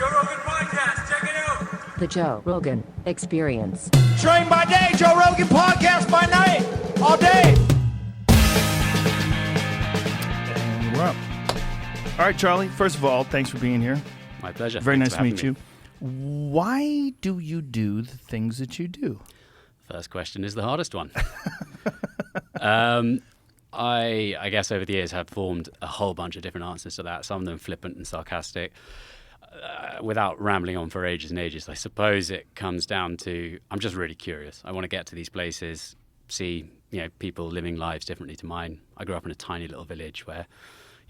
Joe Rogan Podcast, check it out. The Joe Rogan Experience. Train by day, Joe Rogan Podcast by night, all day. And we're up. All right, Charlie, first of all, thanks for being here. My pleasure. Very Thanks nice for to having meet me. you. Why do you do the things that you do? First question is the hardest one. I guess over the years have formed a whole bunch of different answers to that, some of them flippant and sarcastic. Without rambling on for ages and ages, I suppose it comes down to I'm just really curious. I want to get to these places, see people living lives differently to mine. I grew up in a tiny little village where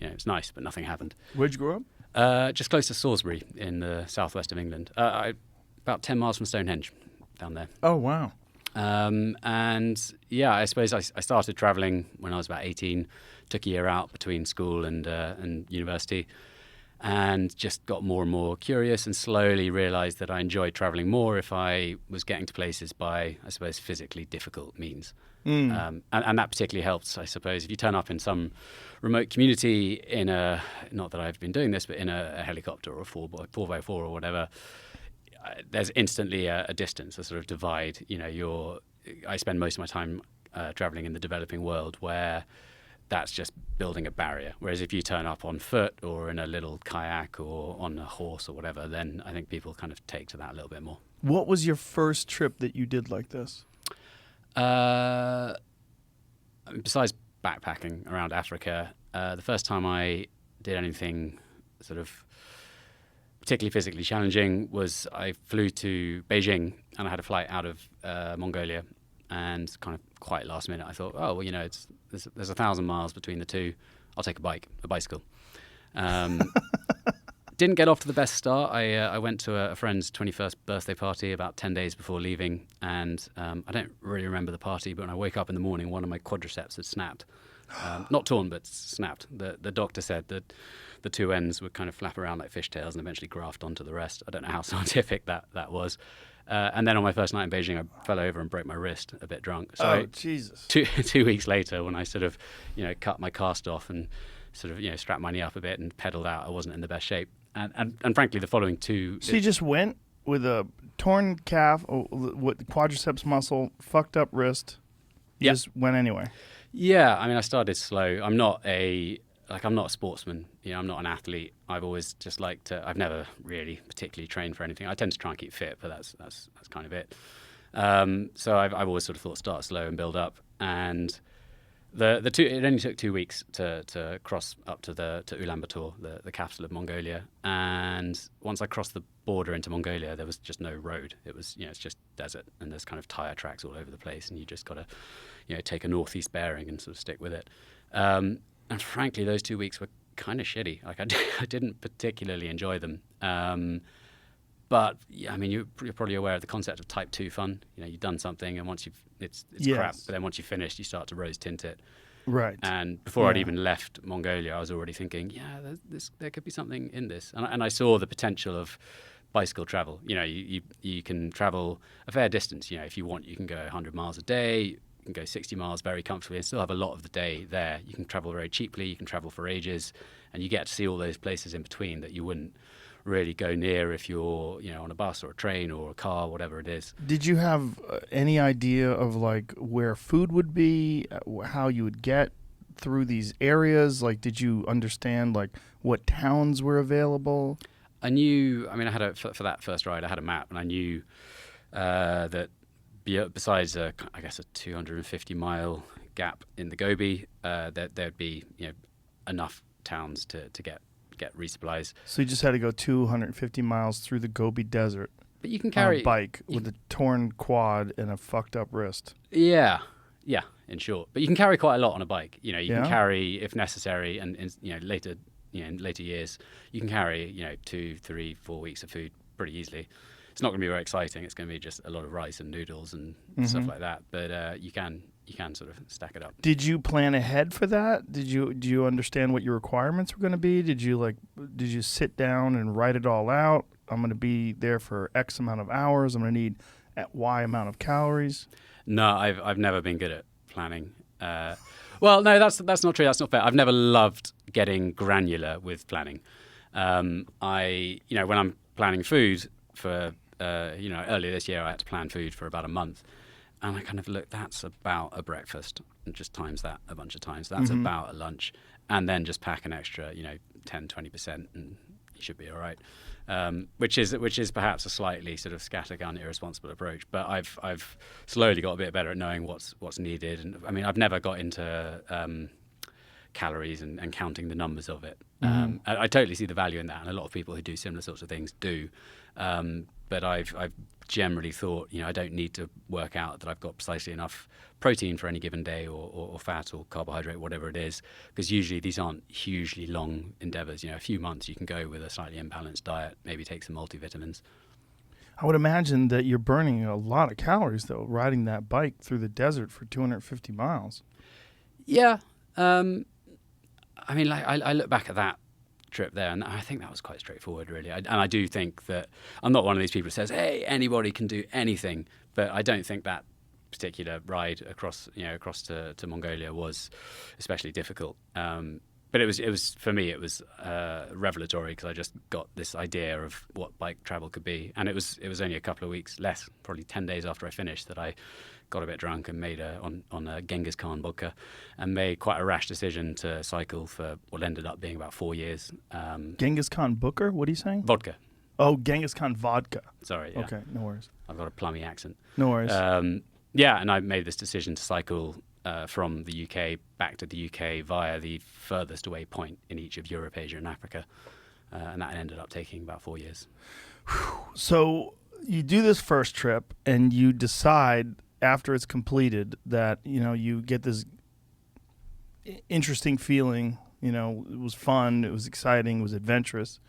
it's nice, but nothing happened. Where'd you grow up? Just close to Salisbury in the southwest of England. About 10 miles from Stonehenge down there. Oh, wow. And yeah, I suppose I started traveling when I was about 18, took a year out between school and university, and just got more and more curious and slowly realized that I enjoyed traveling more if I was getting to places by, I suppose, physically difficult means. And that particularly helps, I suppose, if you turn up in some remote community in not that I've been doing this, but in a helicopter or a 4x4 or whatever, there's instantly a distance, a sort of divide. I spend most of my time traveling in the developing world where that's just building a barrier. Whereas if you turn up on foot or in a little kayak or on a horse or whatever, then I think people kind of take to that a little bit more. What was your first trip that you did like this? Besides backpacking around Africa, the first time I did anything sort of particularly physically challenging was I flew to Beijing and I had a flight out of Mongolia, and kind of quite last minute I thought, oh, well, there's 1,000 miles between the two. I'll take a bicycle. Didn't get off to the best start. I went to a friend's 21st birthday party about 10 days before leaving, and I don't really remember the party, but when I wake up in the morning, one of my quadriceps had snapped. Not torn, but snapped. The doctor said that the two ends would kind of flap around like fishtails and eventually graft onto the rest. I don't know how scientific that was. And then on my first night in Beijing, I fell over and broke my wrist a bit drunk. So Jesus. 2 weeks later, when I sort of, cut my cast off and sort of, strapped my knee up a bit and pedaled out, I wasn't in the best shape. And frankly, the following two... So you just went with a torn calf, with quadriceps muscle, fucked up wrist. You just went anyway. Yeah, I mean, I started slow. I'm not a sportsman. I'm not an athlete. I've always just liked to. I've never really particularly trained for anything. I tend to try and keep fit, but that's kind of it. So I've always sort of thought start slow and build up. And it only took 2 weeks to cross up to Ulaanbaatar, the capital of Mongolia. And once I crossed the border into Mongolia, there was just no road. It was it's just desert, and there's kind of tire tracks all over the place, and you just got to take a northeast bearing and sort of stick with it. And frankly, those 2 weeks were kind of shitty. Like I didn't particularly enjoy them. But yeah, I mean, you're probably aware of the concept of type 2 fun. You've done something, and once it's Yes. crap. But then once you've finished, you start to rose tint it. Right. And before I'd even left Mongolia, I was already thinking, there could be something in this. And I saw the potential of bicycle travel. You can travel a fair distance. If you want, you can go 100 miles a day. You can go 60 miles very comfortably and still have a lot of the day there. You can travel very cheaply. You can travel for ages, and you get to see all those places in between that you wouldn't really go near if you're on a bus or a train or a car, whatever it is. Did you have any idea of like where food would be, how you would get through these areas? Like, did you understand like what towns were available? I knew. I mean, I had for that first ride, I had a map, and I knew that besides I guess a 250-mile gap in the Gobi, there'd be enough towns to get resupplies. So you just had to go 250 miles through the Gobi Desert. But you can carry on a bike with a torn quad and a fucked up wrist. Yeah, in short. But you can carry quite a lot on a bike. You Yeah? can carry if necessary, and later, in later years, you can carry 2, 3, 4 weeks of food pretty easily. It's not going to be very exciting. It's going to be just a lot of rice and noodles and stuff like that. But you can sort of stack it up. Did you plan ahead for that? Do you understand what your requirements were going to be? Did you sit down and write it all out? I'm going to be there for X amount of hours. I'm going to need Y amount of calories. No, I've never been good at planning. Well, no, that's not true. That's not fair. I've never loved getting granular with planning. When I'm planning food for, earlier this year I had to plan food for about a month. And I kind of look, that's about a breakfast, and just times that a bunch of times. That's about a lunch. And then just pack an extra, 10, 20%, and you should be all right. Which is perhaps a slightly sort of scattergun, irresponsible approach. But I've slowly got a bit better at knowing what's needed. And I mean, I've never got into calories and counting the numbers of it. I totally see the value in that, and a lot of people who do similar sorts of things do. But I've generally thought, I don't need to work out that I've got precisely enough protein for any given day, or fat or carbohydrate, whatever it is, because usually these aren't hugely long endeavors. A few months you can go with a slightly imbalanced diet, maybe take some multivitamins. I would imagine that you're burning a lot of calories, though, riding that bike through the desert for 250 miles. Yeah. I look back at that trip there, and I think that was quite straightforward, really. And I do think that I'm not one of these people who says, hey, anybody can do anything, but I don't think that particular ride across to Mongolia was especially difficult. But it was for me, it was revelatory, because I just got this idea of what bike travel could be. And it was only a couple of weeks less, probably 10 days after I finished, that I got a bit drunk and made on a Genghis Khan vodka, and made quite a rash decision to cycle for what ended up being about 4 years. Genghis Khan Booker? What are you saying? Vodka. Oh, Genghis Khan vodka. Sorry. Yeah. Okay, no worries. I've got a plummy accent. No worries. And I made this decision to cycle from the UK back to the UK via the furthest away point in each of Europe, Asia, and Africa. And that ended up taking about 4 years. So you do this first trip, and you decide after it's completed that, you get this interesting feeling, it was fun, it was exciting, it was adventurous,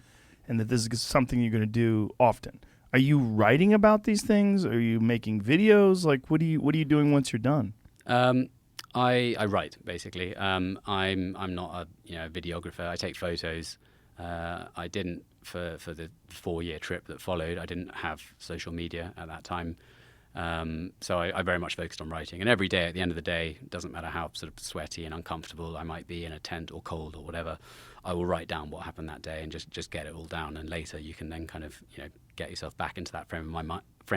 and that this is something you're going to do often. Are you writing about these things? Are you making videos? Like, what are you doing once you're done? I write, basically. I'm not a videographer. I take photos. I didn't for the 4-year trip that followed. I didn't have social media at that time. So I very much focused on writing. And every day, at the end of the day, it doesn't matter how sort of sweaty and uncomfortable I might be in a tent or cold or whatever, I will write down what happened that day and just get it all down. And later you can then kind of, get yourself back into that frame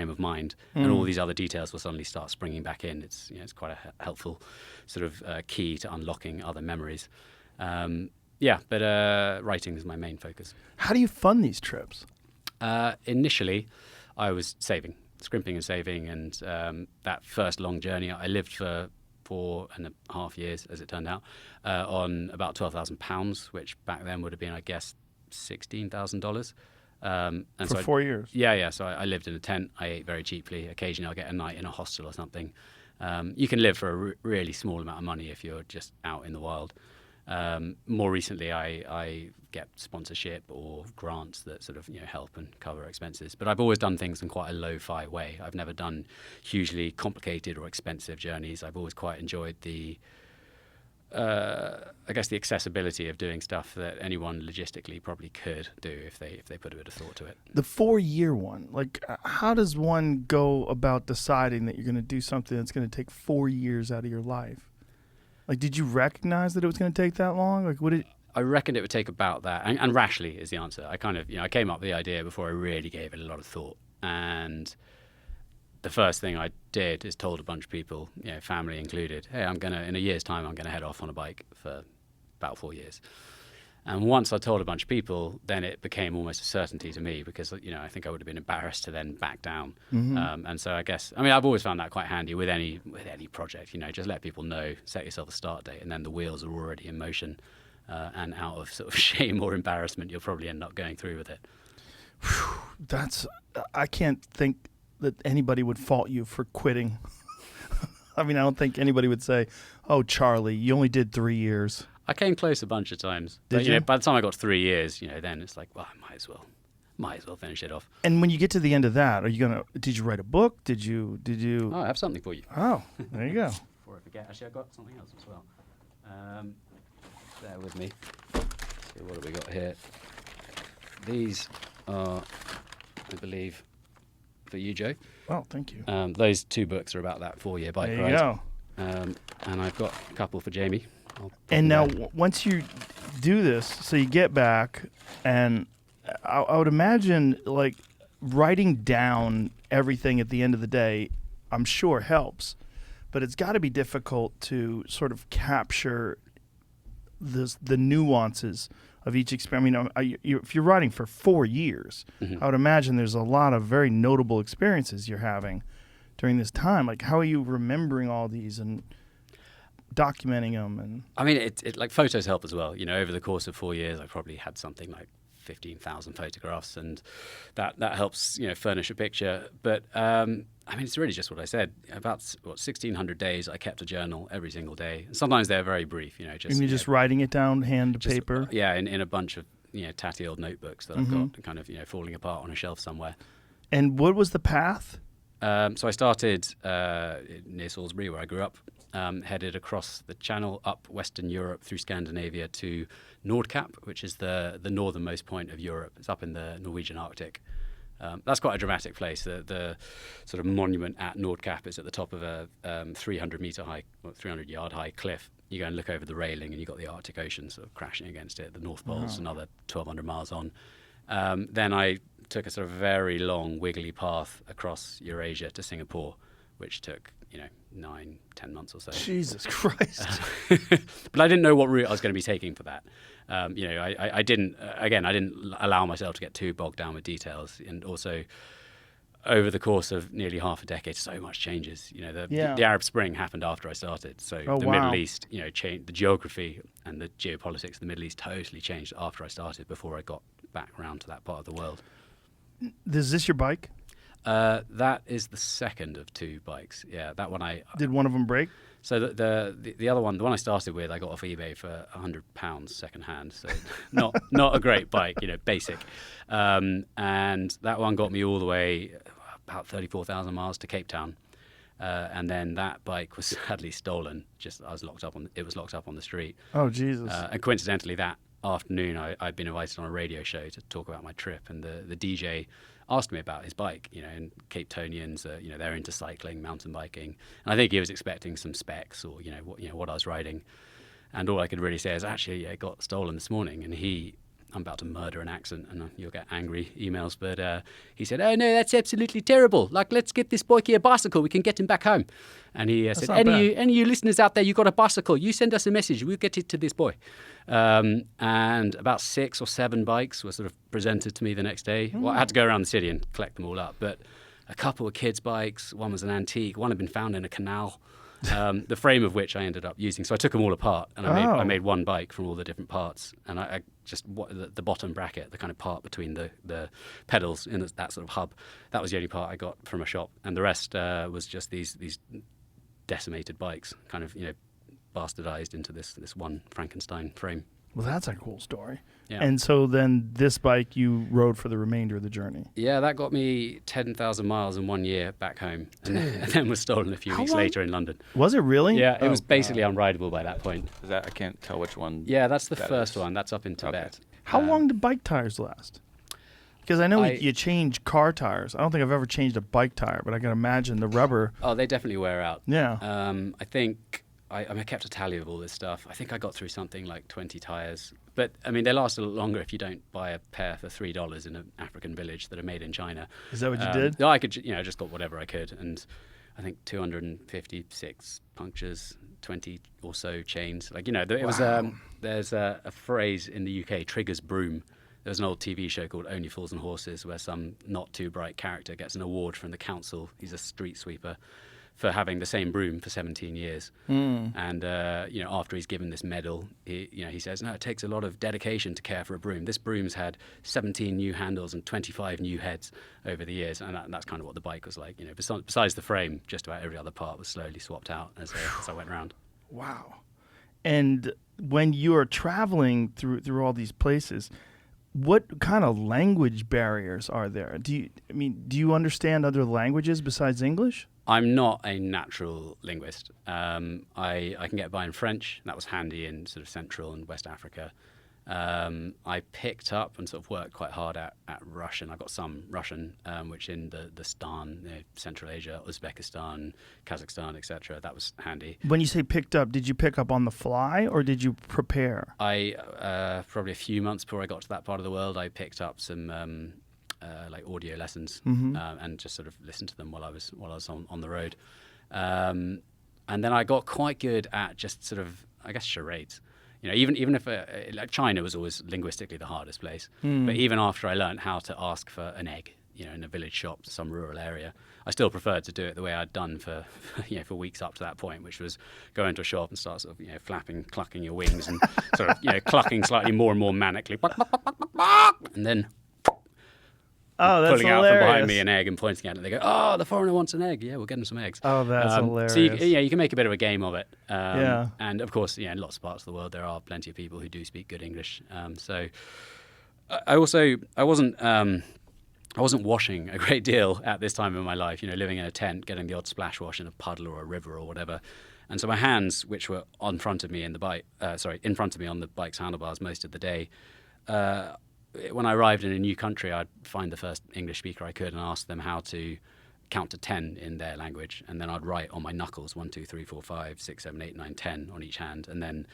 of mind, and all these other details will suddenly start springing back in. It's quite a helpful sort of key to unlocking other memories. But writing is my main focus. How do you fund these trips? Initially, I was scrimping and saving, and that first long journey, I lived for 4.5 years, as it turned out, on about £12,000, which back then would have been, I guess, $16,000. For 4 years? Yeah. So I lived in a tent. I ate very cheaply. Occasionally I'll get a night in a hostel or something. You can live for a really small amount of money if you're just out in the wild. More recently, I get sponsorship or grants that sort of help and cover expenses. But I've always done things in quite a lo-fi way. I've never done hugely complicated or expensive journeys. I've always quite enjoyed the accessibility of doing stuff that anyone logistically probably could do if they put a bit of thought to it. The 4-year one, like, how does one go about deciding that you're going to do something that's going to take 4 years out of your life? Like, did you recognize that it was going to take that long? Like, I reckoned it would take about that, and rashly is the answer. I kind of, I came up with the idea before I really gave it a lot of thought, and the first thing I did is told a bunch of people, family included, hey, in a year's time, I'm gonna head off on a bike for about 4 years. And once I told a bunch of people, then it became almost a certainty to me, because I think I would have been embarrassed to then back down. And so I guess, I've always found that quite handy with any project. Just let people know, set yourself a start date, and then the wheels are already in motion. And out of sort of shame or embarrassment, you'll probably end up going through with it. I can't think that anybody would fault you for quitting. I don't think anybody would say, oh, Charlie, you only did 3 years. I came close a bunch of times. Did you? By the time I got 3 years, then it's like, well, I might as well finish it off. And when you get to the end of that, did you write a book? Did you? Oh, I have something for you. Oh, there you go. Before I forget, actually, I got something else as well. Bear with me. Let's see, what have we got here? These are, I believe, for you, Joe. Oh, thank you. Those 2 books are about that 4-year bike ride. There you go. And I've got a couple for Jamie. And now, once you do this, so you get back, and I would imagine like writing down everything at the end of the day, I'm sure helps, but it's got to be difficult to sort of capture the nuances of each experience. I mean, if you're writing for 4 years, I would imagine there's a lot of very notable experiences you're having during this time. Like, how are you remembering all these and documenting them? And I mean, it like photos help as well. You know, over the course of 4 years, I probably had something like 15,000 photographs, and that helps, you know, furnish a picture. But I mean, it's really just what I said. About 1,600 days, I kept a journal every single day. And sometimes they're very brief, you know. Just, you're just writing it down, hand to paper. Yeah, in a bunch of, you know, tatty old notebooks that I've got, kind of, you know, falling apart on a shelf somewhere. And what was the path? So I started near Salisbury, where I grew up, headed across the Channel, up Western Europe through Scandinavia to Nordkap, which is the northernmost point of Europe. It's up in the Norwegian Arctic. That's quite a dramatic place. The sort of monument at Nordkap is at the top of a 300-yard high cliff. You go and look over the railing, and you've got the Arctic Ocean sort of crashing against it. The North Pole's another 1,200 miles on. Then I took a sort of very long, wiggly path across Eurasia to Singapore, which took, you know, 9-10 months or so. Jesus Christ. But I didn't know what route I was going to be taking for that. You know, I didn't allow myself to get too bogged down with details. And also, over the course of nearly half a decade, so much changes. You know, the Arab Spring happened after I started. So the Middle East, you know, changed. The geography and the geopolitics of the Middle East totally changed after I started, before I got back around to that part of the world. Is this your bike? That is the second of 2 bikes. Yeah, that one Did one of them break? So the other one, the one I started with, I got off eBay for £100 secondhand. So not a great bike, you know, basic. And that one got me all the way about 34,000 miles to Cape Town. And then that bike was sadly stolen. It was locked up on the street. Oh, Jesus. And coincidentally, that afternoon, I'd been invited on a radio show to talk about my trip, and the DJ asked me about his bike. You know, and Cape Townians, you know, they're into cycling, mountain biking, and I think he was expecting some specs or what I was riding, and all I could really say is, actually, it got stolen this morning. And I'm about to murder an accent, and you'll get angry emails, but he said, "Oh no, that's absolutely terrible. Like, let's get this boy a bicycle. We can get him back home." And he said, any of you listeners out there, you got a bicycle, you send us a message, we'll get it to this boy. And about 6 or 7 bikes were sort of presented to me the next day. Well, I had to go around the city and collect them all up, but a couple were kids' bikes. One was an antique. One had been found in a canal. The frame of which I ended up using. So I took them all apart, and I made one bike from all the different parts. And I just the bottom bracket, the kind of part between the pedals in that sort of hub, that was the only part I got from a shop, and the rest was just these decimated bikes, kind of, you know, bastardized into this one Frankenstein frame. Well, that's a cool story. Yeah. And so then this bike you rode for the remainder of the journey. Yeah, that got me 10,000 miles in 1 year back home, and then was stolen a few weeks later in London. Was it really? Yeah, it was basically unrideable by that point. Is that, I can't tell which one. Yeah, that's the first one. That's up in Tibet. Okay. How long do bike tires last? Because I know you change car tires. I don't think I've ever changed a bike tire, but I can imagine the rubber. Oh, they definitely wear out. Yeah. I think I kept a tally of all this stuff. I think I got through something like 20 tires. But, I mean, they last a lot longer if you don't buy a pair for $3 in an African village that are made in China. Is that what you did? No, I could, just got whatever I could. And I think 256 punctures, 20 or so chains. Like, it was, there's a phrase in the UK, triggers broom. There's an old TV show called Only Fools and Horses where some not too bright character gets an award from the council. He's a street sweeper for having the same broom for 17 years. And, after he's given this medal, he says, no, it takes a lot of dedication to care for a broom. This broom's had 17 new handles and 25 new heads over the years. And that's kind of what the bike was like. Besides the frame, just about every other part was slowly swapped out as I went around. Wow. And when you're traveling through all these places, what kind of language barriers are there? Do you understand other languages besides English? I'm not a natural linguist. I can get by in French. That was handy in sort of Central and West Africa. I picked up and sort of worked quite hard at Russian. I got some Russian, which in the Stan, Central Asia, Uzbekistan, Kazakhstan, etc. That was handy. When you say picked up, did you pick up on the fly or did you prepare? I probably a few months before I got to that part of the world, I picked up some like audio lessons and just sort of listened to them while I was on the road. And then I got quite good at just sort of, I guess, charades. You know, even if like China was always linguistically the hardest place, but even after I learned how to ask for an egg, you know, in a village shop, some rural area, I still preferred to do it the way I'd done for for weeks up to that point, which was go into a shop and start sort of flapping, clucking your wings and sort of clucking slightly more and more manically, and then pulling out from behind me an egg and pointing at it. They go, "Oh, the foreigner wants an egg. Yeah, we'll get him some eggs." Oh, that's hilarious. So you can make a bit of a game of it. And of course, in lots of parts of the world, there are plenty of people who do speak good English. So I wasn't washing a great deal at this time in my life. You know, living in a tent, getting the odd splash wash in a puddle or a river or whatever. And so my hands, which were in front of me on the bike's handlebars most of the day. When I arrived in a new country, I'd find the first English speaker I could and ask them how to count to 10 in their language. And then I'd write on my knuckles 1, 2, 3, 4, 5, 6, 7, 8, 9, 10 on each hand. And then,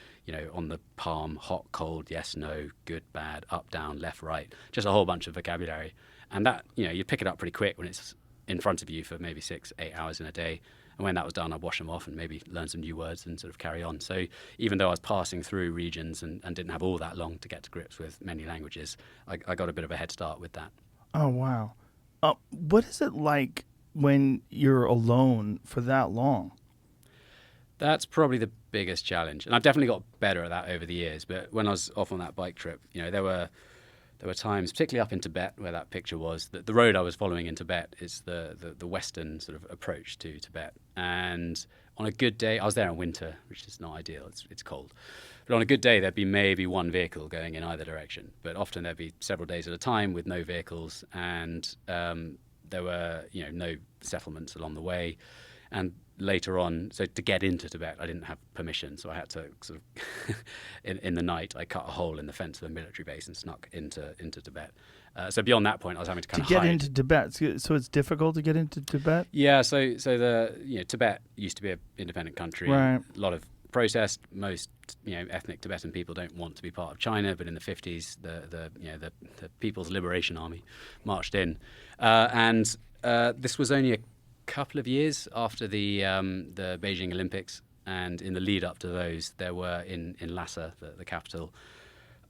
on the palm, hot, cold, yes, no, good, bad, up, down, left, right, just a whole bunch of vocabulary. And that, you pick it up pretty quick when it's in front of you for maybe 6, 8 hours in a day. And when that was done, I'd wash them off and maybe learn some new words and sort of carry on. So even though I was passing through regions and didn't have all that long to get to grips with many languages, I got a bit of a head start with that. Oh, wow. What is it like when you're alone for that long? That's probably the biggest challenge. And I've definitely got better at that over the years. But when I was off on that bike trip, there were times, particularly up in Tibet, where that picture was, that the road I was following in Tibet is the western sort of approach to Tibet. And on a good day, I was there in winter, which is not ideal. It's cold. But on a good day, there'd be maybe one vehicle going in either direction. But often there'd be several days at a time with no vehicles, and there were no settlements along the way. And later on, so to get into Tibet, I didn't have permission, so I had to sort of, in the night, I cut a hole in the fence of a military base and snuck into Tibet. So beyond that point, I was having to kind of hide. To get into Tibet, so it's difficult to get into Tibet? Yeah, so Tibet used to be an independent country. Right. A lot of protest. Most ethnic Tibetan people don't want to be part of China, but in the 50s, the People's Liberation Army marched in, and this was only a couple of years after the Beijing Olympics, and in the lead up to those, there were in Lhasa, the capital,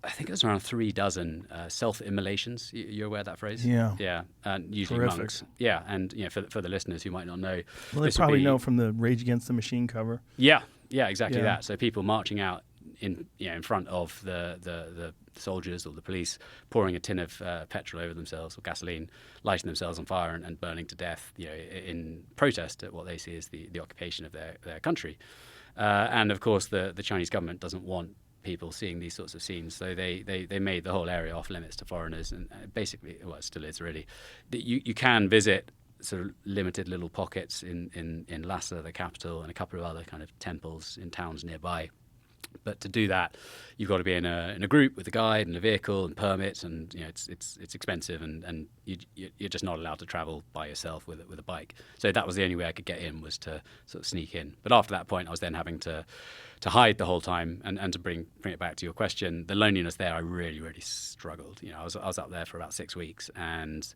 I think it was around 3 dozen self-immolations. You're aware of that phrase? Yeah. Yeah, and usually Terrific. monks. Yeah, and for the listeners who might not know, Well, they probably know from the Rage Against the Machine cover. Yeah, exactly Yeah. that. So people marching out in front of the soldiers or the police, pouring a tin of petrol over themselves or gasoline, lighting themselves on fire and burning to death, in protest at what they see as the occupation of their country. And of course, the Chinese government doesn't want people seeing these sorts of scenes, so they made the whole area off limits to foreigners, and basically, well, it still is really. You can visit sort of limited little pockets in Lhasa, the capital, and a couple of other kind of temples in towns nearby. But to do that, you've got to be in a group with a guide and a vehicle and permits, and it's expensive, and you're just not allowed to travel by yourself with a bike. So that was the only way I could get in, was to sort of sneak in. But after that point, I was then having to hide the whole time, and to bring it back to your question, the loneliness there, I really, really struggled. I was up there for about 6 weeks, and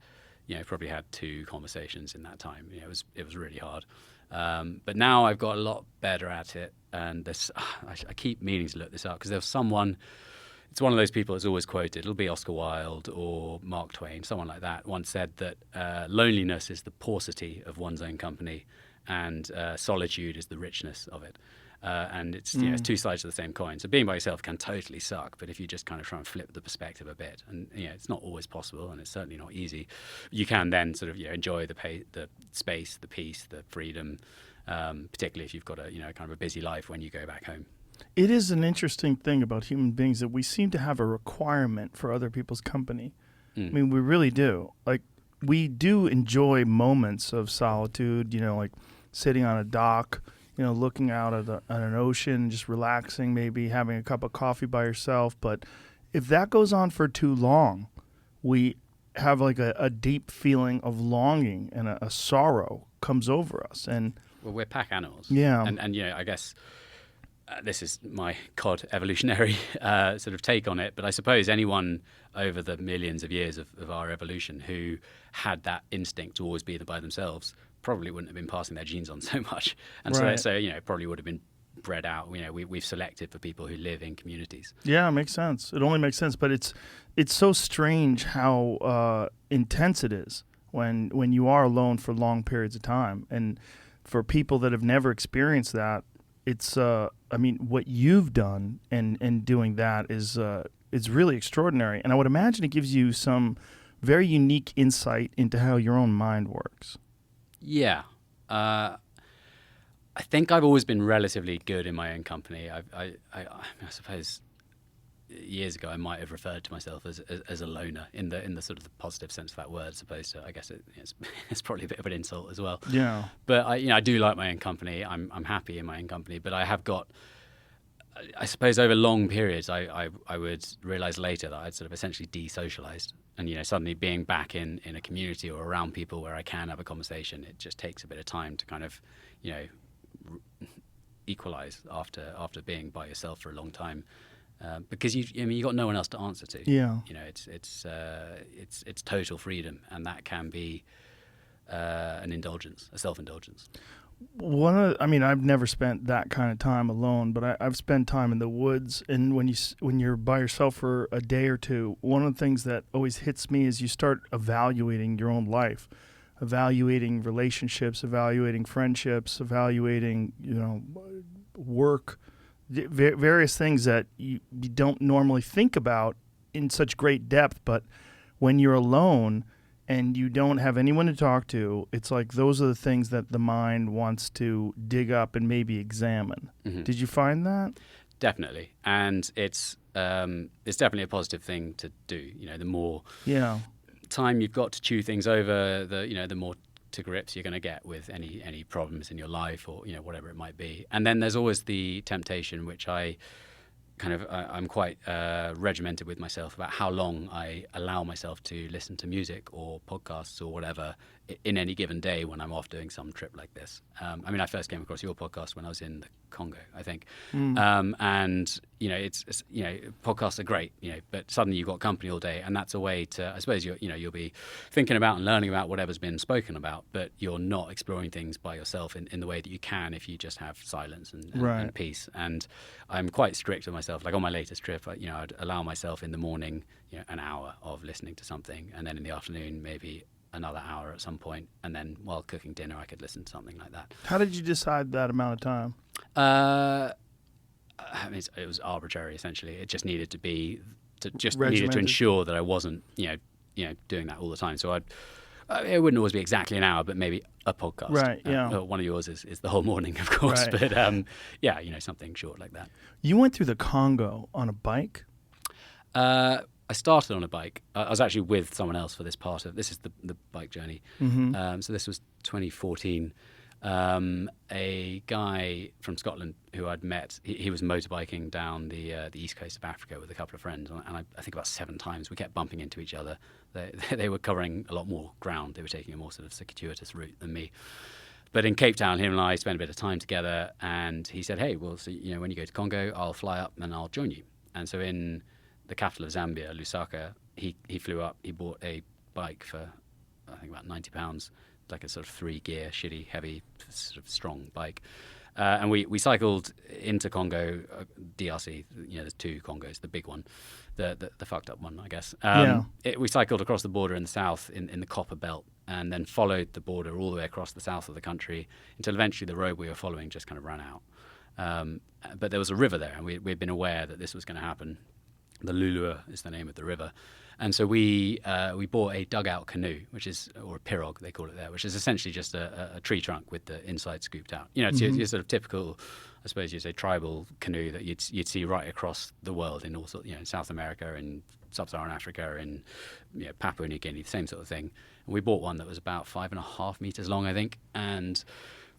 probably had 2 conversations in that time. It was really hard. But now I've got a lot better at it, and I keep meaning to look this up, because there's someone, it's one of those people that's always quoted, it'll be Oscar Wilde or Mark Twain, someone like that, once said that loneliness is the paucity of one's own company, and solitude is the richness of it. And it's 2 sides of the same coin. So being by yourself can totally suck, but if you just kind of try and flip the perspective a bit, and it's not always possible, and it's certainly not easy, you can then sort of enjoy the space, the peace, the freedom, particularly if you've got a kind of a busy life when you go back home. It is an interesting thing about human beings that we seem to have a requirement for other people's company. I mean, we really do. Like, we do enjoy moments of solitude, like sitting on a dock, looking out at an ocean, just relaxing, maybe having a cup of coffee by yourself. But if that goes on for too long, we have like a deep feeling of longing and a sorrow comes over us. And Well, we're pack animals. Yeah. And I guess this is my cod evolutionary sort of take on it, but I suppose anyone over the millions of years of our evolution who had that instinct to always be by themselves probably wouldn't have been passing their genes on so much. And Right. so probably would have been bred out. We've selected for people who live in communities. Yeah, it makes sense. It only makes sense, but it's so strange how intense it is when you are alone for long periods of time. And for people that have never experienced that, it's what you've done and doing that is really extraordinary. And I would imagine it gives you some very unique insight into how your own mind works. Yeah. I think I've always been relatively good in my own company. I suppose years ago I might have referred to myself as a loner in the sort of the positive sense of that word. I suppose so. I guess it's probably a bit of an insult as well. Yeah. But I do like my own company. I'm happy in my own company. But I have got, I suppose, over long periods, I would realize later that I'd sort of essentially desocialized. And suddenly being back in a community or around people where I can have a conversation, it just takes a bit of time to kind of equalize after being by yourself for a long time, because you got no one else to answer to. Yeah. It's total freedom, and that can be an indulgence, a self-indulgence. I've never spent that kind of time alone, but I've spent time in the woods. And when you're by yourself for a day or two, one of the things that always hits me is you start evaluating your own life, evaluating relationships, evaluating friendships, evaluating work, various things that you don't normally think about in such great depth. But when you're alone and you don't have anyone to talk to, it's like those are the things that the mind wants to dig up and maybe examine. Mm-hmm. Did you find that? Definitely, and it's definitely a positive thing to do. The more time you've got to chew things over, the more to grips you're going to get with any problems in your life or whatever it might be. And then there's always the temptation, which I'm quite regimented with myself about how long I allow myself to listen to music or podcasts or whatever in any given day when I'm off doing some trip like this. I first came across your podcast when I was in the Congo, I think. And it's podcasts are great, but suddenly you've got company all day, and that's a way to, I suppose, you'll be thinking about and learning about whatever's been spoken about, but you're not exploring things by yourself in the way that you can if you just have silence and peace. And I'm quite strict with myself. Like on my latest trip, I'd allow myself in the morning, an hour of listening to something, and then in the afternoon maybe another hour at some point, and then while cooking dinner I could listen to something like that. How did you decide that amount of time? It was arbitrary, essentially. It just needed to be Regimented. Needed to ensure that I wasn't doing that all the time. So it wouldn't always be exactly an hour, but maybe a podcast. Right. Yeah. One of yours is the whole morning, of course. Right. But something short like that. You went through the Congo on a bike? I started on a bike. I was actually with someone else for this part of this is the bike journey. Mm-hmm. So this was 2014. A guy from Scotland who I'd met, he was motorbiking down the east coast of Africa with a couple of friends, and I think about 7 times we kept bumping into each other. They were covering a lot more ground. They were taking a more sort of circuitous route than me. But in Cape Town, him and I spent a bit of time together, and he said, "Hey, well, so when you go to Congo, I'll fly up and I'll join you." And so in the capital of Zambia, Lusaka, he flew up. He bought a bike for I think about £90. Like a sort of 3-gear, shitty, heavy, sort of strong bike. And we cycled into Congo, DRC. There's 2 Congos, the big one, the fucked up one, I guess. We cycled across the border in the south, in the Copper Belt, and then followed the border all the way across the south of the country until eventually the road we were following just kind of ran out. But there was a river there, and we'd been aware that this was going to happen. The Lulua is the name of the river. And so we bought a dugout canoe, or a pirogue, they call it there, which is essentially just a tree trunk with the inside scooped out. It's your sort of typical, I suppose you'd say, tribal canoe that you'd see right across the world in all sorts, in South America and Sub-Saharan Africa and Papua New Guinea, the same sort of thing. And we bought one that was about 5.5 meters long, I think. And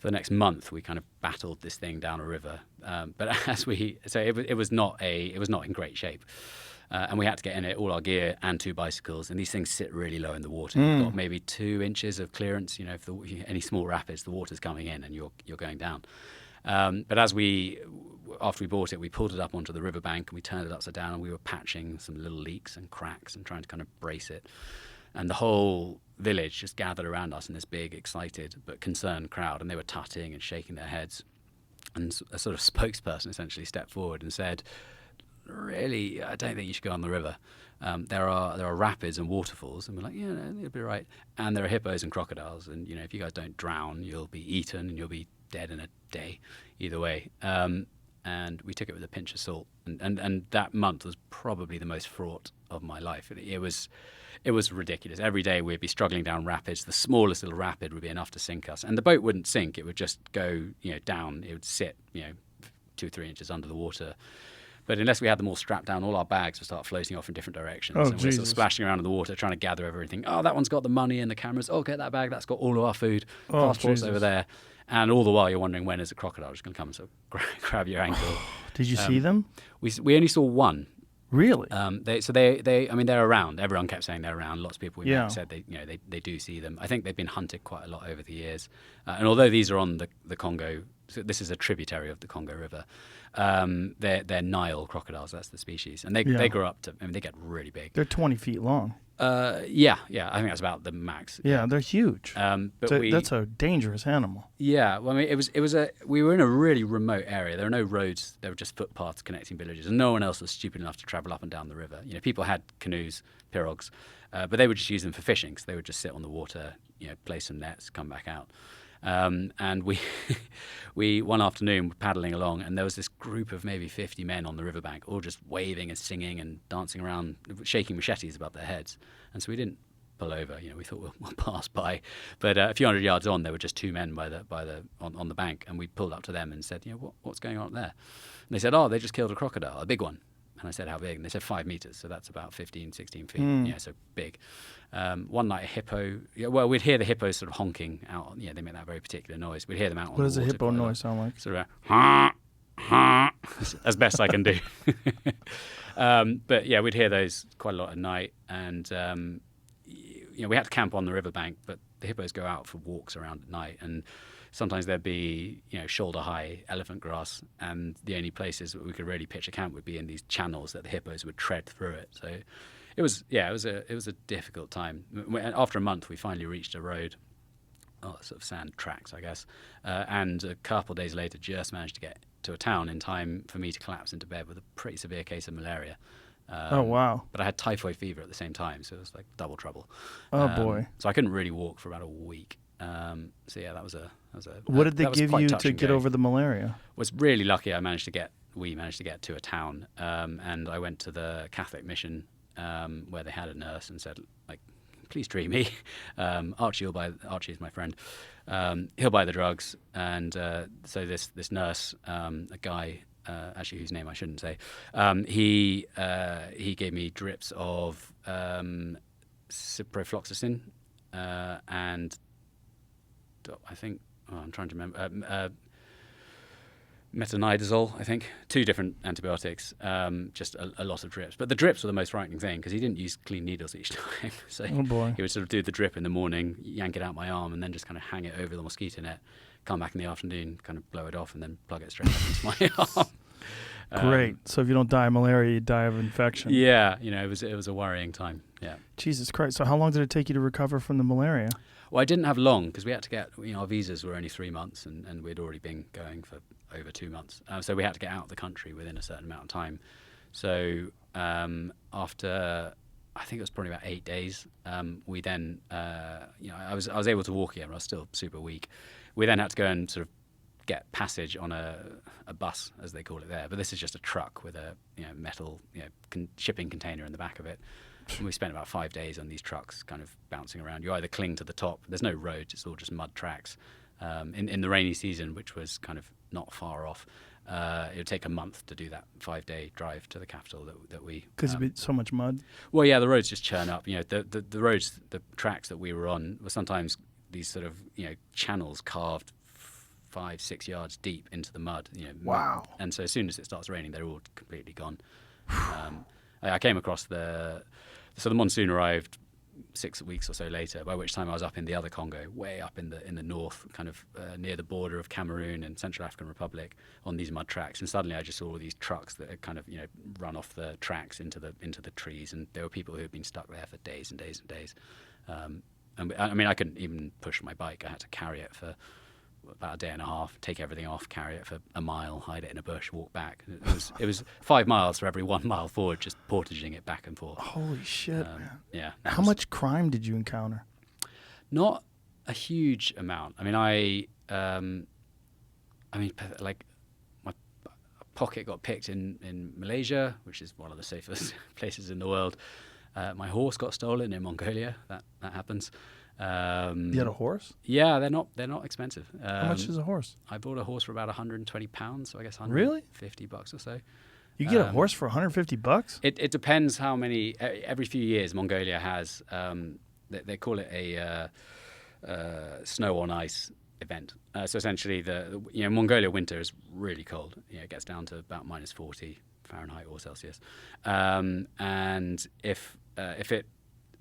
for the next month, we kind of battled this thing down a river. But it was not in great shape. And we had to get in it, all our gear and 2 bicycles. And these things sit really low in the water. You've got maybe 2 inches of clearance. You know, if any small rapids, the water's coming in and you're going down. But after we bought it, we pulled it up onto the riverbank and we turned it upside down and we were patching some little leaks and cracks and trying to kind of brace it. And the whole village just gathered around us in this big, excited but concerned crowd, and they were tutting and shaking their heads. And a sort of spokesperson essentially stepped forward and said, really, I don't think you should go on the river. There are rapids and waterfalls, and we're like, yeah, no, you'll be right. And there are hippos and crocodiles, and if you guys don't drown, you'll be eaten and you'll be dead in a day, either way. And we took it with a pinch of salt, and that month was probably the most fraught of my life. It was ridiculous. Every day we'd be struggling down rapids. The smallest little rapid would be enough to sink us, and the boat wouldn't sink. It would just go, down. It would sit, 2 or 3 inches under the water. But unless we had them all strapped down, all our bags would start floating off in different directions. Oh, and we're sort of splashing around in the water, trying to gather everything. Oh, that one's got the money and the cameras. Oh, get that bag. That's got all of our food. Oh, Passports Jesus. over there. And all the while, you're wondering, when is a crocodile just going to come and sort of grab your ankle? Did you see them? We only saw one. Really? They're around. Everyone kept saying they're around. Lots of people we Yeah. met said they do see them. I think they've been hunted quite a lot over the years. And although these are on the Congo, so this is a tributary of the Congo River, they're Nile crocodiles. That's the species, and they grow up to. They get really big. They're 20 feet long. Yeah. I think that's about the max. Yeah, they're huge. But that's a dangerous animal. Yeah, well, we were in a really remote area. There were no roads. There were just footpaths connecting villages, and no one else was stupid enough to travel up and down the river. People had canoes, pirogues, but they would just use them for fishing. So they would just sit on the water, place some nets, come back out. And we one afternoon were paddling along, and there was this group of maybe 50 men on the riverbank, all just waving and singing and dancing around, shaking machetes above their heads. And so we didn't pull over. We thought we'll pass by. But a few hundred yards on, there were just 2 men on the bank, and we pulled up to them and said, what's going on up there? And they said, oh, they just killed a crocodile, a big one. And I said, how big? And they said 5 meters, so that's about 15, 16 feet. So big. One night, a hippo. We'd hear the hippos sort of honking out. They make that very particular noise. We'd hear them out on the water. What does a hippo noise sound like? Sort of ha, ha, as best I can do. But yeah, we'd hear those quite a lot at night, and we had to camp on the riverbank. But the hippos go out for walks around at night, and sometimes there'd be shoulder-high elephant grass, and the only places that we could really pitch a camp would be in these channels that the hippos would tread through it. So it was a difficult time. After a month, we finally reached a road, sort of sand tracks, I guess, and a couple of days later, just managed to get to a town in time for me to collapse into bed with a pretty severe case of malaria. Oh, wow. But I had typhoid fever at the same time, so it was like double trouble. Oh, boy. So I couldn't really walk for about a week. So yeah, that was a. What did they give you to get going. over the malaria? Was really lucky. We managed to get to a town, and I went to the Catholic mission where they had a nurse and said, like, please treat me. Archie is my friend. He'll buy the drugs, and so this nurse, a guy. Actually, whose name I shouldn't say, he gave me drips of ciprofloxacin and I think I'm trying to remember metronidazole. I think 2 different antibiotics, just a lot of drips. But the drips were the most frightening thing because he didn't use clean needles each time. So Oh, boy. he would sort of do the drip in the morning, yank it out my arm, and then just kind of hang it over the mosquito net. Come back in the afternoon, kind of blow it off, and then plug it straight back into my arm. Great. So if you don't die of malaria, you die of infection. Yeah, it was a worrying time. Yeah. Jesus Christ. So how long did it take you to recover from the malaria? Well, I didn't have long because we had to get, our visas were only 3 months, and we'd already been going for over 2 months. So we had to get out of the country within a certain amount of time. So after, I think it was probably about 8 days, we then, I was able to walk again, but I was still super weak. We then had to go and sort of get passage on a bus, as they call it there. But this is just a truck with a metal shipping container in the back of it. And we spent about 5 days on these trucks, kind of bouncing around. You either cling to the top. There's no roads. It's all just mud tracks. In the rainy season, which was kind of not far off, it would take a month to do that 5-day drive to the capital that we... Because it'd be so much mud? Well, yeah, the roads just churn up. The roads, the tracks that we were on were sometimes these sort of, channels carved 5-6 yards deep into the mud. Wow. And so as soon as it starts raining, they're all completely gone. I came across the monsoon arrived 6 weeks or so later, by which time I was up in the other Congo, way up in the north, kind of near the border of Cameroon and Central African Republic, on these mud tracks. And suddenly I just saw all these trucks that had kind of run off the tracks into the trees, and there were people who had been stuck there for days and days and days. And I mean, I couldn't even push my bike. I had to carry it for about a day and a half, take everything off, carry it for a mile, hide it in a bush, walk back. It was 5 miles for every 1 mile forward, just portaging it back and forth. Holy shit, man. Yeah. How much crime did you encounter? Not a huge amount. I mean, like my pocket got picked in Malaysia, which is one of the safest places in the world. My horse got stolen in Mongolia. That happens. You had a horse? Yeah, they're not expensive. How much is a horse? I bought a horse for about £120, so I guess Really? $150 or so. You get a horse for $150? It depends how many. Every few years, Mongolia has they call it a snow on ice event. So essentially, Mongolia winter is really cold. It gets down to about -40 Fahrenheit or Celsius, and if it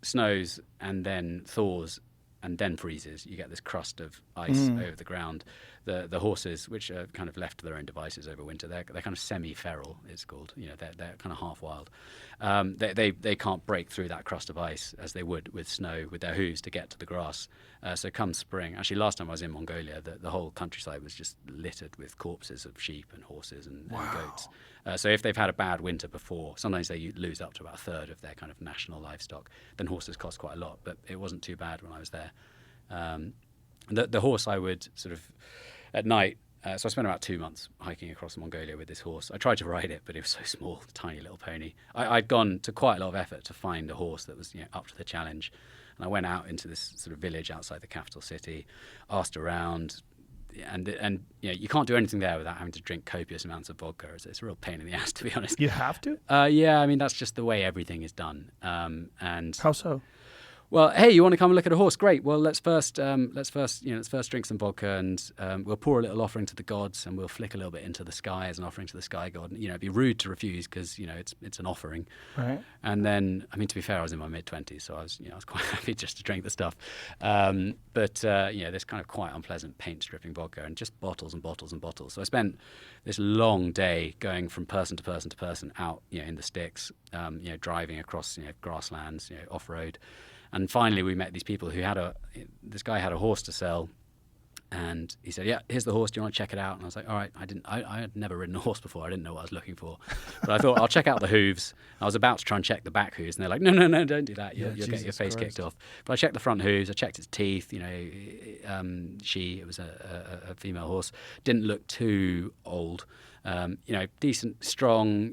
snows and then thaws and then freezes, you get this crust of ice over the ground. The horses, which are kind of left to their own devices over winter, they're kind of semi-feral, it's called. They're kind of half wild. They can't break through that crust of ice as they would with snow with their hooves to get to the grass. So come spring, actually last time I was in Mongolia, the whole countryside was just littered with corpses of sheep and horses and goats. So if they've had a bad winter before, sometimes they lose up to about a third of their kind of national livestock. Then horses cost quite a lot, but it wasn't too bad when I was there. The horse I would sort of, at night, so I spent about 2 months hiking across Mongolia with this horse. I tried to ride it, but it was so small, tiny little pony. I'd gone to quite a lot of effort to find a horse that was up to the challenge. And I went out into this sort of village outside the capital city, asked around, and you can't do anything there without having to drink copious amounts of vodka. It's a real pain in the ass, to be honest. You have to? Yeah, I mean, that's just the way everything is done. And How so? Well, hey, you want to come and look at a horse? Great. Well, let's first drink some vodka, and we'll pour a little offering to the gods, and we'll flick a little bit into the sky as an offering to the sky god. And, it'd be rude to refuse because it's an offering. Right. And then, I mean, to be fair, I was in my mid-20s, so I was quite happy just to drink the stuff. But this kind of quite unpleasant paint-stripping vodka, and just bottles and bottles and bottles. So I spent this long day going from person to person to person out, in the sticks, driving across grasslands, off-road. And finally, we met these people who this guy had a horse to sell, and he said, "Yeah, here's the horse. Do you want to check it out?" And I was like, "All right." I had never ridden a horse before. I didn't know what I was looking for, but I thought I'll check out the hooves. I was about to try and check the back hooves, and they're like, "No, don't do that. You'll get your face kicked off." But I checked the front hooves. I checked its teeth. It was a female horse. Didn't look too old. Decent, strong.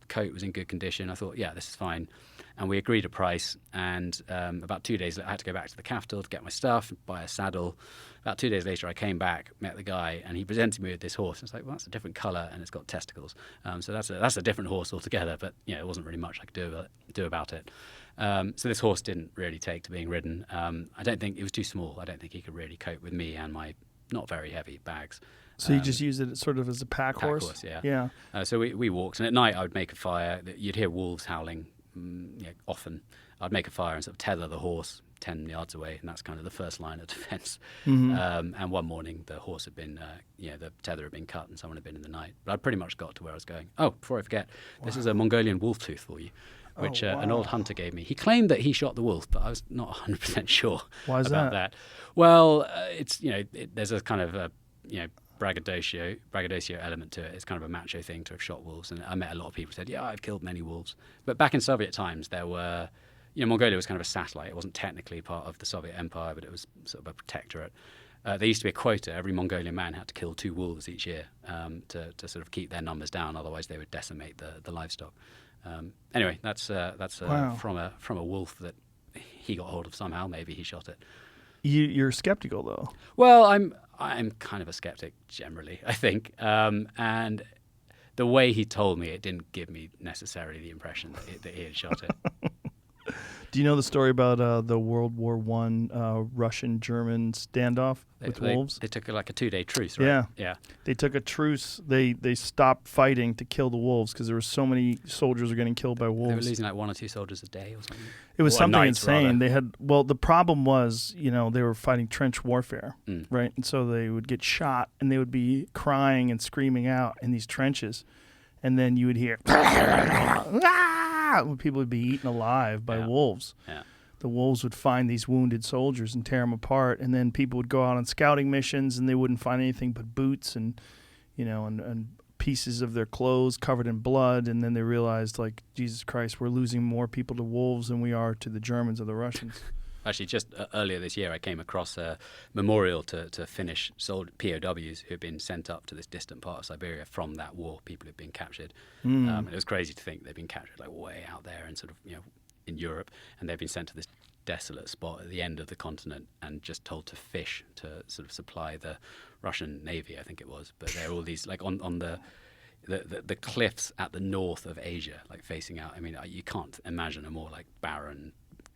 Coat was in good condition. I thought, yeah, this is fine. And we agreed a price, and about 2 days later, I had to go back to the capital to get my stuff, buy a saddle. About 2 days later, I came back, met the guy, and he presented me with this horse. It's like, well, that's a different colour, and it's got testicles. So that's a different horse altogether, but it wasn't really much I could do about it. So this horse didn't really take to being ridden. I don't think it was too small. I don't think he could really cope with me and my not very heavy bags. So you just use it sort of as a pack horse? Yeah. So we walked, and at night I would make a fire. You'd hear wolves howling. Often I'd make a fire and sort of tether the horse 10 yards away, and that's kind of the first line of defense. And one morning the horse had been the tether had been cut and someone had been in the night, but I'd pretty much got to where I was going. Oh, before I forget, this is a Mongolian wolf tooth for you, which an old hunter gave me. He claimed that he shot the wolf, but I was not 100% sure about that. Well, there's a kind of braggadocio element to it. It's kind of a macho thing to have shot wolves, and I met a lot of people who said, yeah, I've killed many wolves. But back in Soviet times, there were, Mongolia was kind of a satellite. It wasn't technically part of the Soviet Empire, but it was sort of a protectorate. There used to be a quota. Every Mongolian man had to kill 2 wolves each year to sort of keep their numbers down. Otherwise, they would decimate the livestock. Anyway, that's Wow. from a wolf that he got hold of somehow. Maybe he shot it. You're skeptical, though. Well, I'm kind of a skeptic generally, I think. And the way he told me, it didn't give me necessarily the impression that he had shot it. Do you know the story about the World War One Russian-German standoff with wolves? They took like a 2-day truce, right? Yeah. Yeah. They took a truce. They stopped fighting to kill the wolves because there were so many soldiers were getting killed by wolves. They were losing like 1 or 2 soldiers a day or something. It was Or something nights, insane. rather. The problem was, they were fighting trench warfare, right? And so they would get shot and they would be crying and screaming out in these trenches. And then you would hear, when people would be eaten alive by wolves. Yeah. The wolves would find these wounded soldiers and tear them apart. And then people would go out on scouting missions and they wouldn't find anything but boots and pieces of their clothes covered in blood. And then they realized, like, Jesus Christ, we're losing more people to wolves than we are to the Germans or the Russians. Actually, just earlier this year, I came across a memorial to Finnish POWs who had been sent up to this distant part of Siberia from that war, people who had been captured. And it was crazy to think they'd been captured like way out there and sort of, in Europe, and they've been sent to this desolate spot at the end of the continent and just told to fish to sort of supply the Russian Navy, I think it was. But there are all these, like on the cliffs at the north of Asia, like facing out. I mean, you can't imagine a more like barren,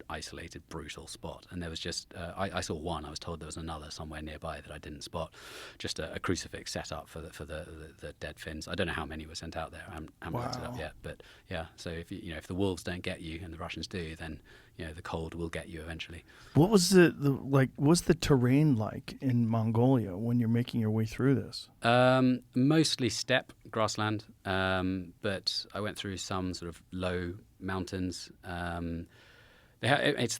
isolated, brutal spot. And there was just I saw one. I was told there was another somewhere nearby that I didn't spot. Just a crucifix set up for the dead Finns. I don't know how many were sent out there. I haven't looked it up yet. But yeah, so if if the wolves don't get you and the Russians do, then the cold will get you eventually. What was what's the terrain like in Mongolia when you're making your way through this? Mostly steppe, grassland. But I went through some sort of low mountains. It's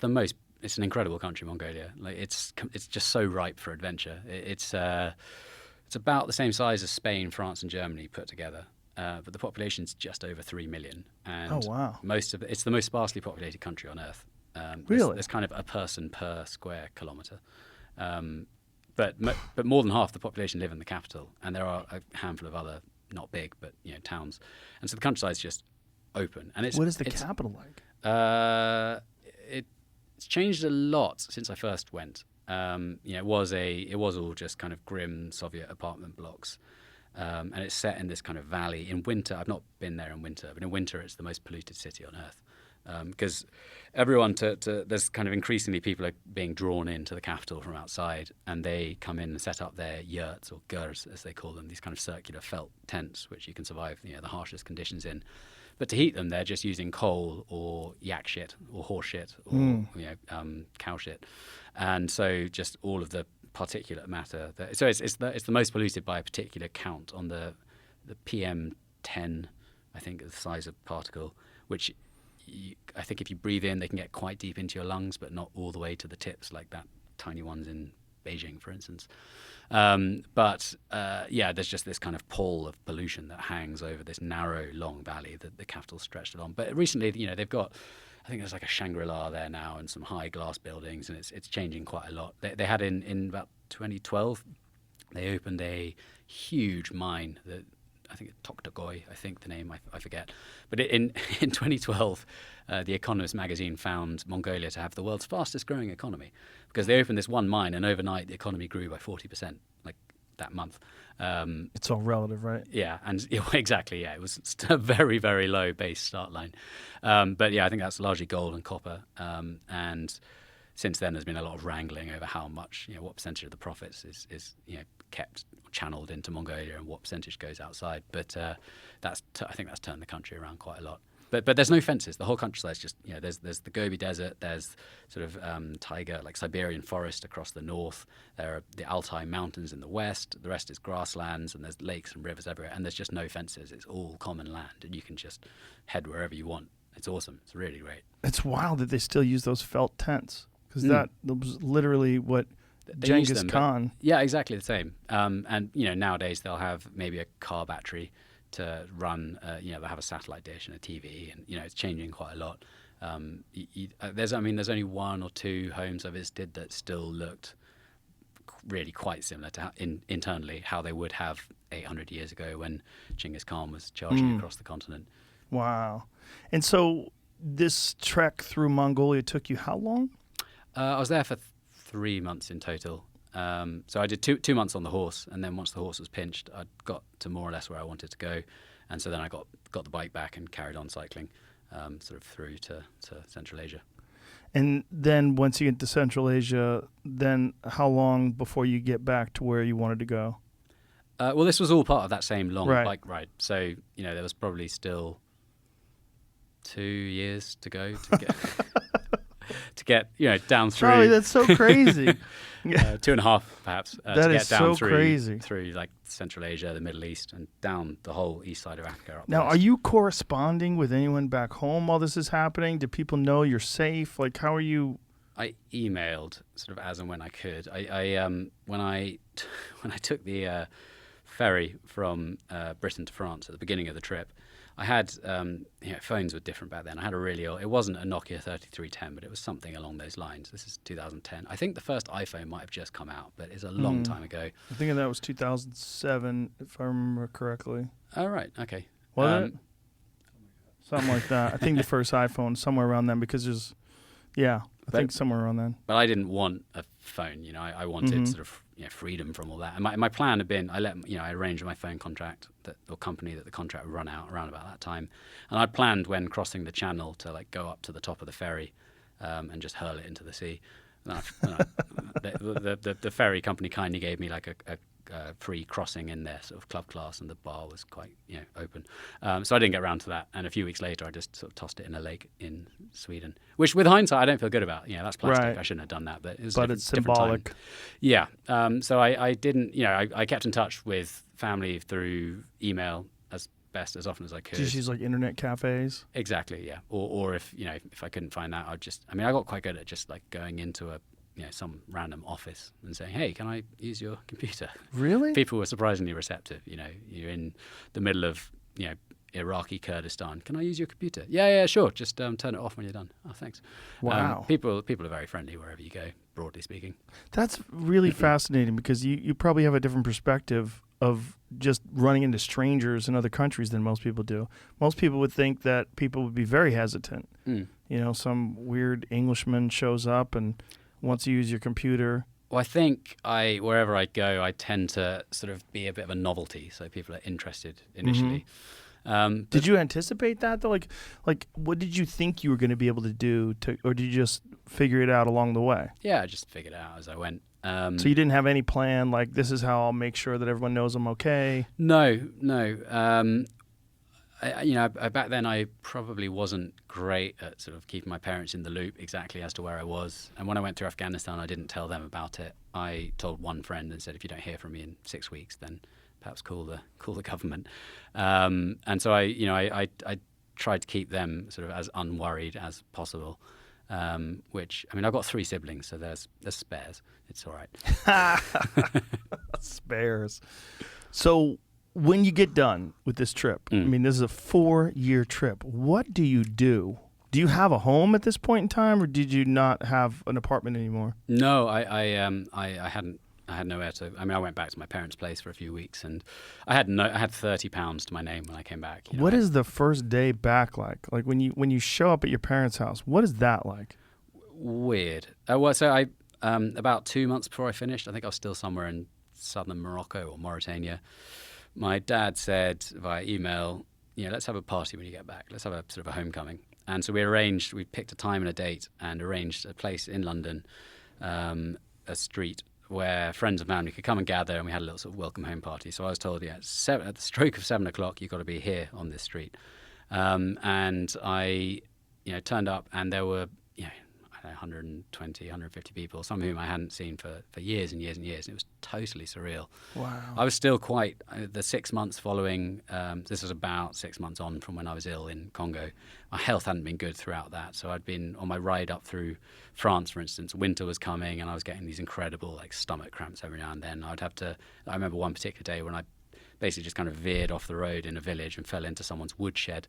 an incredible country, Mongolia. Like it's just so ripe for adventure. It's about the same size as Spain, France, and Germany put together. But the population's just over 3 million. And oh, wow. it's the most sparsely populated country on Earth. Really? There's kind of a person per square kilometre. But more than half the population live in the capital, and there are a handful of other, not big, but towns. And so the countryside's just open. And what is the capital like? It's changed a lot since I first went. It was all just kind of grim Soviet apartment blocks, and it's set in this kind of valley. In winter, I've not been there in winter, but in winter it's the most polluted city on Earth, because everyone there's kind of increasingly people are being drawn into the capital from outside, and they come in and set up their yurts or gurs as they call them, these kind of circular felt tents which you can survive the harshest conditions in. But to heat them, they're just using coal or yak shit or horse shit or cow shit, and so just all of the particulate matter. So it's the most polluted by a particular count on the PM10, I think, the size of particle, which I think if you breathe in, they can get quite deep into your lungs, but not all the way to the tips, like that tiny ones in Beijing, for instance. There's just this kind of pall of pollution that hangs over this narrow, long valley that the capital's stretched along. But recently, they've got, I think there's like a Shangri-La there now and some high glass buildings, and it's changing quite a lot. They had in about 2012, they opened a huge mine that I think Toktogoi, I think the name, I forget. But in 2012, The Economist magazine found Mongolia to have the world's fastest growing economy because they opened this one mine and overnight the economy grew by 40%, like that month. It's all relative, right? Yeah, and exactly, yeah. It was a very, very low base start line. But yeah, I think that's largely gold and copper. And since then, there's been a lot of wrangling over how much, what percentage of the profits is kept channeled into Mongolia and what percentage goes outside. But I think that's turned the country around quite a lot. But there's no fences. The whole countryside's just there's the Gobi Desert. There's sort of taiga, like Siberian forest across the north. There are the Altai Mountains in the west. The rest is grasslands, and there's lakes and rivers everywhere. And there's just no fences. It's all common land, and you can just head wherever you want. It's awesome. It's really great. It's wild that they still use those felt tents because that was literally what Genghis Khan. Yeah, exactly the same. And nowadays they'll have maybe a car battery to run. They'll have a satellite dish and a TV, and it's changing quite a lot. There's only one or two homes I visited that still looked really quite similar to internally how they would have 800 years ago when Genghis Khan was charging across the continent. Wow. And so this trek through Mongolia took you how long? I was there for 3 months in total. So I did 2 months on the horse, and then once the horse was pinched, I got to more or less where I wanted to go, and so then I got the bike back and carried on cycling. sort of through to Central Asia. And then once you get to Central Asia, then how long before you get back to where you wanted to go? Well, this was all part of that same long Right. bike ride. So, there was probably still 2 years to go to get, to get down through. Charlie, that's so crazy. 2.5 perhaps. That to is get down so through, crazy. Through like Central Asia, the Middle East, and down the whole east side of Africa. Up Now, west. are you corresponding with anyone back home while this is happening? Do people know you're safe? Like, how are you? I emailed sort of as and when I could. When I took the ferry from Britain to France at the beginning of the trip, I had phones were different back then. I had a really old. It wasn't a Nokia 3310, but it was something along those lines. This is 2010. I think the first iPhone might have just come out, but it's a long time ago. I think that was 2007, if I remember correctly. Oh right, okay. Was it? Something like that. I think the first iPhone, somewhere around then, because I think somewhere around then. But I didn't want a phone. I wanted sort of freedom from all that. And my plan had been, I arranged my phone contract or company that the contract would run out around about that time, and I'd planned when crossing the channel to like go up to the top of the ferry and just hurl it into the sea. And the ferry company kindly gave me like a free crossing in their sort of club class, and the bar was quite open. So I didn't get around to that. And a few weeks later, I just sort of tossed it in a lake in Sweden, which with hindsight I don't feel good about. That's plastic. Right. I shouldn't have done that, but it was But a it's different time. symbolic. Yeah. So I didn't. I kept in touch with family through email as best as often as I could. Did you use like internet cafes? Exactly. Yeah. Or if if I couldn't find that, I got quite good at just like going into some random office and saying, "Hey, can I use your computer?" Really? People were surprisingly receptive. You're in the middle of Iraqi Kurdistan. Can I use your computer? Yeah, sure. Just turn it off when you're done. Oh, thanks. Wow. People are very friendly wherever you go, broadly speaking. That's really fascinating, because you probably have a different perspective of just running into strangers in other countries than most people do. Most people would think that people would be very hesitant. Some weird Englishman shows up and wants to use your computer. Well, I think wherever I go, I tend to sort of be a bit of a novelty, so people are interested initially. Did you anticipate that though? Like, what did you think you were going to be able to do, or did you just figure it out along the way? Yeah, I just figured it out as I went. So you didn't have any plan, like this is how I'll make sure that everyone knows I'm okay? No. Back then I probably wasn't great at sort of keeping my parents in the loop exactly as to where I was. And when I went through Afghanistan, I didn't tell them about it. I told one friend and said, if you don't hear from me in 6 weeks, then perhaps call the government. And so I tried to keep them sort of as unworried as possible. Which, I've got 3 siblings, so there's spares. It's all right. Spares. So when you get done with this trip, this is a 4-year trip. What do you do? Do you have a home at this point in time, or did you not have an apartment anymore? No, I hadn't. I had nowhere to. I went back to my parents' place for a few weeks, and I had £30 to my name when I came back. What is the first day back like? Like when you show up at your parents' house, what is that like? Weird. So I about 2 months before I finished, I think I was still somewhere in southern Morocco or Mauritania. My dad said via email, let's have a party when you get back. Let's have a sort of a homecoming. And so we picked a time and a date and arranged a place in London, a street where friends and family could come and gather, and we had a little sort of welcome home party. So I was told, at the stroke of 7 o'clock, you've got to be here on this street. And I, turned up, and there were, 120, 150 people, some of whom I hadn't seen for years and years and years. And it was totally surreal. Wow. I was still quite, the 6 months following, this was about 6 months on from when I was ill in Congo. My health hadn't been good throughout that. So I'd been on my ride up through France, for instance. Winter was coming, and I was getting these incredible stomach cramps every now and then. I remember one particular day when I basically just kind of veered off the road in a village and fell into someone's woodshed.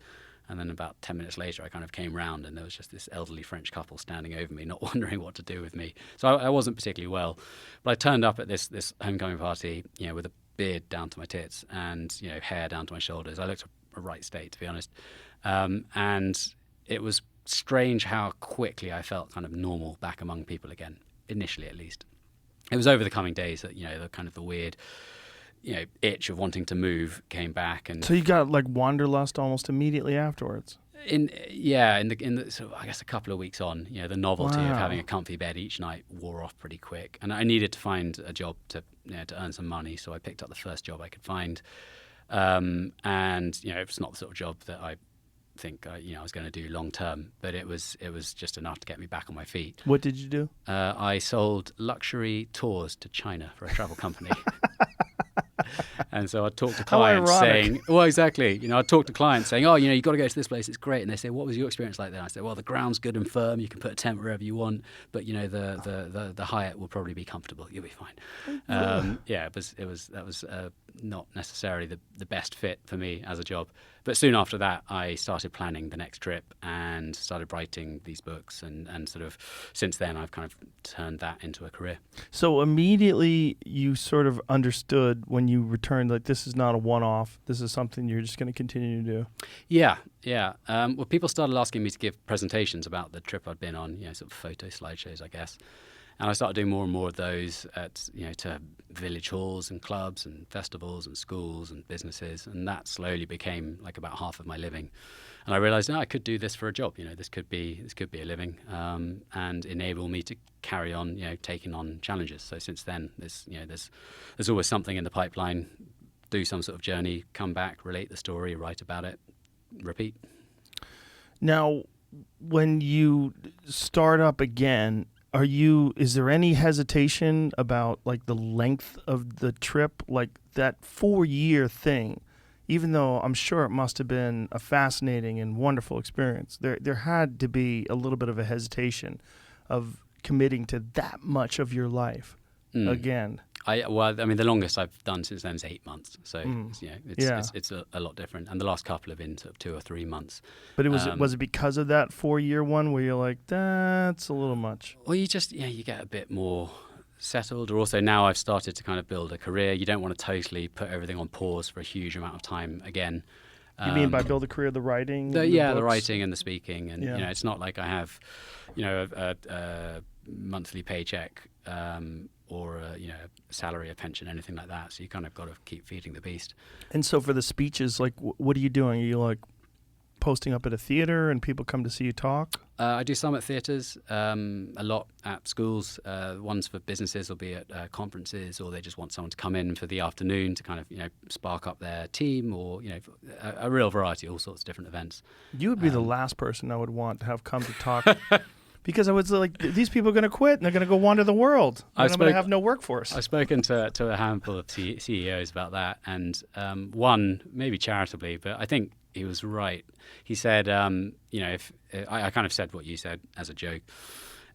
And then about 10 minutes later, I kind of came round, and there was just this elderly French couple standing over me, not wondering what to do with me. So I wasn't particularly well. But I turned up at this homecoming party, with a beard down to my tits and, hair down to my shoulders. I looked a right state, to be honest. And it was strange how quickly I felt kind of normal back among people again, initially at least. It was over the coming days that, the kind of the weird itch of wanting to move came back. And so you got like wanderlust almost immediately afterwards? in the sort of, I guess, a couple of weeks on, the novelty of having a comfy bed each night wore off pretty quick, and I needed to find a job to earn some money. So I picked up the first job I could find, and it's not the sort of job that I think I was going to do long term, but it was just enough to get me back on my feet. What did you do? I sold luxury tours to China for a travel company. And so I'd talk to clients saying, well, exactly. I'd talk to clients saying, you got to go to this place. It's great. And they say, what was your experience like there? I said, well, the ground's good and firm. You can put a tent wherever you want. But, the Hyatt will probably be comfortable. You'll be fine. That was not necessarily the best fit for me as a job. But soon after that, I started planning the next trip and started writing these books. And sort of since then, I've kind of turned that into a career. So immediately you sort of understood when you returned, like, this is not a one-off. This is something you're just going to continue to do. Yeah. Well, people started asking me to give presentations about the trip I'd been on, sort of photo slideshows, I guess. And I started doing more and more of those at, to village halls and clubs and festivals and schools and businesses. And that slowly became like about half of my living. And I realized, I could do this for a job. This could be a living, and enable me to carry on, taking on challenges. So since then, there's always something in the pipeline. Do some sort of journey, come back, relate the story, write about it, repeat. Now, when you start up again, is there any hesitation about like the length of the trip, like that 4-year thing? Even though I'm sure it must have been a fascinating and wonderful experience, there had to be a little bit of a hesitation of committing to that much of your life again. The longest I've done since then is 8 months. So it's a lot different. And the last couple have been sort of 2 or 3 months. But was it because of that 4-year one where you're like, that's a little much? Well, you just you get a bit more settled. Or also now I've started to kind of build a career. You don't want to totally put everything on pause for a huge amount of time again. You mean by build a career, the writing? The writing and the speaking. And it's not like I have a monthly paycheck or a salary, a pension, anything like that. So you kind of got to keep feeding the beast. And so for the speeches, like, what are you doing? Are you like posting up at a theater and people come to see you talk? I do some at theaters, a lot at schools. Ones for businesses will be at conferences, or they just want someone to come in for the afternoon to kind of spark up their team, or a real variety, all sorts of different events. You would be the last person I would want to have come to talk. Because I was like, these people are going to quit and they're going to go wander the world. And I'm going to have no workforce. I've spoken to a handful of CEOs about that. And one, maybe charitably, but I think he was right. He said, if I kind of said what you said as a joke.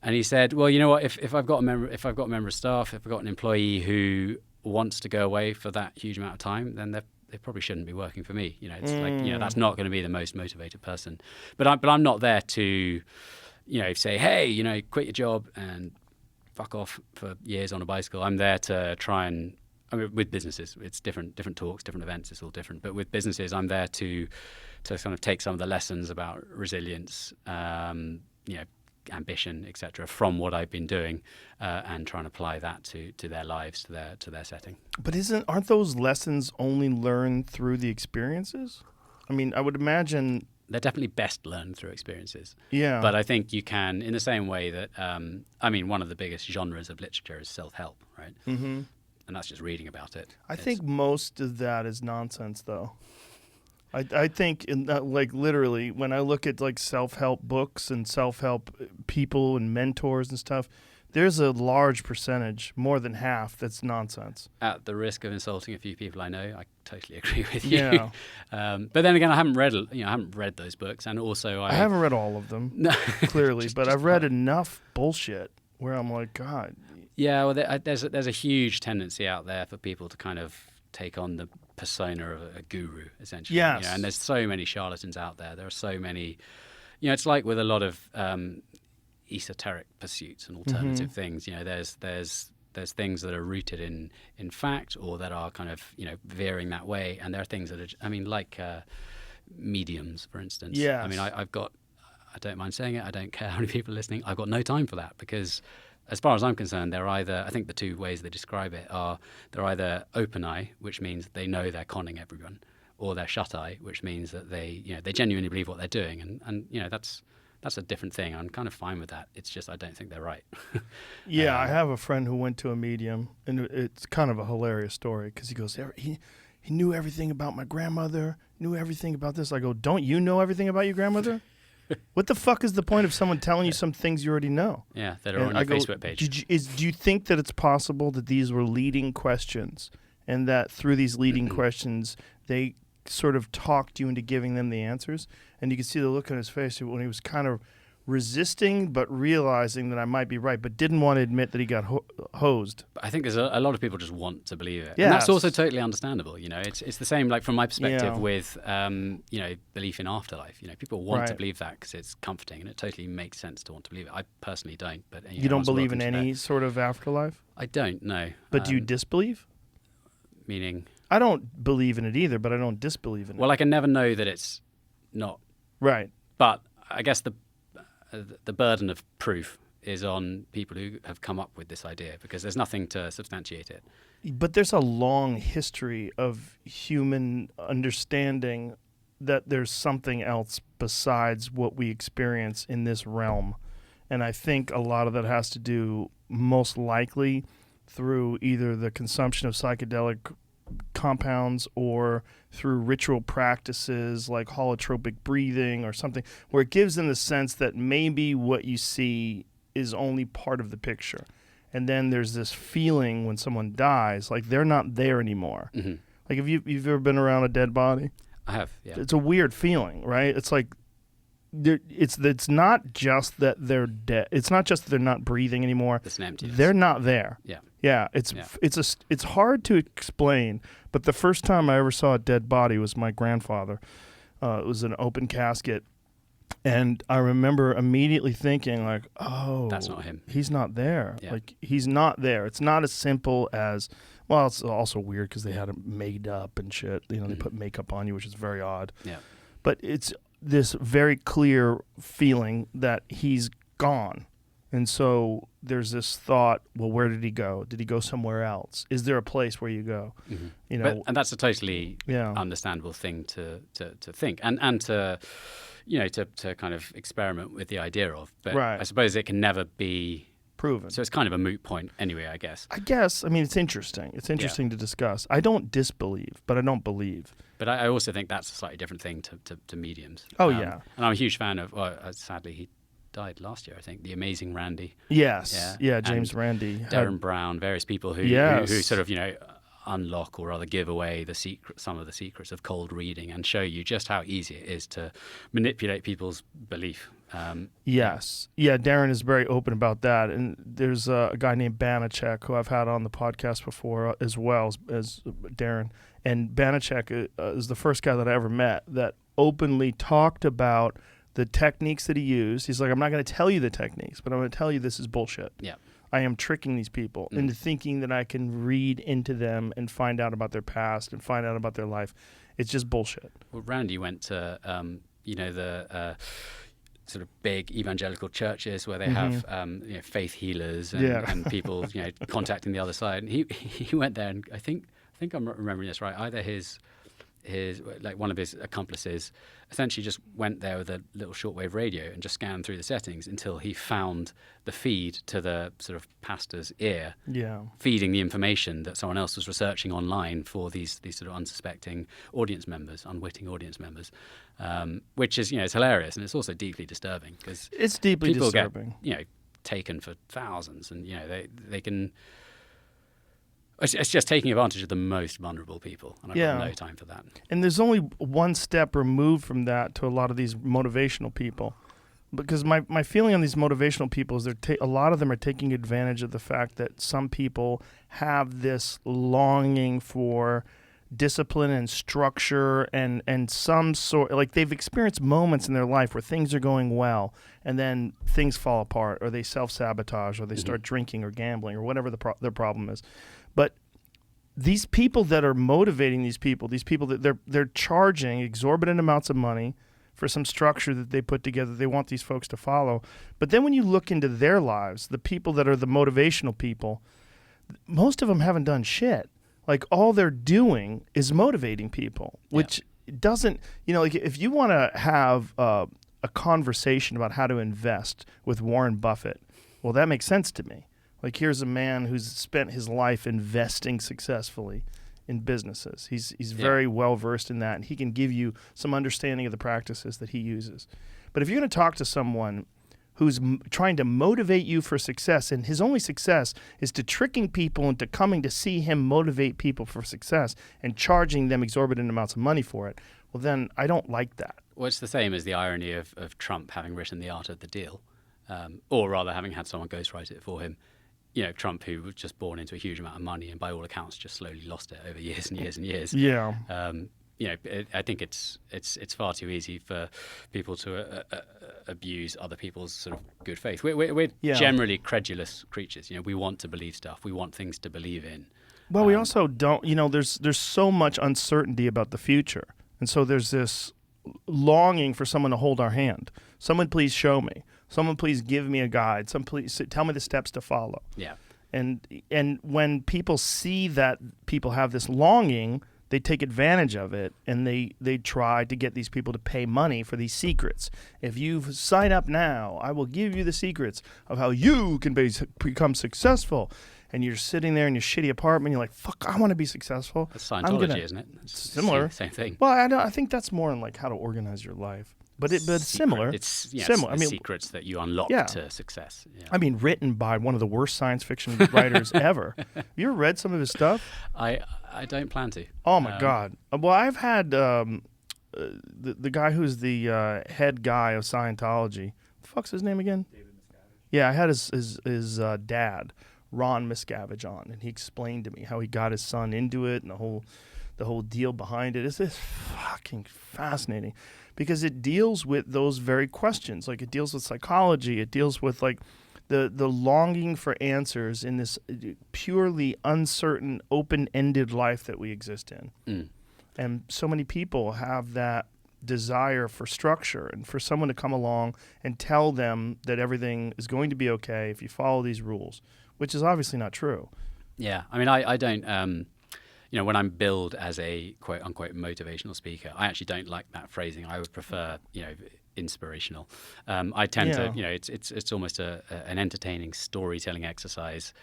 And he said, well, you know what, if I've got a member of staff, if I've got an employee who wants to go away for that huge amount of time, then they probably shouldn't be working for me. It's like, that's not going to be the most motivated person. But I'm not there to say, hey, quit your job and fuck off for years on a bicycle. I'm there to try and, with businesses, it's different talks, different events, it's all different. But with businesses, I'm there to kind of take some of the lessons about resilience, ambition, etc., from what I've been doing, and try and apply that to their lives, to their setting. But aren't those lessons only learned through the experiences? I mean, I would imagine they're definitely best learned through experiences. Yeah. But I think you can, in the same way that, one of the biggest genres of literature is self-help, right? Mm-hmm. And that's just reading about it. I think most of that is nonsense, though. I think, literally, when I look at, like, self-help books and self-help people and mentors and stuff, there's a large percentage, more than half, that's nonsense. At the risk of insulting a few people I know, I totally agree with you. Yeah. But then again, I haven't read those books, and also I haven't read all of them, clearly, but I've read enough bullshit where I'm like, God. Yeah, well, there's a huge tendency out there for people to kind of take on the persona of a guru, essentially. Yes. And there's so many charlatans out there. There are so many. It's like with a lot of esoteric pursuits and alternative things. There's things that are rooted in fact, or that are kind of veering that way, and there are things that are like mediums, for instance. Yeah. I've got, I don't mind saying it, I don't care how many people are listening, I've got no time for that, because as far as I'm concerned, they're either, I think the two ways they describe it are, they're either open eye, which means they know they're conning everyone, or they're shut-eye, which means that they genuinely believe what they're doing, and that's a different thing. I'm kind of fine with that. It's just I don't think they're right. Yeah, I have a friend who went to a medium, and it's kind of a hilarious story because he goes, he knew everything about my grandmother, knew everything about this. I go, don't you know everything about your grandmother? What the fuck is the point of someone telling you some things you already know? Yeah, that are on your Facebook page. Do you think that it's possible that these were leading questions, and that through these leading questions, they sort of talked you into giving them the answers? And you can see the look on his face when he was kind of resisting, but realizing that I might be right, but didn't want to admit that he got hosed. I think there's a lot of people just want to believe it. Yes. And that's also totally understandable. It's the same, like from my perspective Yeah. with, belief in afterlife. People want to Right. believe that because it's comforting and it totally makes sense to want to believe it. I personally don't. But You don't everyone's believe in welcome to any that. sort of afterlife? I don't, no. But do you disbelieve? Meaning? I don't believe in it either, but I don't disbelieve in it. Well, I can never know that it's not. Right. But I guess the burden of proof is on people who have come up with this idea because there's nothing to substantiate it. But there's a long history of human understanding that there's something else besides what we experience in this realm. And I think a lot of that has to do most likely through either the consumption of psychedelic compounds or through ritual practices like holotropic breathing or something, where it gives them the sense that maybe what you see is only part of the picture. And then there's this feeling when someone dies, like they're not there anymore. Mm-hmm. Like if you've ever been around a dead body? I have, yeah. It's a weird feeling, right? It's like it's not just that they're dead. It's not just that they're not breathing anymore. It's an emptiness. They're not there. Yeah. Yeah, it's hard to explain, but the first time I ever saw a dead body was my grandfather. It was an open casket, and I remember immediately thinking like, "Oh, That's not him. He's not there. Yeah. Like he's not there. It's not as simple as well. It's also weird because they had him made up and shit. They put makeup on you, which is very odd. Yeah. But it's this very clear feeling that he's gone. And so there's this thought, well, where did he go? Did he go somewhere else? Is there a place where you go? Mm-hmm. And that's a totally understandable thing to think and to to kind of experiment with the idea of. But Right. I suppose it can never be proven. So it's kind of a moot point anyway, I guess. I mean, it's interesting. It's interesting to discuss. I don't disbelieve, but I don't believe. But I also think that's a slightly different thing to mediums. Oh, yeah. And I'm a huge fan of, sadly, he died last year, I think, the amazing Randy. Yes. Yeah, James And Randi. Darren Brown, various people who sort of, unlock or rather give away some of the secrets of cold reading and show you just how easy it is to manipulate people's belief. Yes. Yeah, Darren is very open about that. And there's a guy named Banachek who I've had on the podcast before as well as Darren. And Banachek is the first guy that I ever met that openly talked about the techniques that he used. He's like, I'm not going to tell you the techniques, but I'm going to tell you this is bullshit. Yeah. I am tricking these people into thinking that I can read into them and find out about their past and find out about their life. It's just bullshit. Well, Randy went to, the sort of big evangelical churches where they have, faith healers and people, contacting the other side. And he went there, and I think I'm remembering this right. Either his one of his accomplices essentially just went there with a little shortwave radio and just scanned through the settings until he found the feed to the sort of pastor's ear, feeding the information that someone else was researching online for these sort of unsuspecting audience members, unwitting audience members, which is it's hilarious, and it's also deeply disturbing because it's deeply people disturbing. get taken for thousands, and they can. It's just taking advantage of the most vulnerable people, and I've got no time for that. And there's only one step removed from that to a lot of these motivational people. Because my feeling on these motivational people is a lot of them are taking advantage of the fact that some people have this longing for discipline and structure and some sort, like they've experienced moments in their life where things are going well and then things fall apart, or they self-sabotage, or they start drinking or gambling or whatever their problem is. But these people that are motivating these people that they're charging exorbitant amounts of money for some structure that they put together, they want these folks to follow. But then when you look into their lives, the people that are the motivational people, most of them haven't done shit. Like all they're doing is motivating people, which it doesn't, like if you want to have a conversation about how to invest with Warren Buffett, well, that makes sense to me. Like, here's a man who's spent his life investing successfully in businesses. He's very well versed in that, and he can give you some understanding of the practices that he uses. But if you're going to talk to someone who's trying to motivate you for success, and his only success is to tricking people into coming to see him motivate people for success and charging them exorbitant amounts of money for it, well, then I don't like that. Well, it's the same as the irony of Trump having written The Art of the Deal, or rather having had someone ghostwrite it for him. Trump, who was just born into a huge amount of money and by all accounts just slowly lost it over years and years and years. Yeah. I think it's far too easy for people to abuse other people's sort of good faith. We're generally credulous creatures. We want to believe stuff. We want things to believe in. Well, we also don't. There's so much uncertainty about the future, and so there's this longing for someone to hold our hand. Someone please show me. Someone please give me a guide. Someone please tell me the steps to follow. Yeah. And when people see that people have this longing, they take advantage of it, and they try to get these people to pay money for these secrets. If you sign up now, I will give you the secrets of how you can become successful. And you're sitting there in your shitty apartment, you're like, fuck, I want to be successful. That's Scientology, isn't it? It's similar. Same thing. Well, I think that's more in like how to organize your life. But it's similar. It's similar. It's the secrets that you unlock to success. Yeah. I mean, written by one of the worst science fiction writers ever. You ever read some of his stuff? I don't plan to. Oh my God. Well, I've had the guy who's the head guy of Scientology. What the fuck's his name again? David Miscavige. Yeah, I had his dad, Ron Miscavige, on, and he explained to me how he got his son into it and the whole deal behind it. It's just fucking fascinating. Because it deals with those very questions. Like, it deals with psychology. It deals with, like, the longing for answers in this purely uncertain, open-ended life that we exist in. Mm. And so many people have that desire for structure and for someone to come along and tell them that everything is going to be okay if you follow these rules, which is obviously not true. Yeah. I mean, I don't... when I'm billed as a quote unquote motivational speaker, I actually don't like that phrasing. I would prefer, inspirational. I tend to, it's almost an entertaining storytelling exercise,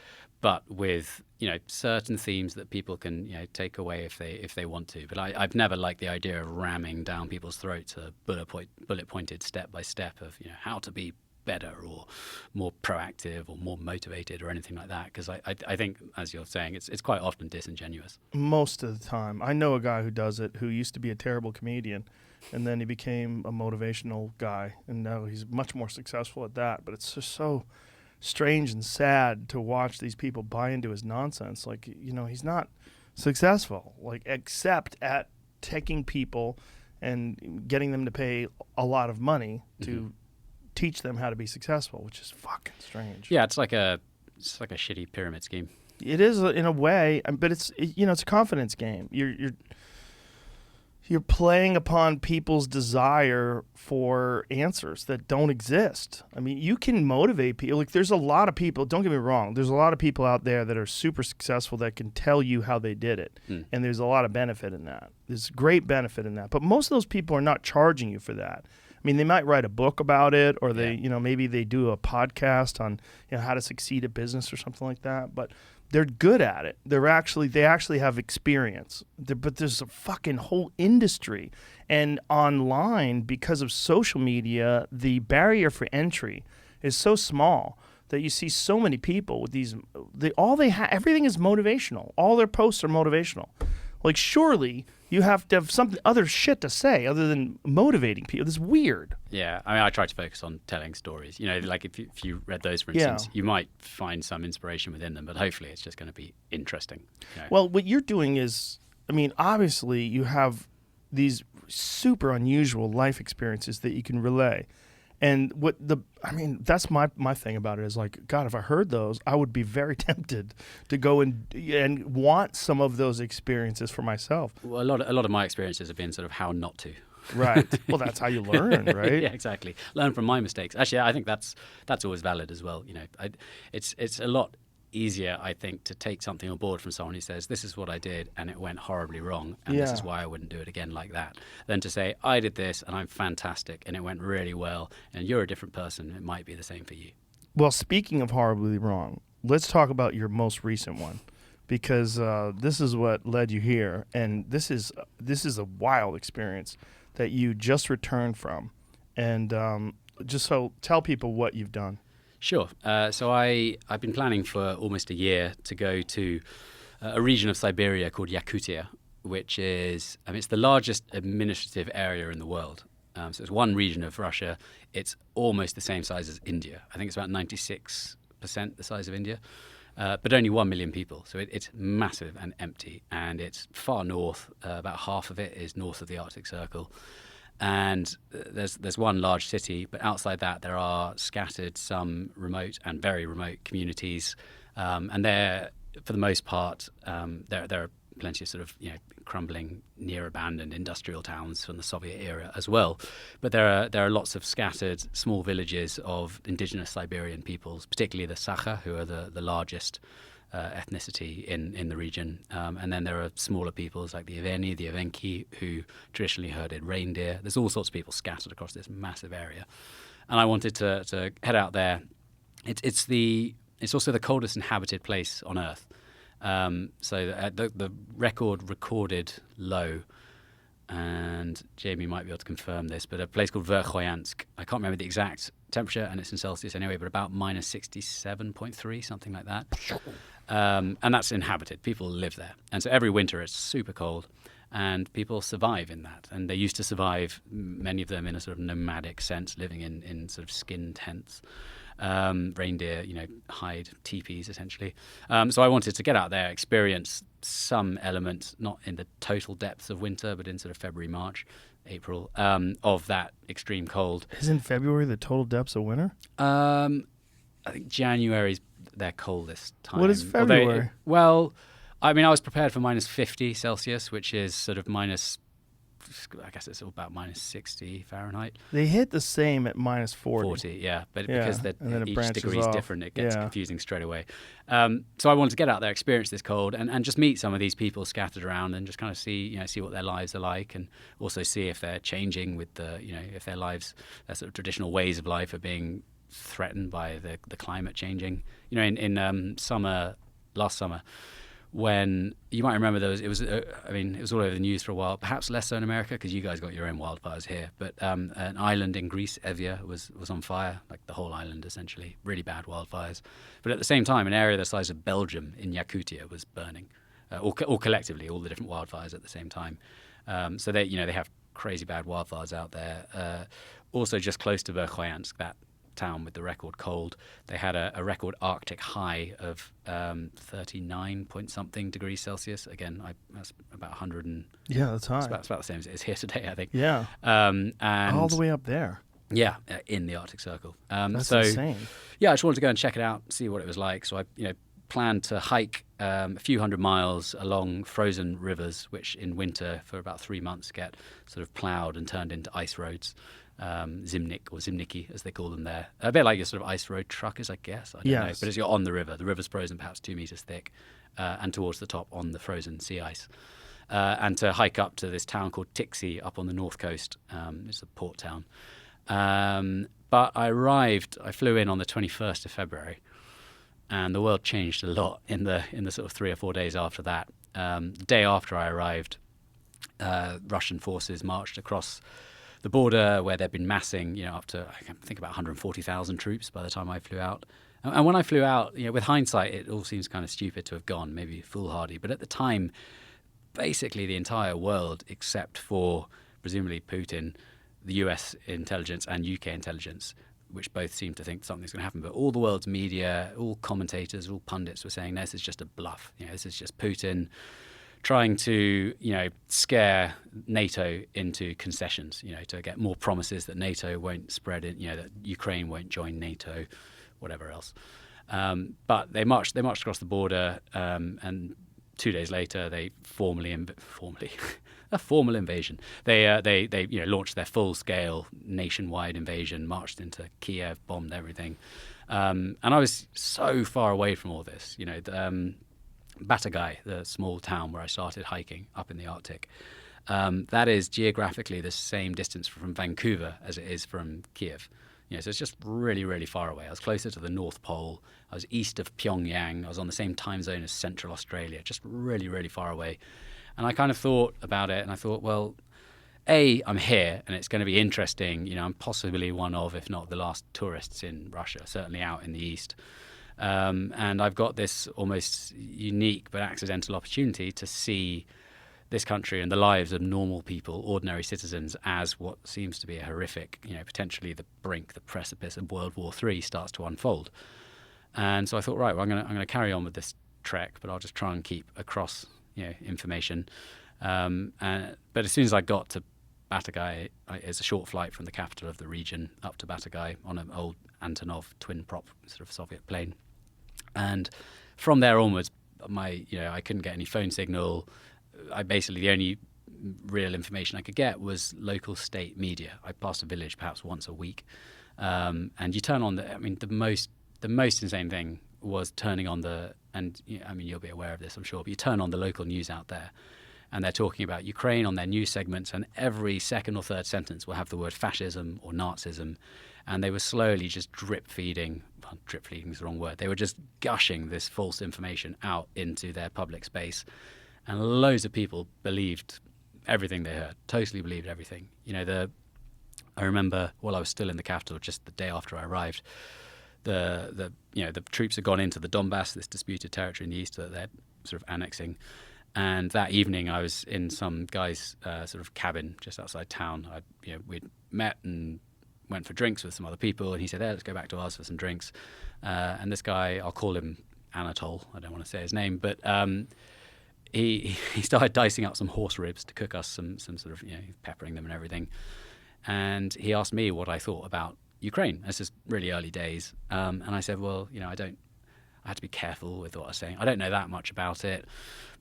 but with, certain themes that people can, take away if they want to. But I've never liked the idea of ramming down people's throats a bullet pointed step by step of, how to be better or more proactive or more motivated or anything like that, because I think, as you're saying, it's quite often disingenuous. Most of the time. I know a guy who does it, who used to be a terrible comedian, and then he became a motivational guy, and now he's much more successful at that. But it's just so strange and sad to watch these people buy into his nonsense. Like, he's not successful, like, except at taking people and getting them to pay a lot of money to teach them how to be successful, which is fucking strange. Yeah, it's like a shitty pyramid scheme. It is in a way, but it's a confidence game. You're playing upon people's desire for answers that don't exist. I mean, you can motivate people. Like, there's a lot of people, don't get me wrong, there's a lot of people out there that are super successful that can tell you how they did it. And there's a lot of benefit in that. There's great benefit in that. But most of those people are not charging you for that. I mean, they might write a book about it, or they, maybe they do a podcast on, how to succeed at business or something like that. But they're good at it. They actually have experience. But there's a fucking whole industry, and online, because of social media, the barrier for entry is so small that you see so many people with these. Everything is motivational. All their posts are motivational. Like, surely you have to have something other shit to say other than motivating people. This is weird. Yeah, I mean, I try to focus on telling stories. Like if you read those, for instance, you might find some inspiration within them, but hopefully it's just going to be interesting. Well, what you're doing is, I mean, obviously you have these super unusual life experiences that you can relay. And that's my thing about it is, like, God, if I heard those, I would be very tempted to go and want some of those experiences for myself. Well, a lot of my experiences have been sort of how not to. Right. Well, that's how you learn, right? Yeah, exactly. Learn from my mistakes. Actually, I think that's always valid as well. It's a lot easier, I think, to take something on board from someone who says, this is what I did and it went horribly wrong and this is why I wouldn't do it again like that, than to say, I did this and I'm fantastic and it went really well and you're a different person. It might be the same for you. Well, speaking of horribly wrong, let's talk about your most recent one, because this is what led you here, and this is a wild experience that you just returned from, and just so tell people what you've done. Sure. So I've been planning for almost a year to go to a region of Siberia called Yakutia, which is, it's the largest administrative area in the world. So it's one region of Russia. It's almost the same size as India. I think it's about 96% the size of India, but only 1 million people. So it's massive and empty, and it's far north. About half of it is north of the Arctic Circle. And there's one large city, but outside that there are scattered some remote and very remote communities, and they're, for the most part, there are plenty of sort of crumbling, near abandoned industrial towns from the Soviet era as well. But there are lots of scattered small villages of indigenous Siberian peoples, particularly the Sakha, who are the largest ethnicity in the region. And then there are smaller peoples like the Iveni, the Evenki, who traditionally herded reindeer. There's all sorts of people scattered across this massive area. And I wanted to head out there. It's also the coldest inhabited place on Earth. So the recorded low, and Jamie might be able to confirm this, but a place called Verkhoyansk, I can't remember the exact temperature, and it's in Celsius anyway, but about minus 67.3, something like that. And that's inhabited. People live there. And so every winter it's super cold, and people survive in that. And they used to survive, many of them, in a sort of nomadic sense, living in sort of skin tents. Reindeer, hide teepees, essentially. So I wanted to get out there, experience some element, not in the total depths of winter, but in sort of February, March, April, of that extreme cold. Isn't February the total depths of winter? I think January's their coldest time. What is February? I was prepared for minus 50 Celsius, which is sort of I guess it's about minus 60 Fahrenheit. They hit the same at minus 40. 40, yeah. But because each degree is different, it gets Yeah. confusing straight away. So I wanted to get out there, experience this cold, and just meet some of these people scattered around and just kind of see what their lives are like, and also see if they're changing with if their lives, their sort of traditional ways of life are being threatened by the climate changing. In last summer, when you might remember it was all over the news for a while, perhaps less so in America because you guys got your own wildfires here, but an island in Greece, Evia, was on fire, like the whole island essentially, really bad wildfires. But at the same time, an area the size of Belgium in Yakutia was burning, all collectively, all the different wildfires at the same time. So they have crazy bad wildfires out there. Also just close to Verkhoyansk, that town with the record cold, they had a record Arctic high of 39 point something degrees Celsius. Again, that's about 100 and that's high. It's about the same as it is here today, I think. Yeah. And all the way up there. Yeah, in the Arctic Circle. That's insane. Yeah, I just wanted to go and check it out, see what it was like. So I planned to hike a few hundred miles along frozen rivers, which in winter for about 3 months get sort of ploughed and turned into ice roads. Zimnik or Zimniki, as they call them there. A bit like your sort of ice road truckers, I guess. I don't know. But you're on the river. The river's frozen perhaps 2 meters thick, and towards the top on the frozen sea ice. And to hike up to this town called Tiksi up on the north coast. It's a port town. But I flew in on the 21st of February, and the world changed a lot in the sort of 3 or 4 days after that. The day after I arrived, Russian forces marched across the border where they'd been massing, up to, I think, about 140,000 troops by the time I flew out. And when I flew out, with hindsight, it all seems kind of stupid to have gone, maybe foolhardy. But at the time, basically the entire world, except for presumably Putin, the US intelligence and UK intelligence, which both seem to think something's going to happen. But all the world's media, all commentators, all pundits were saying, no, this is just a bluff. This is just Putin trying to, scare NATO into concessions, to get more promises that NATO won't spread it, that Ukraine won't join NATO, whatever else. But they marched across the border, and 2 days later they a formal invasion. They launched their full-scale nationwide invasion, marched into Kiev, bombed everything. And I was so far away from all this. Batagai, the small town where I started hiking up in the Arctic, that is geographically the same distance from Vancouver as it is from Kiev. So it's just really, really far away. I was closer to the North Pole. I was east of Pyongyang. I was on the same time zone as Central Australia, just really, really far away. And I kind of thought about it, and I thought, well, I'm here, and it's going to be interesting. I'm possibly one of, if not the last tourists in Russia, certainly out in the east. And I've got this almost unique but accidental opportunity to see this country and the lives of normal people, ordinary citizens, as what seems to be a horrific, potentially the precipice of World War III starts to unfold. And so I thought, right, well, I'm going to carry on with this trek, but I'll just try and keep across, information. But as soon as I got to Batagai, it's a short flight from the capital of the region up to Batagai on an old Antonov twin-prop sort of Soviet plane. And from there onwards, I couldn't get any phone signal. The only real information I could get was local state media. I passed a village perhaps once a week, and you turn on the most insane thing was turning on you'll be aware of this, I'm sure, but you turn on the local news out there, and they're talking about Ukraine on their news segments, and every second or third sentence will have the word fascism or Nazism, and they were slowly just drip feeding is the wrong word. They were just gushing this false information out into their public space, and loads of people believed everything they heard, totally believed everything. I remember while I was still in the capital, just the day after I arrived, the troops had gone into the Donbass, this disputed territory in the east that they're sort of annexing. And that evening, I was in some guy's sort of cabin just outside town. We'd met and went for drinks with some other people, and he said, "Hey, let's go back to ours for some drinks." And this guy, I'll call him Anatol. I don't want to say his name, but he started dicing up some horse ribs to cook us some sort of peppering them and everything. And he asked me what I thought about Ukraine. This is really early days, and I said, "Well, I had to be careful with what I was saying. I don't know that much about it,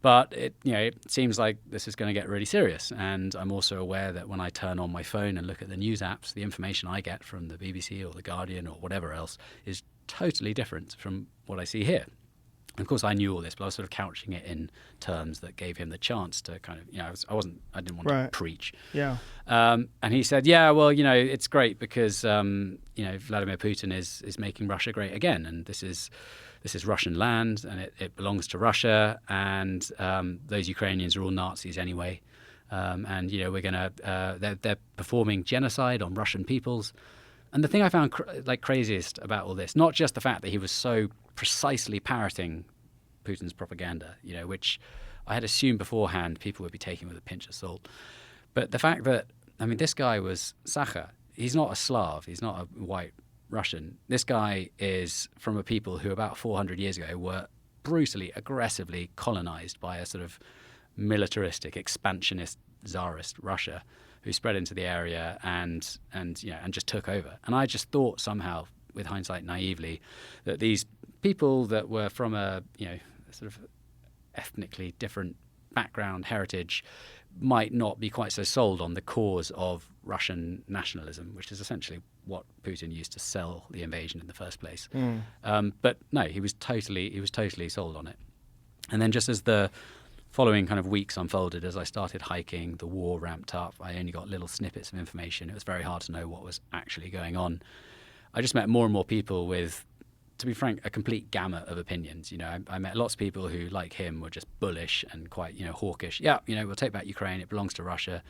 but it seems like this is going to get really serious. And I'm also aware that when I turn on my phone and look at the news apps, the information I get from the BBC or the Guardian or whatever else is totally different from what I see here." And of course, I knew all this, but I was sort of couching it in terms that gave him the chance to kind of, I didn't want to preach. Yeah. And he said, "Yeah, well, it's great because, Vladimir Putin is making Russia great again, and this is Russian land, and it belongs to Russia, and those Ukrainians are all Nazis anyway, and we're gonna they're performing genocide on Russian peoples." And the thing I found craziest about all this, not just the fact that he was so precisely parroting Putin's propaganda, which I had assumed beforehand people would be taking with a pinch of salt, but the fact that this guy was Sakha. He's not a Slav. He's not a white Russian. This guy is from a people who about 400 years ago were brutally, aggressively colonized by a sort of militaristic, expansionist, czarist Russia who spread into the area and just took over. And I just thought somehow, with hindsight naively, that these people that were from a sort of ethnically different background, heritage, might not be quite so sold on the cause of Russian nationalism, which is essentially what Putin used to sell the invasion in the first place. But no, he was totally sold on it. And then just as the following kind of weeks unfolded, as I started hiking, the war ramped up. I only got little snippets of information. It was very hard to know what was actually going on. I just met more and more people with, to be frank, a complete gamut of opinions. I met lots of people who, like him, were just bullish and quite, hawkish. Yeah, we'll take back Ukraine. It belongs to Russia.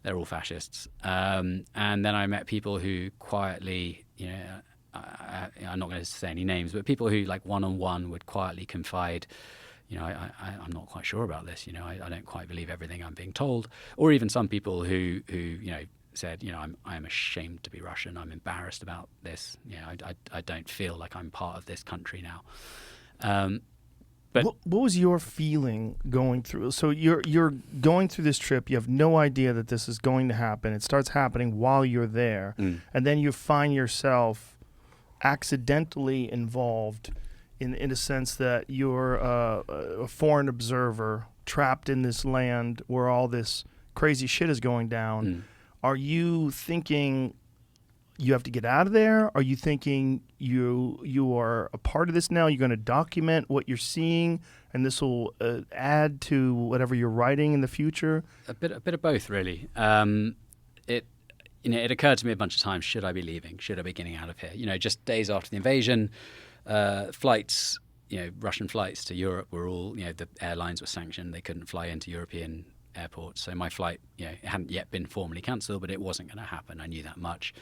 They're all fascists. And then I met people who quietly, I'm not going to say any names, but people who, like one-on-one, would quietly confide, I'm not quite sure about this. I don't quite believe everything I'm being told. Or even some people who said, I am ashamed to be Russian. I'm embarrassed about this. I don't feel like I'm part of this country now. But what was your feeling going through? So you're going through this trip. You have no idea that this is going to happen. It starts happening while you're there, and then you find yourself accidentally involved in a sense that you're a foreign observer trapped in this land where all this crazy shit is going down. Are you thinking, you have to get out of there? Are you thinking you are a part of this now? You're going to document what you're seeing, and this will add to whatever you're writing in the future? A bit of both, really. It occurred to me a bunch of times: should I be leaving? Should I be getting out of here? Just days after the invasion, flights, Russian flights to Europe were all, the airlines were sanctioned; they couldn't fly into European airports. So my flight, it hadn't yet been formally cancelled, but it wasn't going to happen. I knew that much.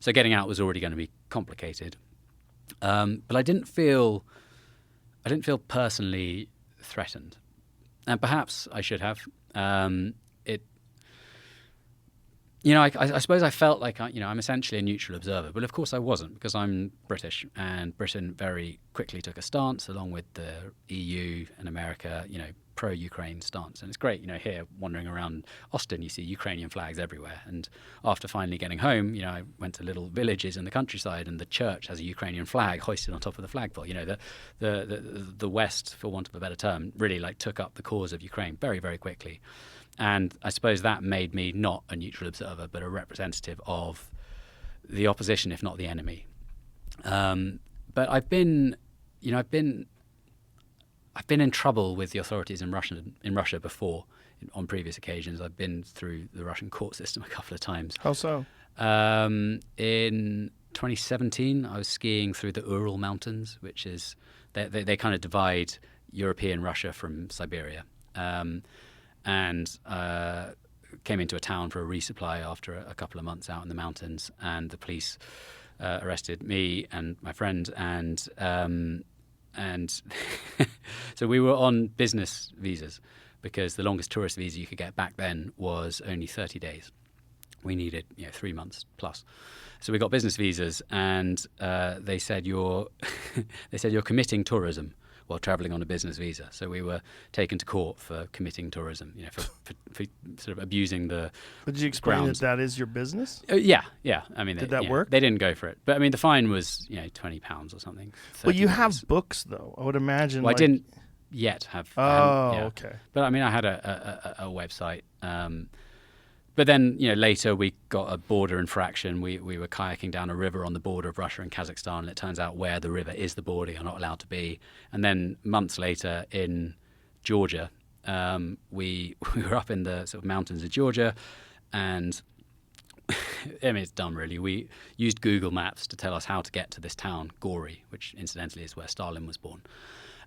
So getting out was already going to be complicated. But I didn't feel personally threatened, and perhaps I should have. I suppose I felt like I'm essentially a neutral observer, but of course I wasn't, because I'm British, and Britain very quickly took a stance along with the EU and America, pro-Ukraine stance. And it's great, here wandering around Austin, you see Ukrainian flags everywhere. And after finally getting home, I went to little villages in the countryside, and the church has a Ukrainian flag hoisted on top of the flagpole. The West, for want of a better term, really took up the cause of Ukraine very, very quickly. And I suppose that made me not a neutral observer, but a representative of the opposition, if not the enemy. But I've been in trouble with the authorities in Russia before, on previous occasions. I've been through the Russian court system a couple of times. How so? In 2017, I was skiing through the Ural Mountains, which is they kind of divide European Russia from Siberia. And came into a town for a resupply after a couple of months out in the mountains, and the police arrested me and my friend, and so we were on business visas, because the longest tourist visa you could get back then was only 30 days. We needed 3 months plus. So we got business visas, and they said you're committing tourism while travelling on a business visa. So we were taken to court for committing tourism, for sort of abusing the But did you explain grounds. that is your business? Yeah. I mean, Did that work? They didn't go for it, but I mean, the fine was £20 or something. Well, you $30. have books, though. I would imagine. Well, I didn't yet have. Okay. But I mean, I had a website. But then, later we got a border infraction. We were kayaking down a river on the border of Russia and Kazakhstan, and it turns out where the river is the border, you're not allowed to be. And then months later in Georgia, we were up in the sort of mountains of Georgia, and I mean, it's dumb, really. We used Google Maps to tell us how to get to this town, Gori, which incidentally is where Stalin was born.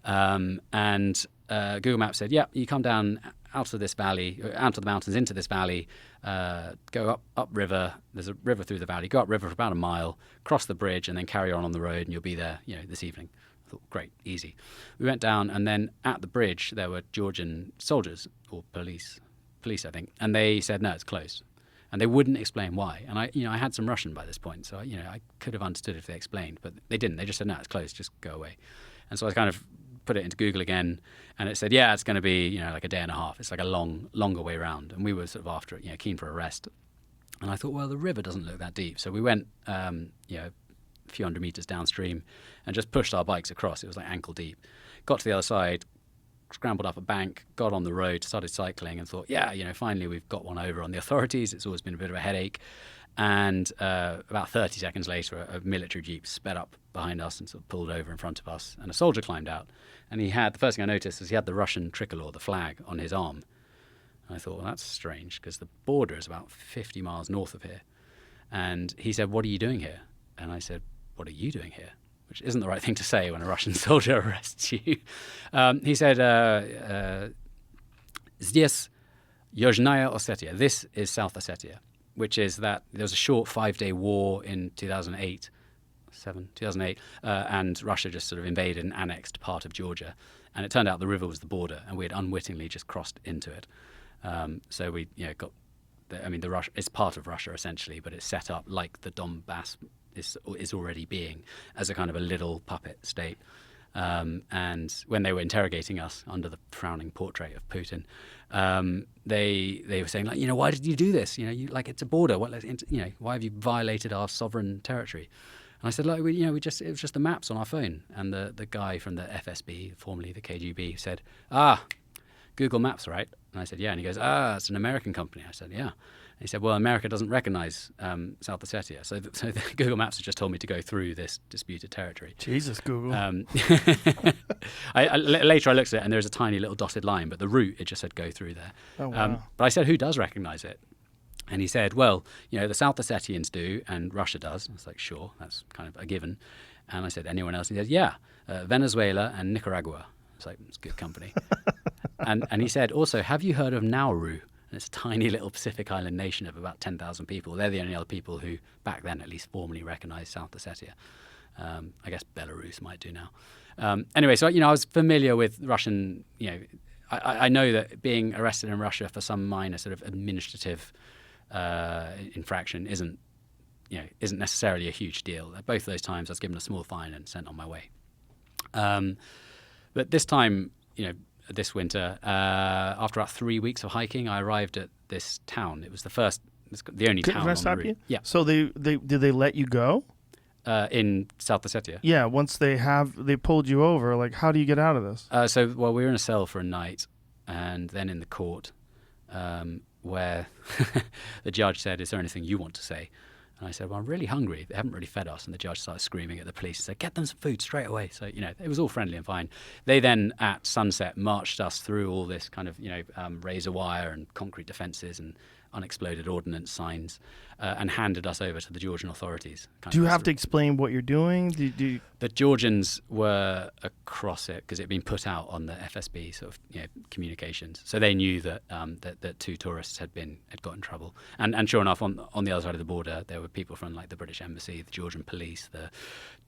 And Google Maps said, yeah, you come down out of this valley, out of the mountains into this valley, go up river. There's a river through the valley. Go up river for about a mile, cross the bridge, and then carry on the road, and you'll be there, this evening. I thought, great, easy. We went down, and then at the bridge there were Georgian soldiers or police, I think, and they said, no, it's closed. And they wouldn't explain why. And I had some Russian by this point, so I could have understood if they explained, but they didn't. They just said, no, it's closed, just go away. And so I kind of put it into Google again, and it said, yeah, it's going to be, like a day and a half. It's like a longer way round. And we were sort of after it, keen for a rest. And I thought, well, the river doesn't look that deep. So we went, a few hundred meters downstream and just pushed our bikes across. It was like ankle deep. Got to the other side, scrambled up a bank, got on the road, started cycling, and thought, yeah, finally we've got one over on the authorities. It's always been a bit of a headache. And about 30 seconds later, a military jeep sped up behind us and sort of pulled over in front of us. And a soldier climbed out. And the first thing I noticed was he had the Russian tricolor, the flag, on his arm. And I thought, well, that's strange, because the border is about 50 miles north of here. And he said, what are you doing here? And I said, what are you doing here? Which isn't the right thing to say when a Russian soldier arrests you. He said, Здесь Южная Ossetia. This is South Ossetia, which is that there was a short 5-day war in 2008, and Russia just sort of invaded and annexed part of Georgia. And it turned out the river was the border, and we had unwittingly just crossed into it. So we got, the Russia, it's part of Russia essentially, but it's set up like the Donbass is already being, as a kind of a little puppet state. And when they were interrogating us under the frowning portrait of Putin, they were saying, why did you do this? It's a border. Why have you violated our sovereign territory? And I said, it was just the maps on our phone. And the guy from the FSB, formerly the KGB, said, Google Maps, right? And I said, yeah. And he goes, it's an American company. I said, yeah. he said, well, America doesn't recognize South Ossetia. So the Google Maps has just told me to go through this disputed territory. Jesus, Google. Later I looked at it and there's a tiny little dotted line, but the route, it just said go through there. Oh, wow. But I said, who does recognize it? And he said, well, the South Ossetians do and Russia does. I was like, sure, that's kind of a given. And I said, anyone else? And he said, yeah, Venezuela and Nicaragua. It's like, it's good company. and he said, also, have you heard of Nauru? And it's a tiny little Pacific island nation of about 10,000 people. They're the only other people who, back then at least, formally recognized South Ossetia. I guess Belarus might do now. Anyway, so, I was familiar with Russian, I know that being arrested in Russia for some minor sort of administrative infraction isn't necessarily a huge deal. Both of those times I was given a small fine and sent on my way. But this time, this winter, after about 3 weeks of hiking, I arrived at this town. It was the only town Can I on stop the route. you? Yeah. So did they let you go? In South Ossetia. Yeah. Once they pulled you over, like, how do you get out of this? We were in a cell for a night, and then in the court, where the judge said, "Is there anything you want to say?" And I said, well, I'm really hungry. They haven't really fed us. And the judge started screaming at the police and said, get them some food straight away. So, it was all friendly and fine. They then, at sunset, marched us through all this kind of, razor wire and concrete defences and unexploded ordnance signs and handed us over to the Georgian authorities. Do you have to explain what you're doing? The Georgians were across it because it had been put out on the FSB sort of communications. So they knew that that two tourists had got in trouble. And sure enough, on the other side of the border, there were people from like the British Embassy, the Georgian police, the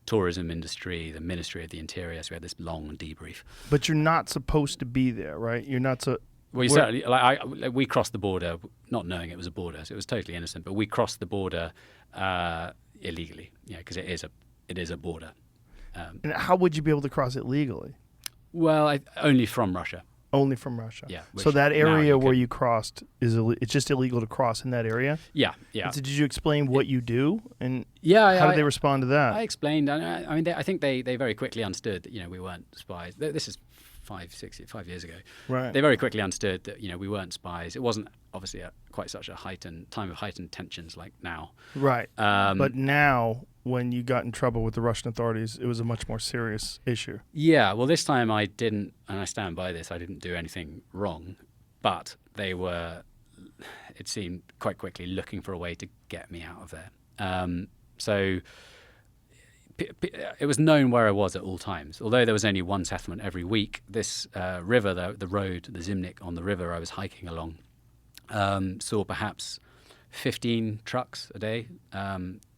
tourism industry, the Ministry of the Interior. So we had this long debrief. But you're not supposed to be there, right? You're not so. Well, certainly, we crossed the border, not knowing it was a border, so it was totally innocent. But we crossed the border illegally, because it is a border. And how would you be able to cross it legally? Well, only from Russia. Only from Russia. Yeah. So that area where you crossed it's just illegal to cross in that area. Yeah. So did you explain what you do, and how did they respond to that? I explained. I think they very quickly understood that we weren't spies. This is 5 years ago. Right. They very quickly understood that we weren't spies. It wasn't obviously quite such a time of heightened tensions like now. Right. But now, when you got in trouble with the Russian authorities, it was a much more serious issue. Yeah. Well, this time I didn't, and I stand by this. I didn't do anything wrong, but they were, it seemed, quite quickly looking for a way to get me out of there. So it was known where I was at all times. Although there was only one settlement every week, this river, the road, the Zimnik on the river I was hiking along, saw perhaps 15 trucks a day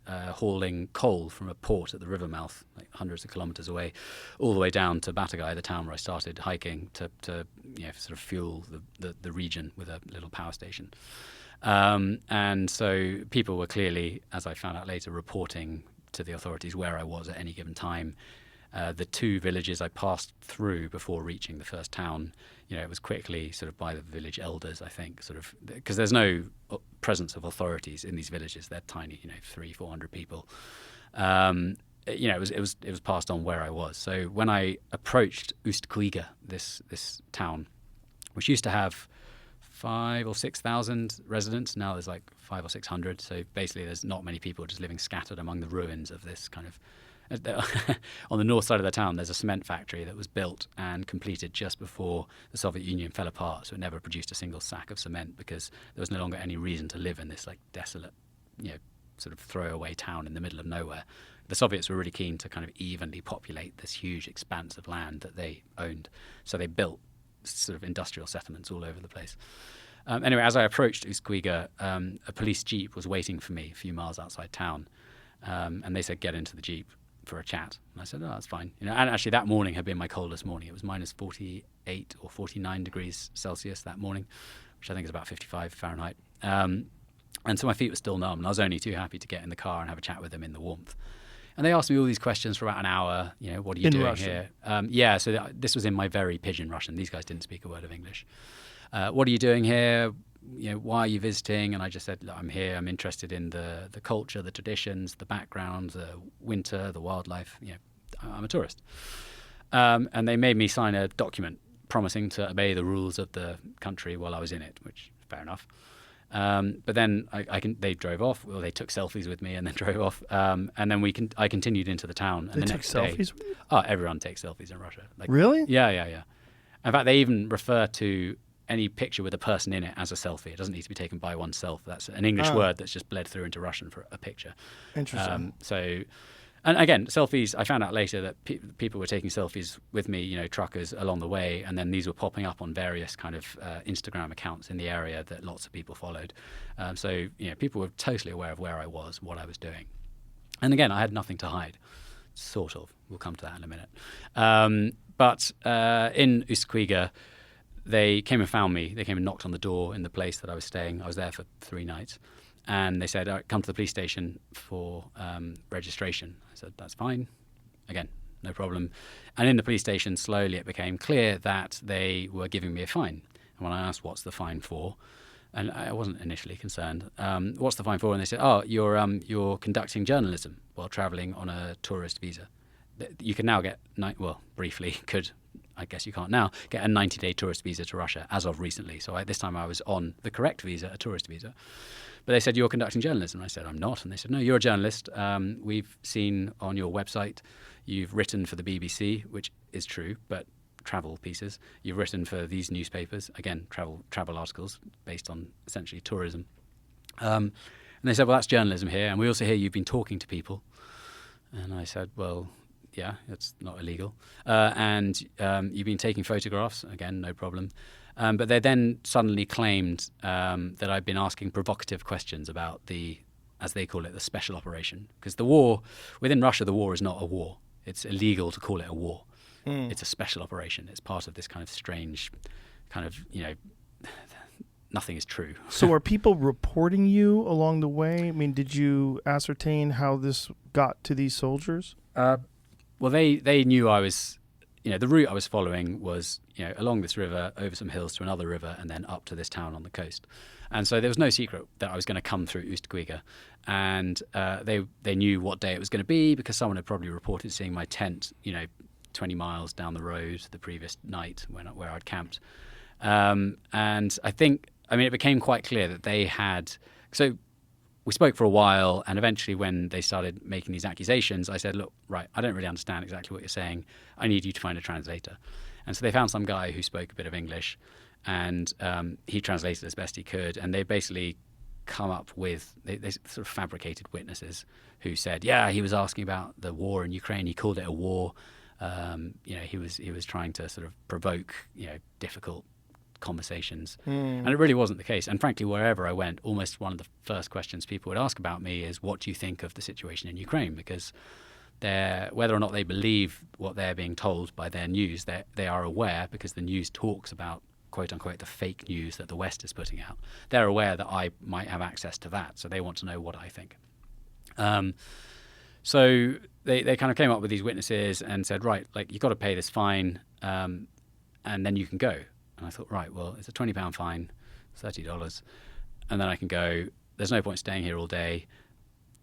hauling coal from a port at the river mouth, like hundreds of kilometres away, all the way down to Batagai, the town where I started hiking, to sort of fuel the region with a little power station. And so people were clearly, as I found out later, reporting to the authorities where I was at any given time. The two villages I passed through before reaching the first town, it was quickly sort of by the village elders, I think, sort of, because there's no presence of authorities in these villages. They're tiny, 300-400 people. It was passed on where I was. So when I approached Ust-Kuiga, this town, which used to have 5,000 or 6,000 residents. Now there's like 500 or 600. So basically, there's not many people just living scattered among the ruins of this kind of. On the north side of the town, there's a cement factory that was built and completed just before the Soviet Union fell apart. So it never produced a single sack of cement because there was no longer any reason to live in this like desolate, sort of throwaway town in the middle of nowhere. The Soviets were really keen to kind of evenly populate this huge expanse of land that they owned. So they built sort of industrial settlements all over the place. Anyway, as I approached Ust-Kuiga, a police jeep was waiting for me a few miles outside town, and they said, get into the jeep for a chat. And I said, oh, that's fine. And actually that morning had been my coldest morning. It was minus 48 or 49 degrees Celsius that morning, which I think is about 55 Fahrenheit. And so my feet were still numb, and I was only too happy to get in the car and have a chat with them in the warmth. And they asked me all these questions for about an hour. What are you doing Russian? here? So this was in my very pidgin Russian. These guys didn't speak a word of English. What are you doing here? Why are you visiting? And I just said, look, I'm here. I'm interested in the culture, the traditions, the background, the winter, the wildlife. I'm a tourist. And they made me sign a document promising to obey the rules of the country while I was in it, which fair enough. But then they drove off. Well, they took selfies with me and then drove off. And then I continued into the town. And They the took next day, selfies with you? oh, everyone takes selfies in Russia. Like, Really? Yeah. In fact, they even refer to any picture with a person in it as a selfie. It doesn't need to be taken by oneself. That's an English word that's just bled through into Russian for a picture. Interesting. And again, selfies, I found out later that people were taking selfies with me, truckers along the way, and then these were popping up on various kind of Instagram accounts in the area that lots of people followed. So people were totally aware of where I was, what I was doing. And again, I had nothing to hide, sort of. We'll come to that in a minute. But in Ust-Kwiga, they came and found me. They came and knocked on the door in the place that I was staying. I was there for 3 nights. And they said, all right, come to the police station for registration. I said, that's fine. Again, no problem. And in the police station, slowly it became clear that they were giving me a fine. And when I asked, what's the fine for? And I wasn't initially concerned. What's the fine for? And they said, oh, you're conducting journalism while traveling on a tourist visa. You can now get, briefly, I guess you can't now, get a 90-day tourist visa to Russia as of recently. So this time I was on the correct visa, a tourist visa. But they said, you're conducting journalism. I said, I'm not. And they said, no, you're a journalist. We've seen on your website you've written for the BBC, which is true, but travel pieces. You've written for these newspapers, again, travel articles based on essentially tourism. And they said, well, that's journalism here. And we also hear you've been talking to people. And I said, well, yeah, it's not illegal. And you've been taking photographs. Again, no problem. But they then suddenly claimed that I'd been asking provocative questions about as they call it, the special operation. Because the war, within Russia, the war is not a war. It's illegal to call it a war. It's a special operation. It's part of this kind of strange kind of, nothing is true. So are people reporting you along the way? I mean, did you ascertain how this got to these soldiers? Well, they knew I was, the route I was following was, along this river, over some hills to another river, and then up to this town on the coast. And so there was no secret that I was going to come through Ust-Kwiga. And they knew what day it was going to be because someone had probably reported seeing my tent, 20 miles down the road the previous night where I'd camped. And I think, it became quite clear that they had... So we spoke for a while, and eventually when they started making these accusations, I said, look, right, I don't really understand exactly what you're saying. I need you to find a translator. And so they found some guy who spoke a bit of English, and he translated as best he could. And they basically come up with, they sort of fabricated witnesses who said, yeah, he was asking about the war in Ukraine. He called it a war. He was trying to sort of provoke, difficult conversations. And it really wasn't the case. And frankly, wherever I went, almost one of the first questions people would ask about me is, what do you think of the situation in Ukraine? Because whether or not they believe what they're being told by their news, they are aware, because the news talks about, quote unquote, the fake news that the West is putting out. They're aware that I might have access to that, so they want to know what I think. So they kind of came up with these witnesses and said, right, like, you've got to pay this fine, and then you can go. And I thought, right, well, it's a £20 fine, $30, and then I can go. There's no point staying here all day.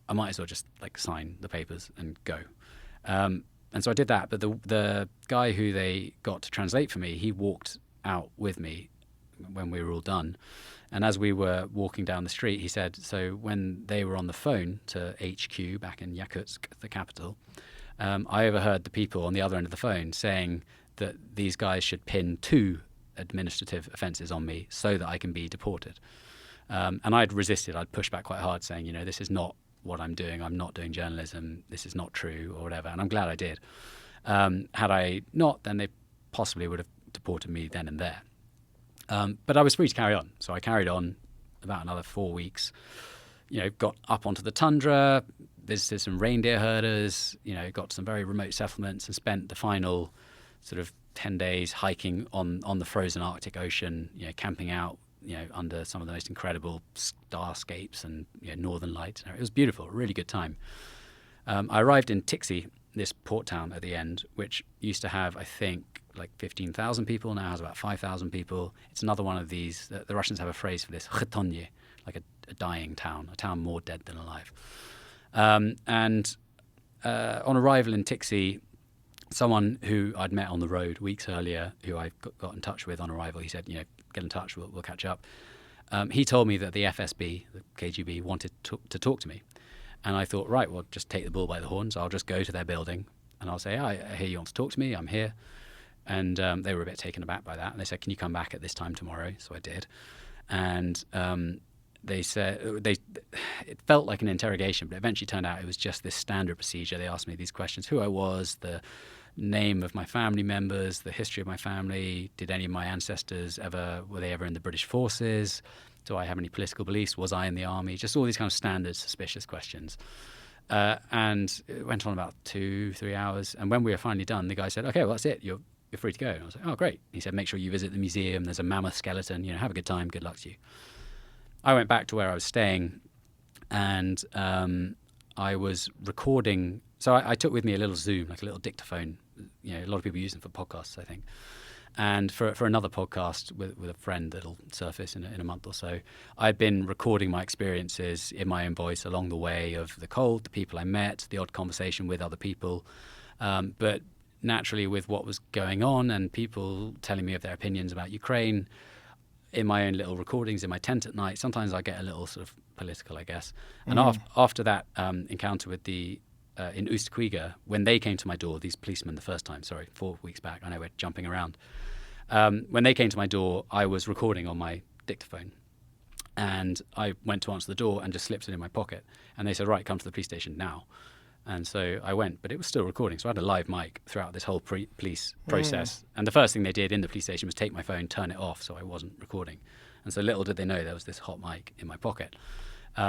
I might as well just sign the papers and go. And so I did that. But the guy who they got to translate for me, he walked out with me when we were all done. And as we were walking down the street, he said, so when they were on the phone to HQ back in Yakutsk, the capital, I overheard the people on the other end of the phone saying that these guys should pin 2 administrative offences on me so that I can be deported. And I'd resisted. I'd pushed back quite hard, saying, this is not what I'm doing. I'm not doing journalism. This is not true, or whatever. And I'm glad I did. Had I not, then they possibly would have deported me then and there. But I was free to carry on. So I carried on about another 4 weeks, got up onto the tundra, visited some reindeer herders, got to some very remote settlements, and spent the final sort of 10 days hiking on the frozen Arctic Ocean, camping out, under some of the most incredible starscapes and northern lights. It was beautiful, a really good time. I arrived in Tixi, this port town at the end, which used to have, I think, 15,000 people, now has about 5,000 people. It's another one of these, the Russians have a phrase for this, khtonye, like a dying town, a town more dead than alive. And on arrival in Tixi, someone who I'd met on the road weeks earlier, who I got in touch with on arrival, he said, get in touch, we'll catch up. He told me that the FSB, the KGB, wanted to talk to me. And I thought, right, well, just take the bull by the horns. I'll just go to their building and I'll say, I hear you want to talk to me. I'm here. And they were a bit taken aback by that. And they said, can you come back at this time tomorrow? So I did. And they said, it felt like an interrogation, but eventually turned out it was just this standard procedure. They asked me these questions, who I was, the name of my family members, the history of my family. Did any of my ancestors were they ever in the British forces? Do I have any political beliefs? Was I in the army? Just all these kind of standard suspicious questions. And it went on about 2-3 hours. And when we were finally done, the guy said, okay, well, that's it. You're free to go. And I was like, oh, great. He said, make sure you visit the museum. There's a mammoth skeleton. Have a good time. Good luck to you. I went back to where I was staying, and I was recording. So I took with me a little Zoom, like a little dictaphone. A lot of people use them for podcasts, I think. And for another podcast with a friend that'll surface in a month or so, I'd been recording my experiences in my own voice along the way of the cold, the people I met, the odd conversation with other people. But naturally, with what was going on and people telling me of their opinions about Ukraine, in my own little recordings in my tent at night, sometimes I get a little sort of political, I guess. And after that encounter with in Oost-Kwiga, when they came to my door, these policemen the first time, 4 weeks back, I know we're jumping around. When they came to my door, I was recording on my dictaphone. And I went to answer the door and just slipped it in my pocket. And they said, right, come to the police station now. And so I went, but it was still recording. So I had a live mic throughout this whole police process. And the first thing they did in the police station was take my phone, turn it off, so I wasn't recording. And so little did they know there was this hot mic in my pocket.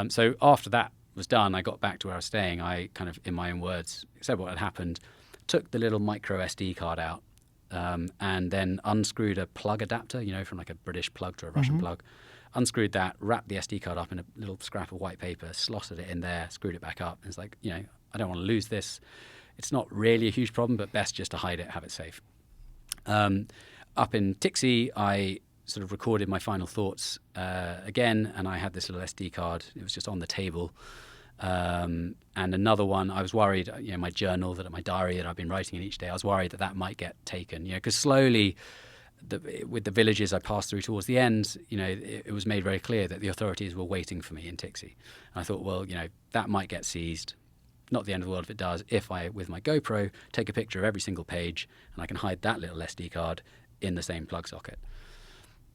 So after that was done, I got back to where I was staying. I kind of, in my own words, said what had happened, took the little micro SD card out, and then unscrewed a plug adapter, from like a British plug to a Russian plug. Unscrewed that, wrapped the SD card up in a little scrap of white paper, slotted it in there, screwed it back up. And it's like, I don't want to lose this. It's not really a huge problem, but best just to hide it, have it safe. Up in Tixi, I sort of recorded my final thoughts again, and I had this little SD card. It was just on the table. And another one, I was worried, my journal, my diary that I've been writing in each day, I was worried that that might get taken, because slowly, with the villages I passed through towards the end, it was made very clear that the authorities were waiting for me in Tixi. And I thought, well, that might get seized. Not the end of the world if it does, if I, with my GoPro, take a picture of every single page and I can hide that little SD card in the same plug socket.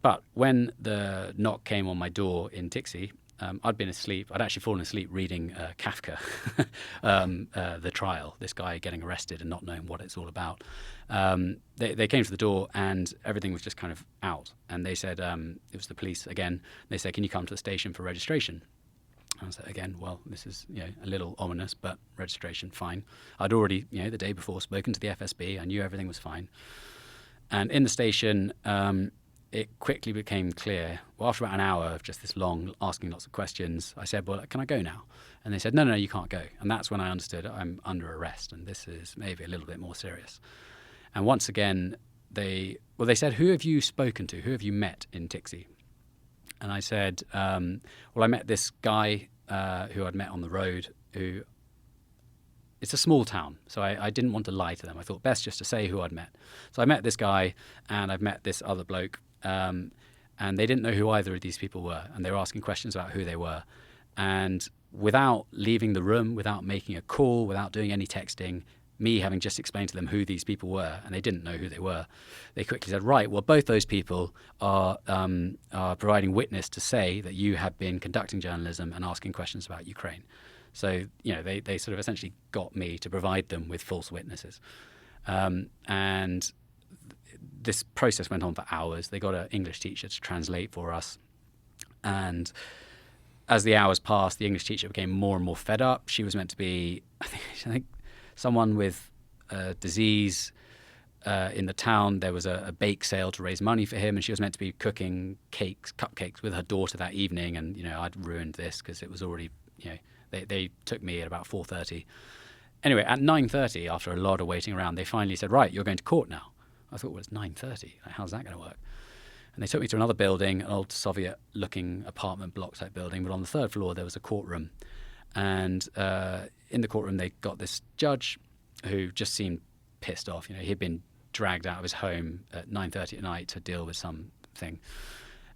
But when the knock came on my door in Tixi, I'd been asleep. I'd actually fallen asleep reading Kafka, The Trial, this guy getting arrested and not knowing what it's all about. They came to the door and everything was just kind of out. And they said, it was the police again, they said, can you come to the station for registration? I said, again, well, this is a little ominous, but registration, fine. I'd already, the day before, spoken to the FSB. I knew everything was fine. And in the station, it quickly became clear. Well, after about an hour of just this long asking lots of questions, I said, well, can I go now? And they said, no, you can't go. And that's when I understood I'm under arrest, and this is maybe a little bit more serious. And once again, they said, who have you spoken to? Who have you met in Tixi? And I said, well, I met this guy who I'd met on the road who, it's a small town, so I didn't want to lie to them. I thought best just to say who I'd met. So I met this guy and I've met this other bloke, and they didn't know who either of these people were. And they were asking questions about who they were. And without leaving the room, without making a call, without doing any texting, me having just explained to them who these people were, and they didn't know who they were, they quickly said, right, well, both those people are providing witness to say that you have been conducting journalism and asking questions about Ukraine. So, they sort of essentially got me to provide them with false witnesses. And this process went on for hours. They got an English teacher to translate for us. And as the hours passed, the English teacher became more and more fed up. She was meant to be, I think someone with a disease in the town. There was a bake sale to raise money for him, and she was meant to be cooking cupcakes with her daughter that evening. And, I'd ruined this because it was already, they took me at about 4:30. Anyway, at 9:30, after a lot of waiting around, they finally said, right, you're going to court now. I thought, well, it's 9:30. How's that going to work? And they took me to another building, an old Soviet-looking apartment block-type building. But on the third floor, there was a courtroom. And in the courtroom, they got this judge who just seemed pissed off. He'd been dragged out of his home at 9:30 at night to deal with something.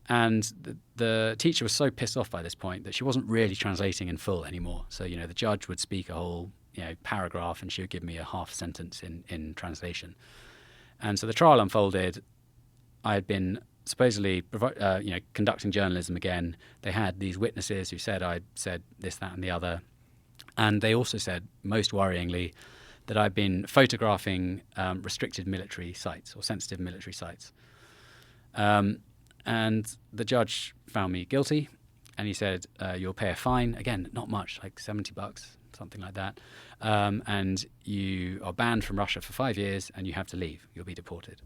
And the teacher was so pissed off by this point that she wasn't really translating in full anymore. So, the judge would speak a whole, paragraph, and she would give me a half sentence in translation. And so the trial unfolded. I had been supposedly, conducting journalism again. They had these witnesses who said I'd said this, that, and the other. And they also said, most worryingly, that I'd been photographing restricted military sites or sensitive military sites. And the judge found me guilty, and he said, you'll pay a fine. Again, not much, like $70, something like that. And you are banned from Russia for 5 years, and you have to leave. You'll be deported.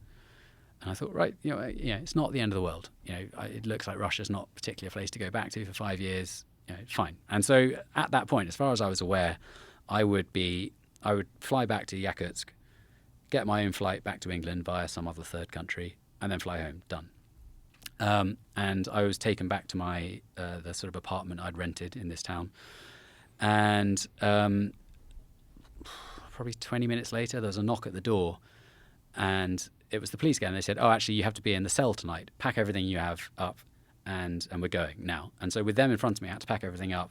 And I thought, right, it's not the end of the world. It looks like Russia's not particularly a place to go back to for 5 years. Fine. And so at that point, as far as I was aware, I would fly back to Yakutsk, get my own flight back to England via some other third country, and then fly home. Done. And I was taken back to my the sort of apartment I'd rented in this town. And probably 20 minutes later, there was a knock at the door, and it was the police again. They said, "Oh, actually, you have to be in the cell tonight. Pack everything you have up, and we're going now." And so with them in front of me, I had to pack everything up.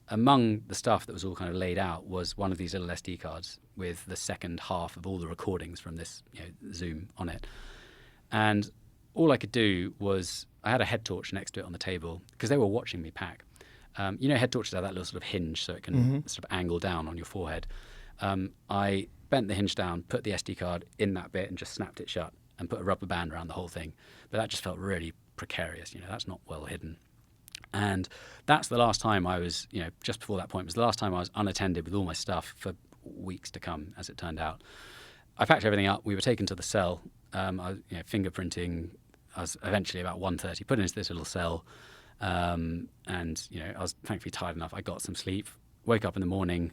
Among the stuff that was all kind of laid out was one of these little SD cards with the second half of all the recordings from this Zoom on it. And all I could do was, I had a head torch next to it on the table because they were watching me pack. Head torches have that little sort of hinge so it can sort of angle down on your forehead. I bent the hinge down, put the SD card in that bit and just snapped it shut and put a rubber band around the whole thing. But that just felt really precarious. That's not well hidden. And that's the last time I was, just before that point, was the last time I was unattended with all my stuff for weeks to come, as it turned out. I packed everything up. We were taken to the cell. I was, fingerprinting. I was eventually about 1:30 put into this little cell. And, I was thankfully tired enough. I got some sleep, woke up in the morning.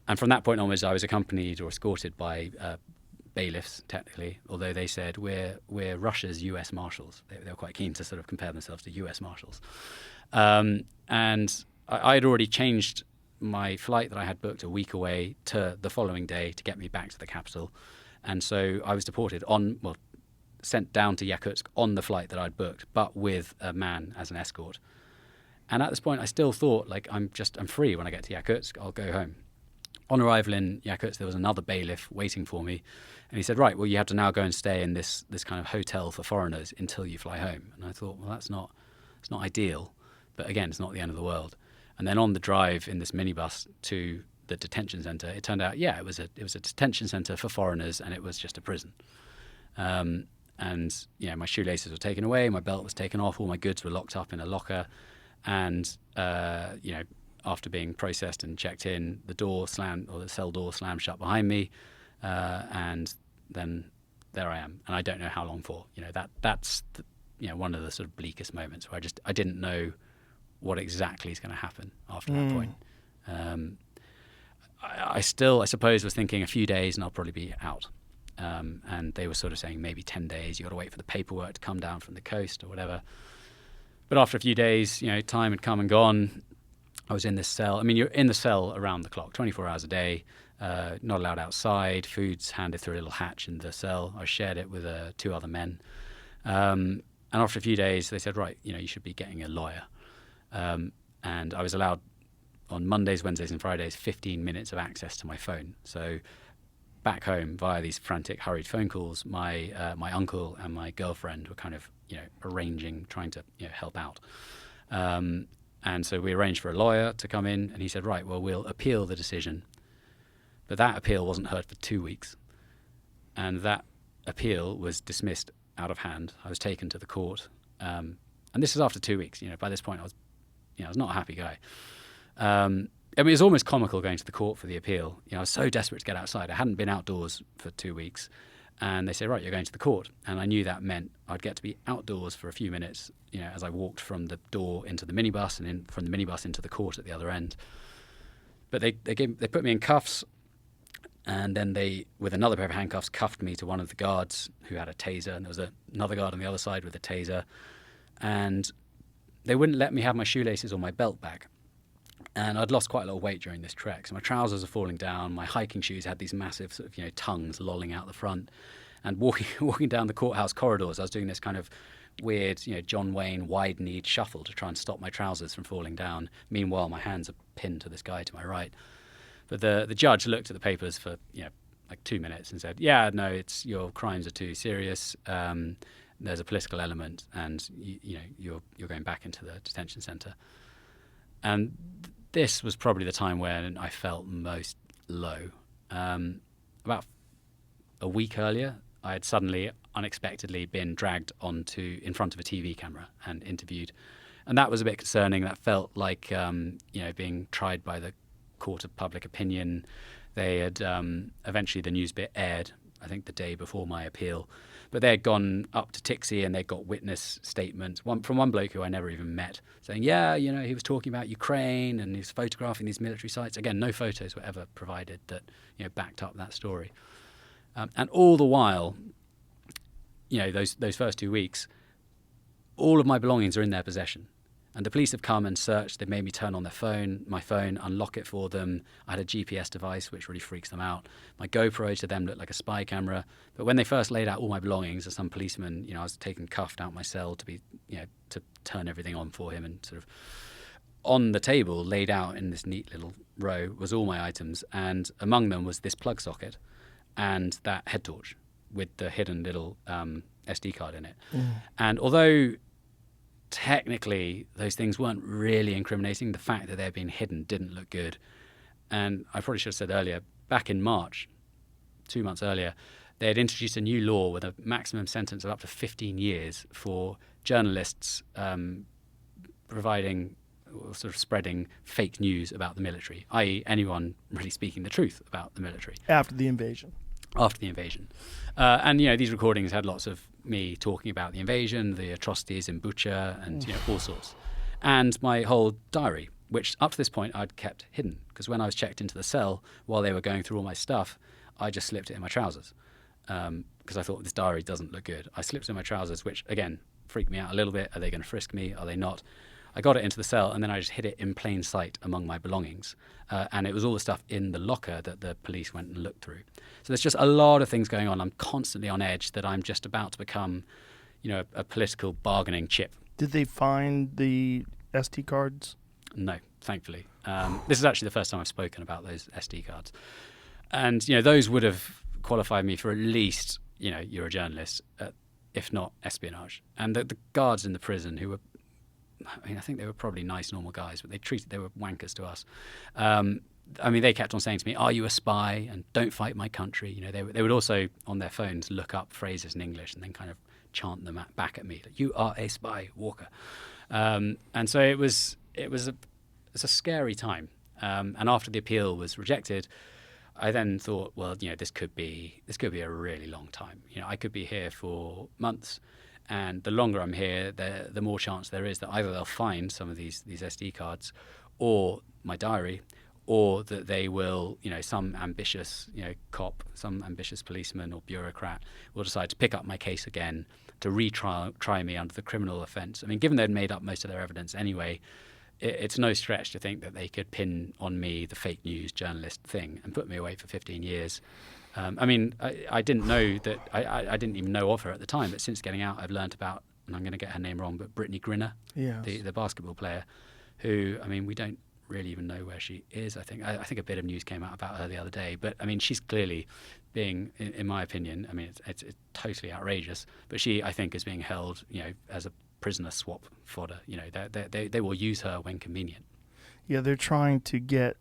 And from that point onwards, I was accompanied or escorted by bailiffs, technically, although they said we're Russia's U.S. Marshals. They were quite keen to sort of compare themselves to U.S. Marshals. And I had already changed my flight that I had booked a week away to the following day to get me back to the capital. And so I was deported sent down to Yakutsk on the flight that I'd booked, but with a man as an escort. And at this point, I still thought, I'm free when I get to Yakutsk. I'll go home. On arrival in Yakutsk, there was another bailiff waiting for me. And he said, right, well, you have to now go and stay in this kind of hotel for foreigners until you fly home. And I thought, well, it's not ideal. But again, it's not the end of the world. And then on the drive in this minibus to the detention center, it turned out, it was a detention center for foreigners, and it was just a prison. And my shoelaces were taken away, my belt was taken off, all my goods were locked up in a locker. And, after being processed and checked in, the cell door slammed shut behind me. And then there I am. And I don't know how long for. That's one of the sort of bleakest moments where I didn't know what exactly is going to happen after that point. I suppose, was thinking a few days and I'll probably be out. And they were sort of saying maybe 10 days. You got to wait for the paperwork to come down from the coast or whatever. But after a few days, time had come and gone. I was in this cell. I mean, you're in the cell around the clock, 24 hours a day, not allowed outside. Food's handed through a little hatch in the cell. I shared it with 2 other men. And after a few days, they said, right, you should be getting a lawyer. And I was allowed on Mondays, Wednesdays, and Fridays 15 minutes of access to my phone. So back home, via these frantic, hurried phone calls, my uncle and my girlfriend were kind of arranging, trying to help out. And so we arranged for a lawyer to come in, and he said, right, well, we'll appeal the decision. But that appeal wasn't heard for 2 weeks. And that appeal was dismissed out of hand. I was taken to the court. And this is after 2 weeks. By this point, I was not a happy guy. It was almost comical going to the court for the appeal. I was so desperate to get outside. I hadn't been outdoors for 2 weeks. And they said, right, you're going to the court. And I knew that meant I'd get to be outdoors for a few minutes, as I walked from the door into the minibus and from the minibus into the court at the other end. But they put me in cuffs, and then they, with another pair of handcuffs, cuffed me to one of the guards who had a taser, and there was another guard on the other side with a taser. And they wouldn't let me have my shoelaces or my belt back. And I'd lost quite a lot of weight during this trek, so my trousers are falling down. My hiking shoes had these massive sort of, tongues lolling out the front. And walking down the courthouse corridors, I was doing this kind of weird, John Wayne wide-kneed shuffle to try and stop my trousers from falling down. Meanwhile, my hands are pinned to this guy to my right. But the judge looked at the papers for like 2 minutes and said, "Yeah, no, your crimes are too serious. There's a political element, and you're going back into the detention centre." And this was probably the time when I felt most low. About a week earlier, I had suddenly, unexpectedly, been dragged in front of a TV camera and interviewed, and that was a bit concerning. That felt like being tried by the court of public opinion. They had eventually, the news bit aired, I think the day before my appeal, but they had gone up to Tixie and they got witness statements from one bloke who I never even met, saying, he was talking about Ukraine and he was photographing these military sites. Again, no photos were ever provided that backed up that story. And all the while, those first 2 weeks, all of my belongings are in their possession. And the police have come and searched. They've made me turn on my phone, unlock it for them. I had a GPS device, which really freaks them out. My GoPro to them looked like a spy camera. But when they first laid out all my belongings, as some policeman, I was taken cuffed out my cell to be, to turn everything on for him. And sort of on the table, laid out in this neat little row, was all my items. And among them was this plug socket and that head torch with the hidden little SD card in it. And although technically those things weren't really incriminating, the fact that they'd been hidden didn't look good. And I probably should have said earlier, back in March, 2 months earlier, they had introduced a new law with a maximum sentence of up to 15 years for journalists providing or sort of spreading fake news about the military, i.e. anyone really speaking the truth about the military. After the invasion. And these recordings had lots of me talking about the invasion, the atrocities in Bucha, and all sorts. And my whole diary, which up to this point I'd kept hidden, because when I was checked into the cell while they were going through all my stuff, I just slipped it in my trousers, because I thought this diary doesn't look good. I slipped it in my trousers, which again freaked me out a little bit. Are they going to frisk me? Are they not? I got it into the cell, and then I just hid it in plain sight among my belongings. And it was all the stuff in the locker that the police went and looked through. So there's just a lot of things going on. I'm constantly on edge that I'm just about to become, a political bargaining chip. Did they find the SD cards? No, thankfully. This is actually the first time I've spoken about those SD cards. And, those would have qualified me for at least, you're a journalist, if not espionage. And the guards in the prison who were, I think they were probably nice, normal guys, but they were wankers to us. They kept on saying to me, "Are you a spy?" and "Don't fight my country." They would also on their phones look up phrases in English and then kind of chant them back at me, like, "You are a spy, Walker." And so it's a scary time. And after the appeal was rejected, I then thought, well, this could be a really long time. I could be here for months. And the longer I'm here, the more chance there is that either they'll find some of these SD cards or my diary, or that they will, some ambitious, cop, some ambitious policeman or bureaucrat will decide to pick up my case again to try me under the criminal offence. Given they'd made up most of their evidence anyway, it's no stretch to think that they could pin on me the fake news journalist thing and put me away for 15 years. I didn't know that, I didn't even know of her at the time, but since getting out, I've learned about, and I'm going to get her name wrong, but Brittany Griner, yes. the basketball player, who, we don't really even know where she is. I think a bit of news came out about her the other day, but she's clearly being, in my opinion, it's totally outrageous, but she, I think, is being held, as a prisoner swap fodder. They will use her when convenient. Yeah, they're trying to get,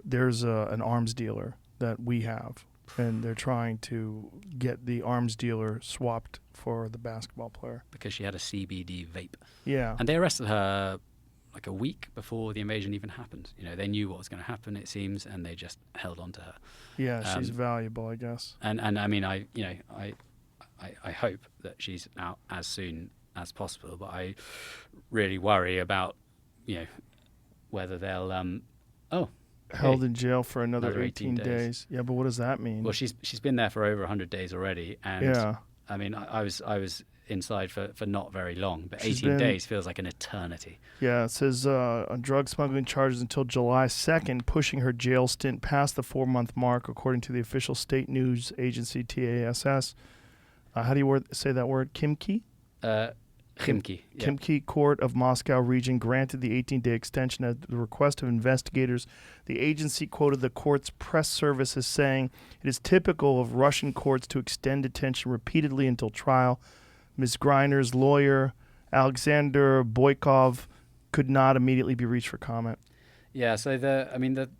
there's an arms dealer that we have, and they're trying to get the arms dealer swapped for the basketball player. Because she had a CBD vape. Yeah. And they arrested her like a week before the invasion even happened. They knew what was going to happen, it seems, and they just held on to her. Yeah, she's valuable, I guess. And I hope that she's out as soon as possible, but I really worry about, whether they'll held in jail for another 18 days. Yeah, but what does that mean? Well, she's been there for over 100 days already, and yeah. I was inside for not very long, but She's 18 been- days feels like an eternity. Yeah, it says on drug smuggling charges until July 2nd, pushing her jail stint past the 4-month mark, according to the official state news agency TASS. How do you say that word? Kimki? Khimki. Yeah. Kimki Court of Moscow region granted the 18-day extension at the request of investigators. The agency quoted the court's press service as saying, "It is typical of Russian courts to extend detention repeatedly until trial." Ms. Griner's lawyer, Alexander Boykov, could not immediately be reached for comment. Yeah, so Could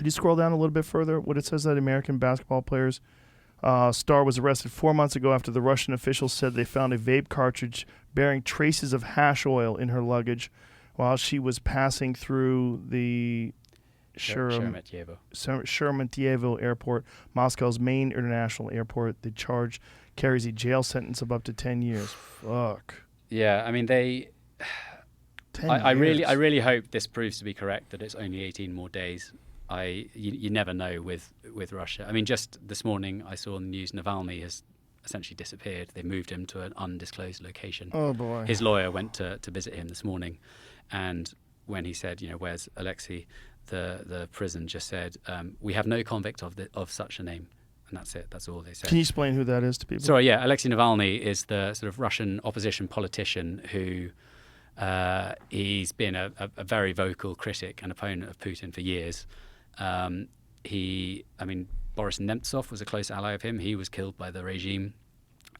you scroll down a little bit further? What it says that American basketball players star was arrested 4 months ago after the Russian officials said they found a vape cartridge bearing traces of hash oil in her luggage while she was passing through the Sheremetyevo Airport, Moscow's main international airport. The charge carries a jail sentence of up to 10 years. Fuck. Yeah, I mean, 10 I years. really hope this proves to be correct, that it's only 18 more days. You never know with Russia. I mean, just this morning I saw in the news Navalny has essentially disappeared. They moved him to an undisclosed location. Oh, boy. His lawyer went to visit him this morning, and when he said, where's Alexei, the prison just said, we have no convict of such a name. And that's it. That's all they said. Can you explain who that is to people? Sorry, yeah. Alexei Navalny is the sort of Russian opposition politician who he's been a very vocal critic and opponent of Putin for years. Boris Nemtsov was a close ally of him. He was killed by the regime.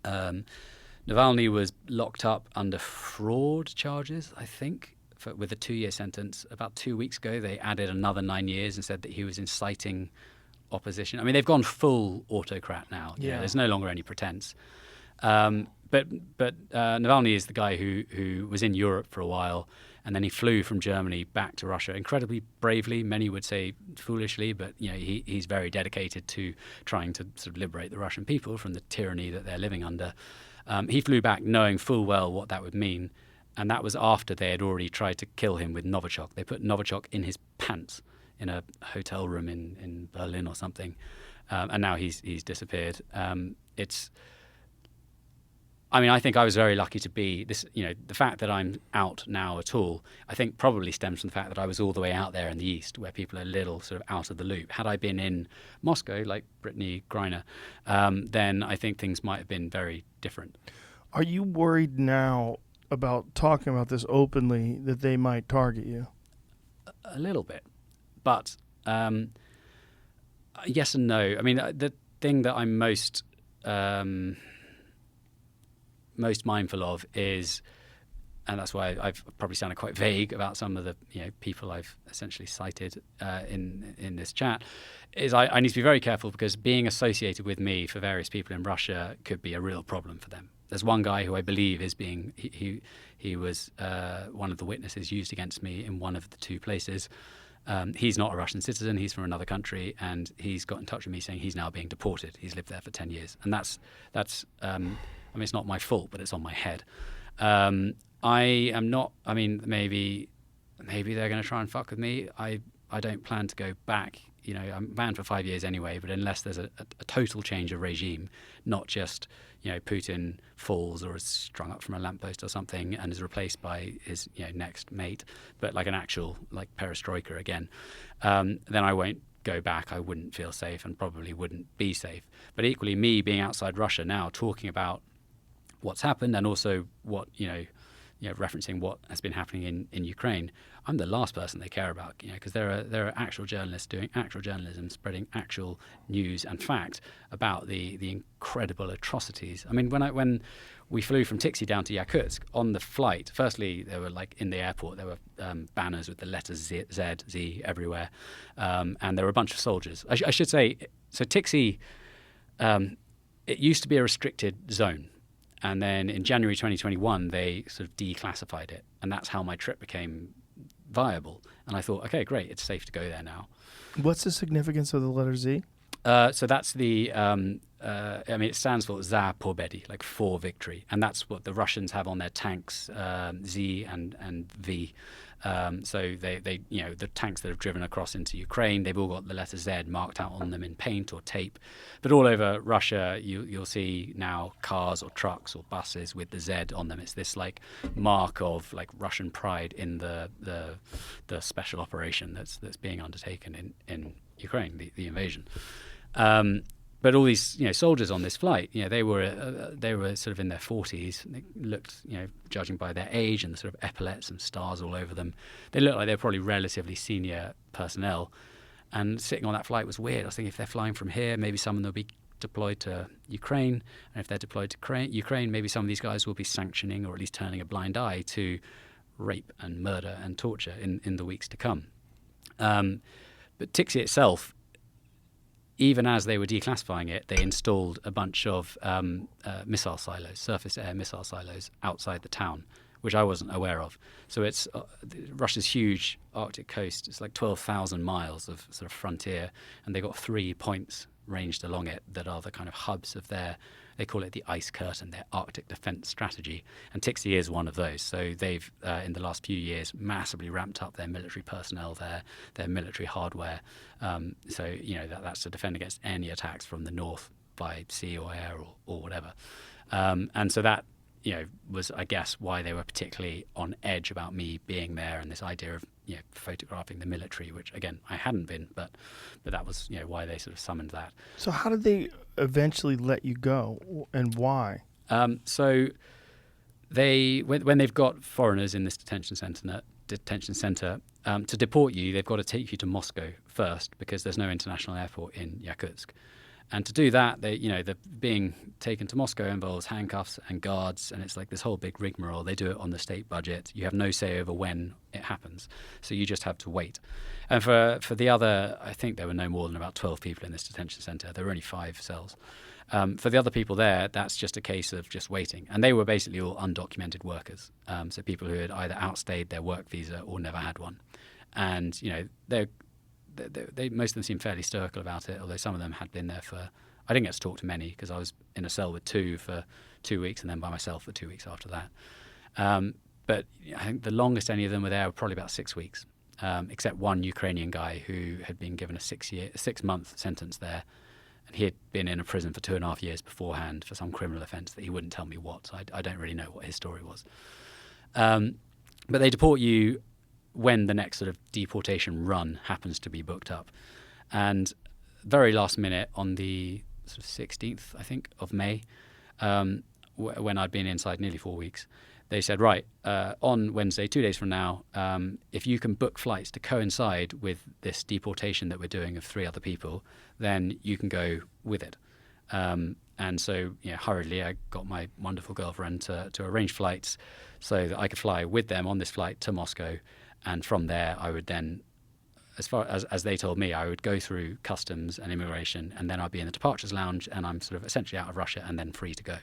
Navalny was locked up under fraud charges, I think, with a 2-year sentence. About 2 weeks ago, they added another 9 years and said that he was inciting opposition. I mean, they've gone full autocrat now. Yeah. There's no longer any pretense. But Navalny is the guy who was in Europe for a while, and then he flew from Germany back to Russia incredibly bravely. Many would say foolishly, but he's very dedicated to trying to sort of liberate the Russian people from the tyranny that they're living under. He flew back knowing full well what that would mean, and that was after they had already tried to kill him with Novichok. They put Novichok in his pants in a hotel room in Berlin or something, and now he's disappeared. I think I was very lucky to be this. The fact that I'm out now at all, I think probably stems from the fact that I was all the way out there in the East, where people are a little sort of out of the loop. Had I been in Moscow, like Brittany Griner, then I think things might have been very different. Are you worried now about talking about this openly that they might target you? A little bit, but yes and no. I mean, the thing that I'm most mindful of is, and that's why I've probably sounded quite vague about some of the people I've essentially cited in this chat, is I need to be very careful, because being associated with me for various people in Russia could be a real problem for them. There's one guy who I believe is being he was one of the witnesses used against me in one of the two places. He's not a Russian citizen. He's from another country, and he's got in touch with me saying he's now being deported. He's lived there for 10 years, and that's. It's not my fault, but it's on my head. I am not. I mean, maybe they're going to try and fuck with me. I don't plan to go back. I'm banned for 5 years anyway. But unless there's a total change of regime, not just Putin falls or is strung up from a lamppost or something and is replaced by his next mate, but like an actual perestroika again, then I won't go back. I wouldn't feel safe and probably wouldn't be safe. But equally, me being outside Russia now, talking about what's happened and also what referencing what has been happening in Ukraine, I'm the last person they care about, because there are actual journalists doing actual journalism, spreading actual news and fact about the incredible atrocities. I mean, when we flew from Tixi down to Yakutsk, on the flight, firstly, there were in the airport, there were banners with the letters Z everywhere, and there were a bunch of soldiers. I should say, so Tixi, it used to be a restricted zone. And then in January 2021, they sort of declassified it. And that's how my trip became viable. And I thought, okay, great, it's safe to go there now. What's the significance of the letter Z? So that's the, it stands for Za Pobedi, like for victory. And that's what the Russians have on their tanks, Z and V. So they, the tanks that have driven across into Ukraine, they've all got the letter Z marked out on them in paint or tape. But all over Russia, you'll see now cars or trucks or buses with the Z on them. It's this like mark of like Russian pride in the special operation that's being undertaken in Ukraine, the invasion. But all these, soldiers on this flight, they were sort of in their 40s. They looked, judging by their age and the sort of epaulets and stars all over them, they looked like they were probably relatively senior personnel. And sitting on that flight was weird. I was thinking if they're flying from here, maybe some of them will be deployed to Ukraine. And if they're deployed to Ukraine, maybe some of these guys will be sanctioning or at least turning a blind eye to rape and murder and torture in the weeks to come. But TIXI itself, even as they were declassifying it, they installed a bunch of missile silos, surface-air missile silos, outside the town, which I wasn't aware of. So it's Russia's huge Arctic coast. It's like 12,000 miles of sort of frontier, and they've got 3 points ranged along it that are the kind of hubs of they call it the ice curtain, their Arctic defense strategy. And TIXI is one of those. So they've, in the last few years, massively ramped up their military personnel, their military hardware. That's to defend against any attacks from the north by sea or air or whatever. And so that, was, I guess, why they were particularly on edge about me being there and this idea of, photographing the military, which, again, I hadn't been, but that was, why they sort of summoned that. So how did they eventually let you go, and why? So they, when they've got foreigners in this detention center, to deport you, they've got to take you to Moscow first because there's no international airport in Yakutsk. And to do that, the being taken to Moscow involves handcuffs and guards, and it's like this whole big rigmarole. They do it on the state budget. You have no say over when it happens, so you just have to wait. And for the other, I think there were no more than about 12 people in this detention center. There were only 5 cells. For the other people there, that's just a case of just waiting. And they were basically all undocumented workers, so people who had either outstayed their work visa or never had one. And, they most of them seemed fairly stoical about it, although some of them had been there I didn't get to talk to many because I was in a cell with 2 for 2 weeks and then by myself for 2 weeks after that. But I think the longest any of them were there were probably about 6 weeks, except one Ukrainian guy who had been given a 6-month sentence there. And he had been in a prison for 2.5 years beforehand for some criminal offence that he wouldn't tell me what. So I don't really know what his story was. But they deport you when the next sort of deportation run happens to be booked up. And very last minute, on the sort of 16th, I think, of May, when I'd been inside nearly 4 weeks, they said, right, on Wednesday, 2 days from now, if you can book flights to coincide with this deportation that we're doing of 3 other people, then you can go with it. And so, hurriedly, I got my wonderful girlfriend to arrange flights so that I could fly with them on this flight to Moscow. And from there, I would then, as far as they told me, I would go through customs and immigration, and then I'd be in the departures lounge, and I'm sort of essentially out of Russia and then free to go.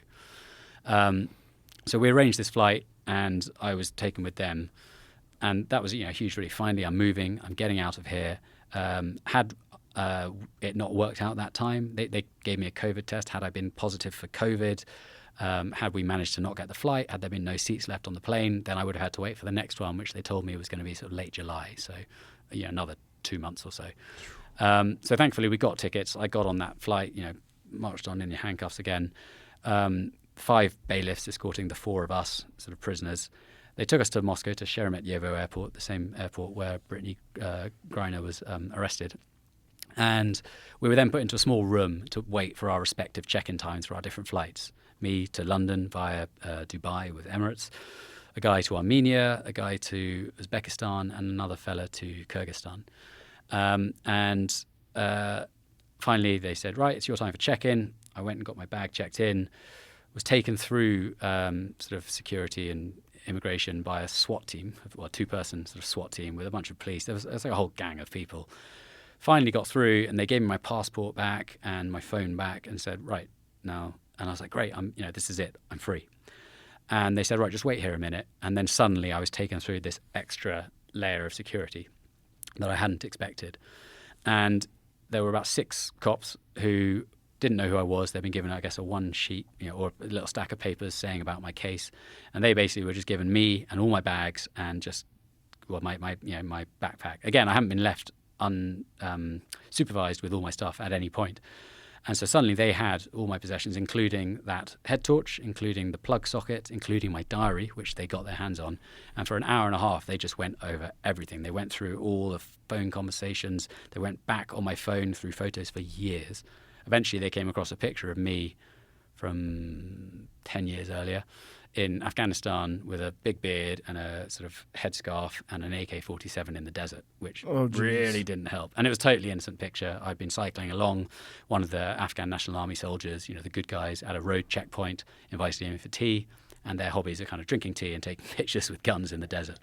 So we arranged this flight, and I was taken with them, and that was a huge relief. Finally, I'm moving, I'm getting out of here. Had it not worked out that time, they gave me a COVID test. Had I been positive for COVID, had we managed to not get the flight, had there been no seats left on the plane, then I would have had to wait for the next one, which they told me was going to be sort of late July, so another 2 months or so. So thankfully we got tickets. I got on that flight, marched on in your handcuffs again. 5 bailiffs escorting the 4 of us, sort of prisoners. They took us to Moscow, to Sheremetyevo Airport, the same airport where Brittany Griner was arrested. And we were then put into a small room to wait for our respective check-in times for our different flights. Me to London via Dubai with Emirates, a guy to Armenia, a guy to Uzbekistan, and another fella to Kyrgyzstan. And finally they said, right, it's your time for check-in. I went and got my bag checked in, was taken through sort of security and immigration by a SWAT team, well, 2-person sort of SWAT team with a bunch of police. There was like a whole gang of people. Finally got through, and they gave me my passport back and my phone back and said, right, now, and I was like, great, this is it, I'm free. And they said, right, just wait here a minute. And then suddenly I was taken through this extra layer of security that I hadn't expected. And there were about 6 cops who didn't know who I was. They'd been given, I guess, a one sheet, or a little stack of papers saying about my case, and they basically were just given me and all my bags and just my backpack. Again, I haven't been left unsupervised with all my stuff at any point. And so suddenly they had all my possessions, including that head torch, including the plug socket, including my diary, which they got their hands on. And for an hour and a half, they just went over everything. They went through all the phone conversations. They went back on my phone through photos for years. Eventually, they came across a picture of me from 10 years earlier in Afghanistan with a big beard and a sort of headscarf and an AK-47 in the desert, which really didn't help. And it was a totally innocent picture. I'd been cycling along one of the Afghan National Army soldiers, the good guys, at a road checkpoint, invited him for tea, and their hobbies are kind of drinking tea and taking pictures with guns in the desert.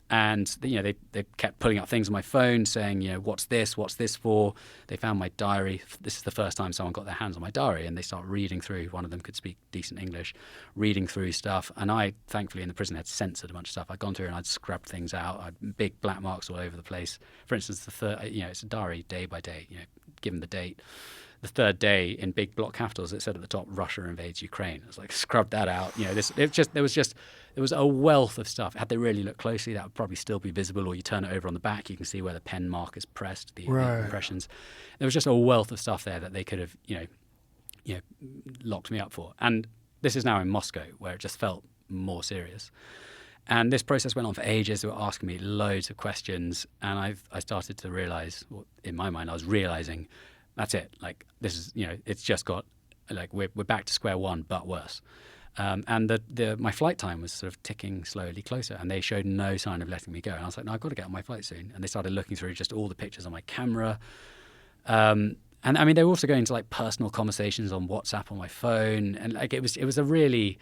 And they kept pulling up things on my phone saying, what's this for? They found my diary. This is the first time someone got their hands on my diary, and they start reading through. One of them could speak decent English, reading through stuff. And I, thankfully, in the prison had censored a bunch of stuff. I'd gone through and I'd scrubbed things out. I'd big black marks all over the place. For instance, it's a diary day by day, given the date. The third day, in big block capitals, it said at the top, "Russia invades Ukraine." I was like, scrubbed that out. There was a wealth of stuff. Had they really looked closely, that would probably still be visible. Or you turn it over on the back, you can see where the pen mark is pressed, the impressions. There was just a wealth of stuff there that they could have, locked me up for. And this is now in Moscow, where it just felt more serious. And this process went on for ages. They were asking me loads of questions, and I started to realize, in my mind, I was realizing, that's it. Like, this is, it's just got, like, we're back to square one, but worse. And my flight time was sort of ticking slowly closer, and they showed no sign of letting me go. And I was like, no, I've got to get on my flight soon. And they started looking through just all the pictures on my camera. And I mean, they were also going to like personal conversations on WhatsApp on my phone. And like, it was a really,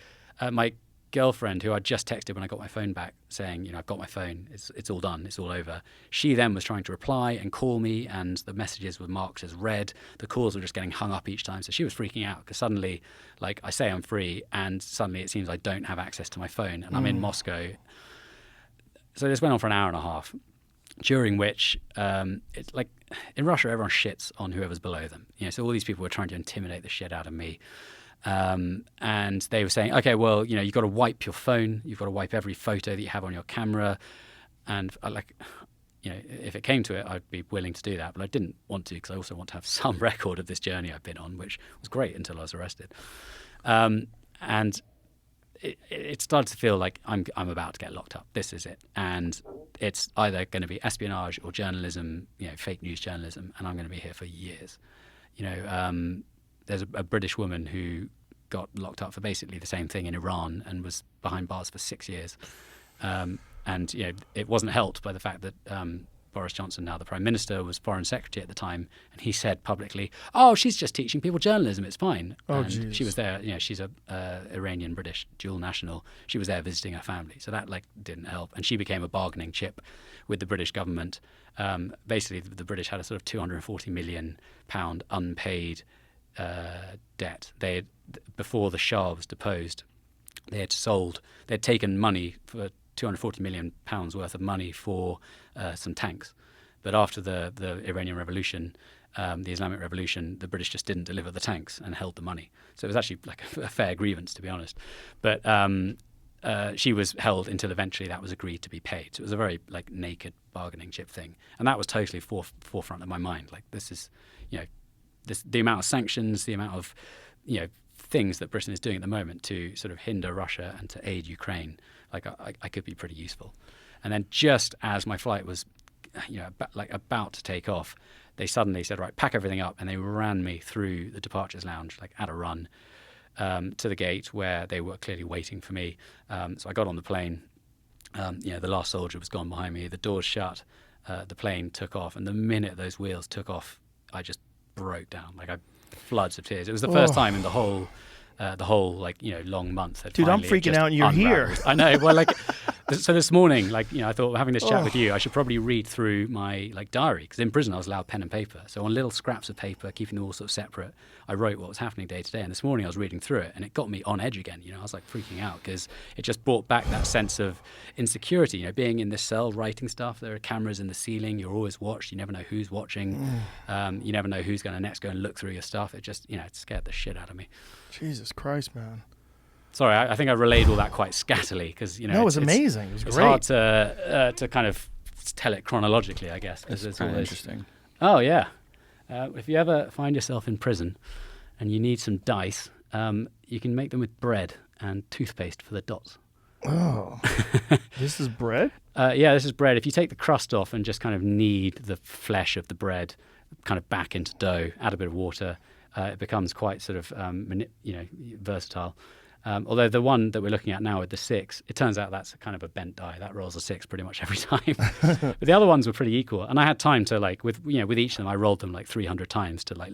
my girlfriend, who I just texted when I got my phone back, saying, I've got my phone, it's all done, it's all over. She then was trying to reply and call me, and the messages were marked as read. The calls were just getting hung up each time. So she was freaking out because suddenly, like, I say I'm free, and suddenly it seems I don't have access to my phone, and I'm in Moscow. So this went on for an hour and a half, during which, it's like, in Russia, everyone shits on whoever's below them. So all these people were trying to intimidate the shit out of me. And they were saying, okay, well, you've got to wipe your phone. You've got to wipe every photo that you have on your camera. And if it came to it, I'd be willing to do that. But I didn't want to, because I also want to have some record of this journey I've been on, which was great until I was arrested. And it started to feel like I'm about to get locked up. This is it. And it's either going to be espionage or journalism, fake news journalism. And I'm going to be here for years. There's a British woman who got locked up for basically the same thing in Iran and was behind bars for 6 years. And it wasn't helped by the fact that Boris Johnson, now the Prime Minister, was Foreign Secretary at the time, and he said publicly, "Oh, she's just teaching people journalism. It's fine." And geez. She was there. She's a Iranian British dual national. She was there visiting her family, so that didn't help. And she became a bargaining chip with the British government. Basically, the British had a sort of £240 million unpaid debt. They had, before the Shah was deposed, they'd taken money for £240 million worth of money for some tanks. But after the Iranian Revolution, the Islamic Revolution, the British just didn't deliver the tanks and held the money. So it was actually like a fair grievance, to be honest. But she was held until eventually that was agreed to be paid. So it was a very naked bargaining chip thing. And that was totally forefront of my mind. Like, this is, the amount of sanctions, the amount of, things that Britain is doing at the moment to sort of hinder Russia and to aid Ukraine. Like, I could be pretty useful. And then just as my flight was, about to take off, they suddenly said, right, pack everything up. And they ran me through the departures lounge, at a run, to the gate where they were clearly waiting for me. So I got on the plane. The last soldier was gone behind me. The doors shut. The plane took off. And the minute those wheels took off, I just broke down. Floods of tears. It was the first time in the whole long month. Dude, I'm freaking out and you're here. I know. Well, So this morning, like, I thought having this chat with you, I should probably read through my like diary, because in prison I was allowed pen and paper. So on little scraps of paper, keeping them all sort of separate, I wrote what was happening day to day. And this morning I was reading through it, and it got me on edge again. I was like freaking out because it just brought back that sense of insecurity. Being in this cell writing stuff, there are cameras in the ceiling. You're always watched. You never know who's watching. You never know who's going to next go and look through your stuff. It just, it scared the shit out of me. Jesus Christ, man. Sorry, I think I relayed all that quite scatterly because No, it was amazing. It was it's great. hard to kind of tell it chronologically, I guess. It's kind of interesting. Oh yeah, if you ever find yourself in prison and you need some dice, you can make them with bread and toothpaste for the dots. Oh, this is bread? Yeah, this is bread. If you take the crust off and just kind of knead the flesh of the bread kind of back into dough, add a bit of water, it becomes quite sort of versatile. Although the one that we're looking at now with the 6, it turns out that's kind of a bent die. That rolls a 6 pretty much every time. But the other ones were pretty equal. And I had time to with each of them, I rolled them like 300 times to like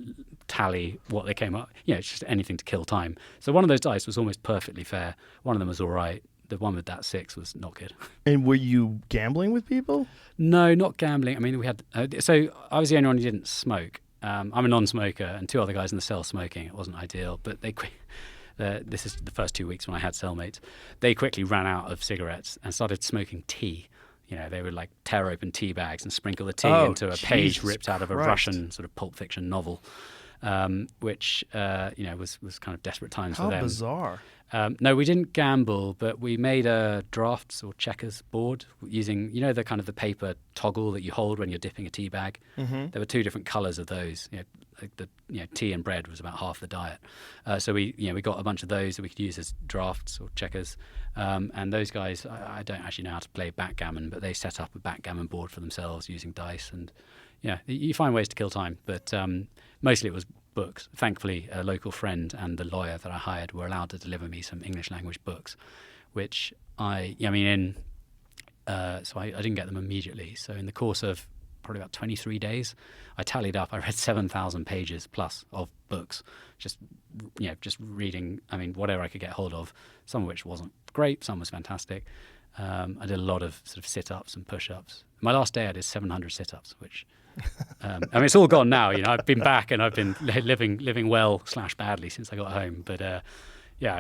tally what they came up. It's just anything to kill time. So one of those dice was almost perfectly fair. One of them was all right. The one with that 6 was not good. And were you gambling with people? No, not gambling. I mean, we had... so I was the only one who didn't smoke. I'm a non-smoker, and 2 other guys in the cell smoking. It wasn't ideal, but they... this is the first 2 weeks when I had cellmates. They quickly ran out of cigarettes and started smoking tea. They would like tear open tea bags and sprinkle the tea into a page ripped out of a Russian sort of pulp fiction novel, which was kind of desperate times for them. How bizarre. No, we didn't gamble, but we made a drafts or checkers board using, the kind of the paper toggle that you hold when you're dipping a tea bag. Mm-hmm. There were 2 different colours of those. Tea and bread was about half the diet. So we got a bunch of those that we could use as drafts or checkers. And those guys, I don't actually know how to play backgammon, but they set up a backgammon board for themselves using dice. And you find ways to kill time, but mostly it was books. Thankfully, a local friend and the lawyer that I hired were allowed to deliver me some English language books, which so I didn't get them immediately. So in the course of probably about 23 days, I tallied up, I read 7,000 pages plus of books, just reading, whatever I could get hold of, some of which wasn't great, some was fantastic. I did a lot of sort of sit-ups and push-ups. My last day I did 700 sit-ups, which... it's all gone now. I've been back and I've been living well / badly since I got home. But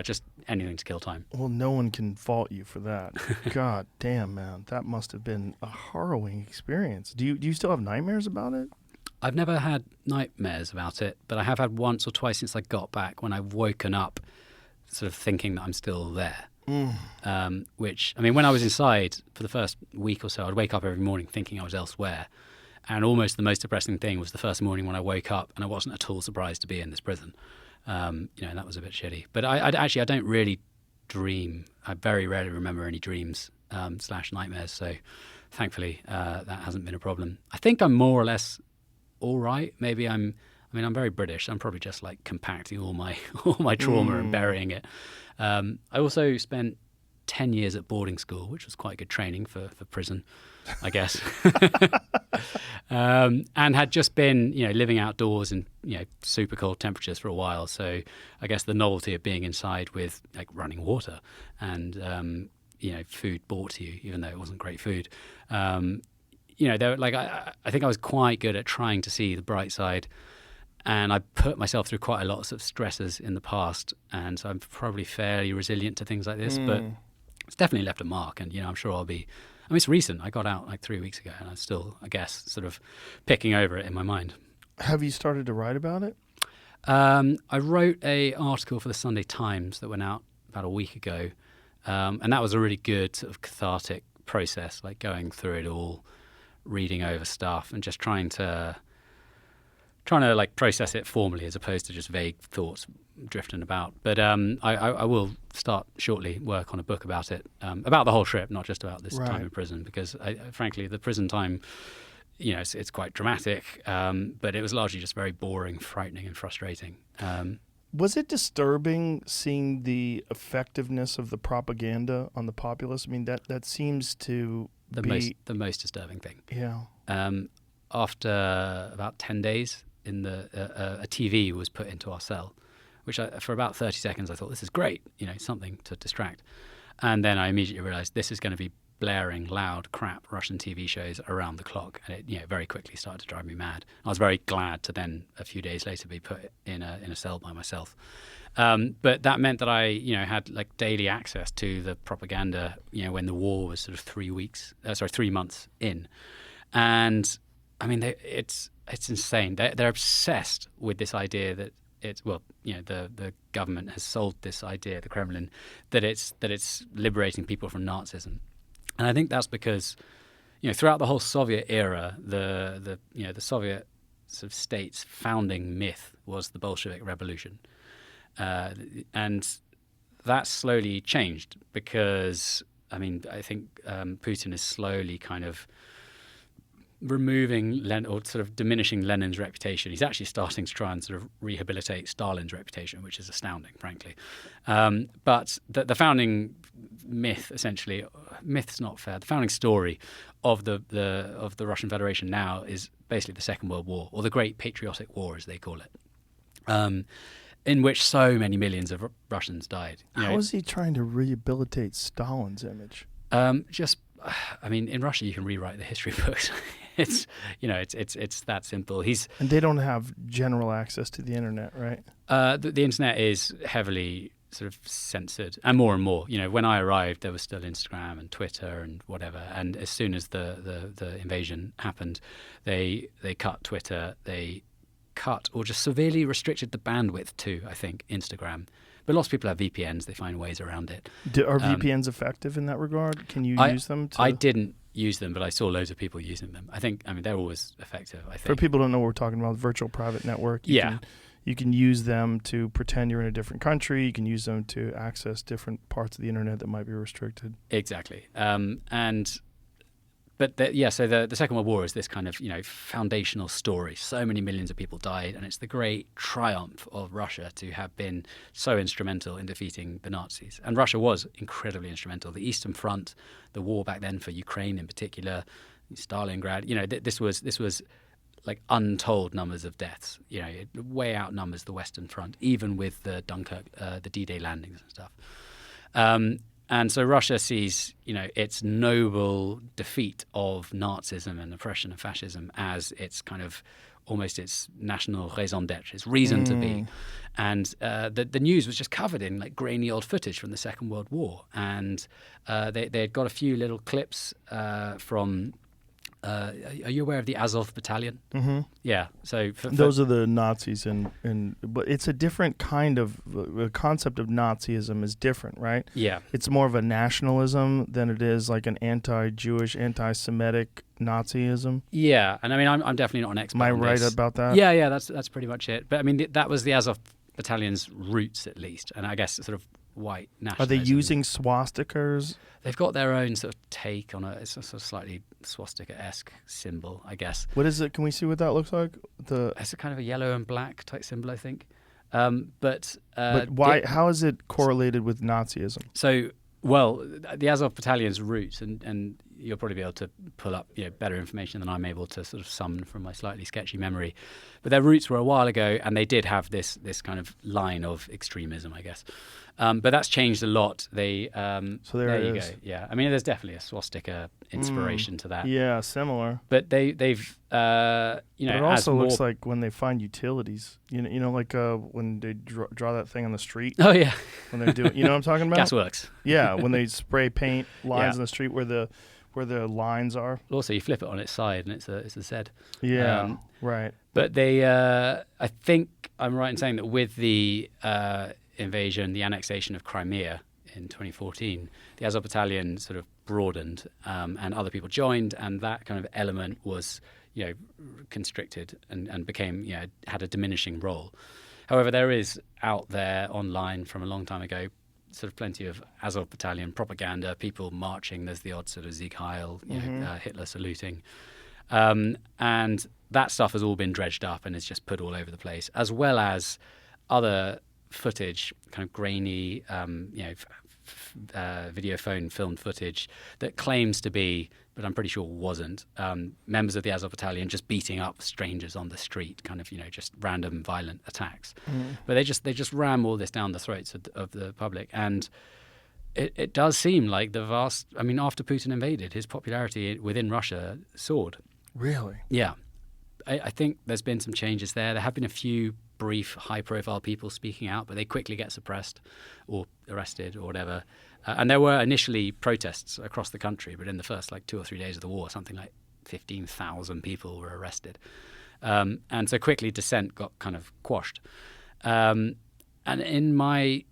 just anything to kill time. Well, no one can fault you for that. God damn, man, that must have been a harrowing experience. Do you still have nightmares about it? I've never had nightmares about it, but I have had once or twice since I got back when I've woken up, sort of thinking that I'm still there. Which when I was inside for the first week or so, I'd wake up every morning thinking I was elsewhere. And almost the most depressing thing was the first morning when I woke up and I wasn't at all surprised to be in this prison. That was a bit shitty. But I don't really dream. I very rarely remember any dreams / nightmares. So thankfully, that hasn't been a problem. I think I'm more or less all right. Maybe I'm very British. I'm probably just like compacting all my trauma and burying it. I also spent 10 years at boarding school, which was quite good training for prison, I guess. And had just been, living outdoors in, super cold temperatures for a while. So I guess the novelty of being inside with like running water and, food brought to you, even though it wasn't great food. I think I was quite good at trying to see the bright side. And I put myself through quite a lot of stresses in the past. And so I'm probably fairly resilient to things like this, but it's definitely left a mark. And, I'm sure I'll be... it's recent. I got out like 3 weeks ago and I'm still, I guess, sort of picking over it in my mind. Have you started to write about it? I wrote an article for the Sunday Times that went out about a week ago. And that was a really good sort of cathartic process, like going through it all, reading over stuff and just trying to like process it formally as opposed to just vague thoughts drifting about. But I will start shortly work on a book about it, about the whole trip, not just about this time in prison, because frankly, the prison time, it's quite dramatic, but it was largely just very boring, frightening and frustrating. Was it disturbing seeing the effectiveness of the propaganda on the populace? That seems to be... the most disturbing thing. Yeah. After about 10 days, a TV was put into our cell, which for about 30 seconds I thought, this is great, something to distract. And then I immediately realized this is going to be blaring loud crap Russian TV shows around the clock, and it very quickly started to drive me mad. I was very glad to then a few days later be put in a cell by myself. But that meant that I had like daily access to the propaganda when the war was sort of 3 months in. And I mean it's insane. They're obsessed with this idea that the government has sold this idea, the Kremlin, that it's liberating people from Nazism. And I think that's because, throughout the whole Soviet era, the Soviet sort of state's founding myth was the Bolshevik Revolution, and that slowly changed because I think Putin is slowly kind of removing or sort of diminishing Lenin's reputation. He's actually starting to try and sort of rehabilitate Stalin's reputation, which is astounding, frankly. But the founding myth, essentially, myth's not fair. The founding story of the Russian Federation now is basically the Second World War, or the Great Patriotic War, as they call it, in which so many millions of Russians died. How is he trying to rehabilitate Stalin's image? In Russia, you can rewrite the history books. It's that simple. And they don't have general access to the internet, right? The internet is heavily sort of censored, and more. When I arrived, there was still Instagram and Twitter and whatever. And as soon as the invasion happened, they cut Twitter. They cut or just severely restricted the bandwidth to, I think, Instagram. But lots of people have VPNs. They find ways around it. Are VPNs effective in that regard? Can you use them? I didn't use them, but I saw loads of people using them. They're always effective, I think. For people who don't know what we're talking about, virtual private network. You can use them to pretend you're in a different country. You can use them to access different parts of the internet that might be restricted. Exactly. So the Second World War is this kind of, foundational story. So many millions of people died, and it's the great triumph of Russia to have been so instrumental in defeating the Nazis. And Russia was incredibly instrumental. The Eastern Front, the war back then for Ukraine in particular, Stalingrad, this was like untold numbers of deaths. It way outnumbers the Western Front, even with the Dunkirk, the D-Day landings and stuff. And so Russia sees, its noble defeat of Nazism and oppression and fascism as its kind of almost its national raison d'etre, its reason to be. And the news was just covered in like grainy old footage from the Second World War. And they'd got a few little clips from... are you aware of the Azov Battalion? Mm-hmm. Yeah. So those are the Nazis, but it's a different kind of the concept of Nazism is different, right? Yeah. It's more of a nationalism than it is like an anti-Jewish, anti-Semitic Nazism. Yeah, and I'm definitely not an expert. Am I on right this. about that? Yeah, that's pretty much it. But that was the Azov Battalion's roots, at least, and I guess sort of white nationalism. Are they using swastikas? They've got their own sort of take on it's a sort of slightly swastika-esque symbol, I guess. What is it? Can we see what that looks like? It's a kind of a yellow and black type symbol, I think. But why? How is it correlated with Nazism? So, well, the Azov Battalion's roots, and you'll probably be able to pull up better information than I'm able to sort of summon from my slightly sketchy memory. But their roots were a while ago, and they did have this kind of line of extremism, I guess. But that's changed a lot. So there you go. Yeah, there's definitely a swastika inspiration to that. Yeah, similar. But they've But it also looks like when they find utilities. Like when they draw that thing on the street. Oh yeah. When they're doing, what I'm talking about? Gasworks. Yeah, when they spray paint lines on the street where the lines are. Also, you flip it on its side and it's a Z. Yeah, right. But they, I think I'm right in saying that with the invasion, the annexation of Crimea in 2014, the Azov Battalion sort of broadened and other people joined, and that kind of element was, constricted and became, had a diminishing role. However, there is out there online from a long time ago sort of plenty of Azov Battalion propaganda, people marching. There's the odd sort of Sieg Heil, Hitler saluting. And that stuff has all been dredged up and is just put all over the place, as well as other footage, kind of grainy, video phone filmed footage that claims to be, but I'm pretty sure wasn't, members of the Azov Battalion just beating up strangers on the street, kind of, just random violent attacks. But they just ram all this down the throats of the public. And it does seem like after Putin invaded, his popularity within Russia soared. Really? Yeah. I think there's been some changes there. There have been a few brief, high-profile people speaking out, but they quickly get suppressed or arrested or whatever. And there were initially protests across the country, but in the first 2 or 3 days of the war, something like 15,000 people were arrested. And so quickly dissent got kind of quashed. And in my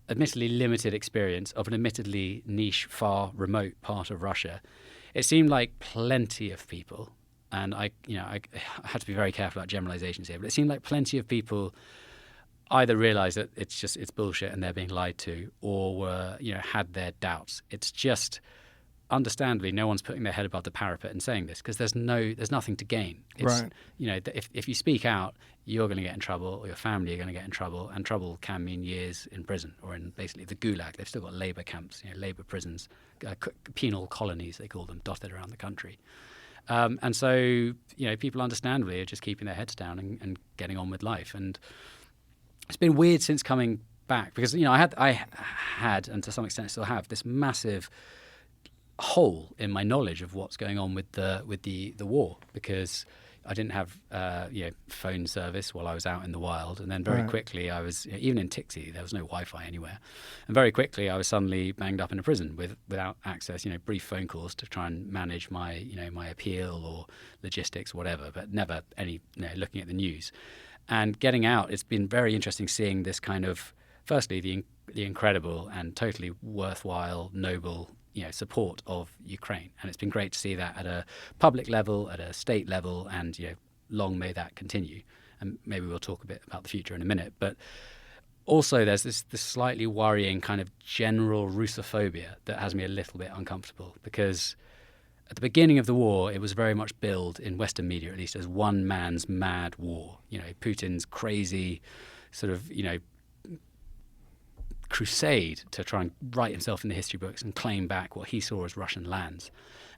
admittedly limited experience of an admittedly niche, far remote part of Russia, it seemed like plenty of people, and I had to be very careful about generalizations here, but it seemed like plenty of people either realized that it's bullshit and they're being lied to, or had their doubts. It's just, understandably, no one's putting their head above the parapet and saying this because there's nothing to gain. It's, Right. If you speak out, you're going to get in trouble, or your family are going to get in trouble, and trouble can mean years in prison or in basically the gulag. They've still got labor camps, labor prisons, penal colonies they call them, dotted around the country. And so people understandably are just keeping their heads down and getting on with life. And it's been weird since coming back because I had and to some extent still have this massive hole in my knowledge of what's going on with the war, because I didn't have phone service while I was out in the wild, and then very quickly I was even in Tixi there was no Wi-Fi anywhere, and very quickly I was suddenly banged up in a prison without access. Brief phone calls to try and manage my my appeal or logistics, whatever, but never any looking at the news. And getting out, it's been very interesting seeing this kind of, firstly, the incredible and totally worthwhile, noble support of Ukraine. And it's been great to see that at a public level, at a state level, and long may that continue. And maybe we'll talk a bit about the future in a minute. But also there's this slightly worrying kind of general Russophobia that has me a little bit uncomfortable, because at the beginning of the war, it was very much billed in Western media, at least, as one man's mad war. Putin's crazy sort of, crusade to try and write himself in the history books and claim back what he saw as Russian lands.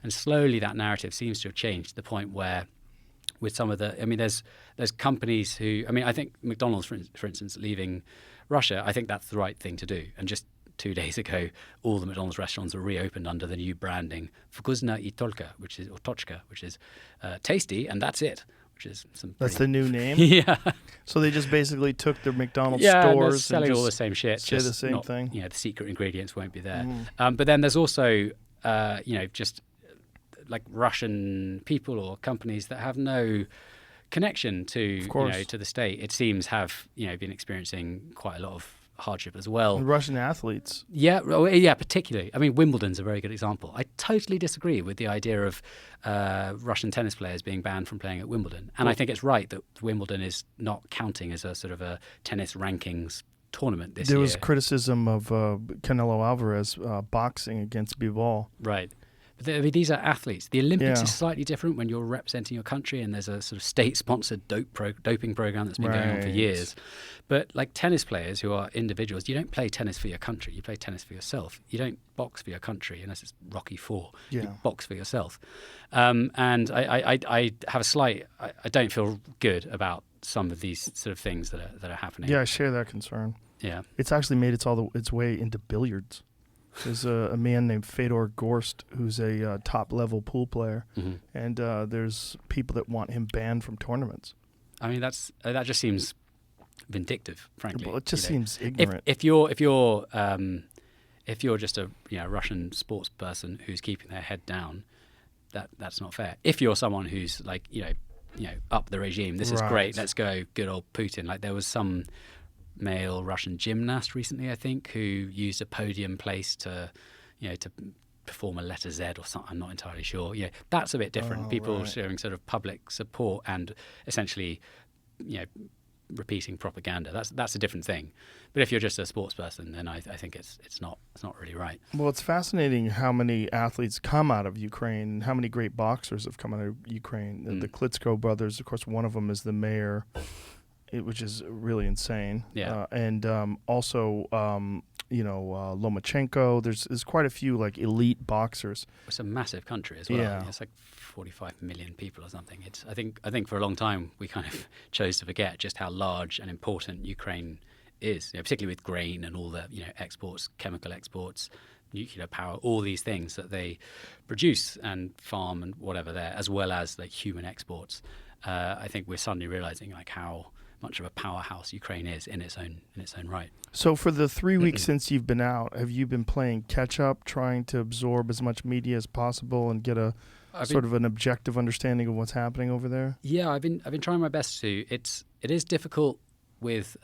And slowly that narrative seems to have changed to the point where with some of there's companies who, I think McDonald's, for instance, leaving Russia, I think that's the right thing to do. And just 2 days ago, all the McDonald's restaurants were reopened under the new branding Vkuzna i Tochka, which is tasty, and that's it. Which is That's the new name? Yeah. So they just basically took the McDonald's stores stores and selling all the same shit. Say the same thing. The secret ingredients won't be there. But then there's also, just like Russian people or companies that have no connection to, to the state. It seems have, been experiencing quite a lot of hardship as well. And Russian athletes. Yeah, particularly. Wimbledon's a very good example. I totally disagree with the idea of Russian tennis players being banned from playing at Wimbledon. And I think it's right that Wimbledon is not counting as a sort of a tennis rankings tournament this year. There was criticism of Canelo Alvarez boxing against Bivol. Right. But these are athletes. The Olympics is slightly different when you're representing your country and there's a sort of state-sponsored doping program that's been going on for years. But like tennis players who are individuals, you don't play tennis for your country. You play tennis for yourself. You don't box for your country unless it's Rocky IV. Yeah. You box for yourself. And I have a slight. I don't feel good about some of these sort of things that are happening. Yeah, I share that concern. Yeah. It's actually made its way into billiards. There's a man named Fedor Gorst who's a top-level pool player, and there's people that want him banned from tournaments. That just seems vindictive, frankly. Well, it just seems ignorant. If you're just a Russian sports person who's keeping their head down, that's not fair. If you're someone who's like up the regime, this is great. Let's go, good old Putin. Like there was some male Russian gymnast recently, I think, who used a podium place to perform a letter Z or something. I'm not entirely sure. That's a bit different. People showing sort of public support and essentially, repeating propaganda. That's a different thing. But if you're just a sports person, then I think it's not really right. Well, it's fascinating how many athletes come out of Ukraine and how many great boxers have come out of Ukraine. The Klitschko brothers, of course, one of them is the mayor. Which is really insane. Yeah. And also, Lomachenko. There's quite a few like elite boxers. It's a massive country as well. Yeah. It's like 45 million people or something. I think for a long time we kind of chose to forget just how large and important Ukraine is, particularly with grain and all the exports, chemical exports, nuclear power, all these things that they produce and farm and whatever there, as well as like human exports. I think we're suddenly realizing like how much of a powerhouse Ukraine is in its own right. So for the 3 weeks since you've been out, have you been playing catch up, trying to absorb as much media as possible and get a sort of an objective understanding of what's happening over there? Yeah, I've been trying my best to. It is difficult with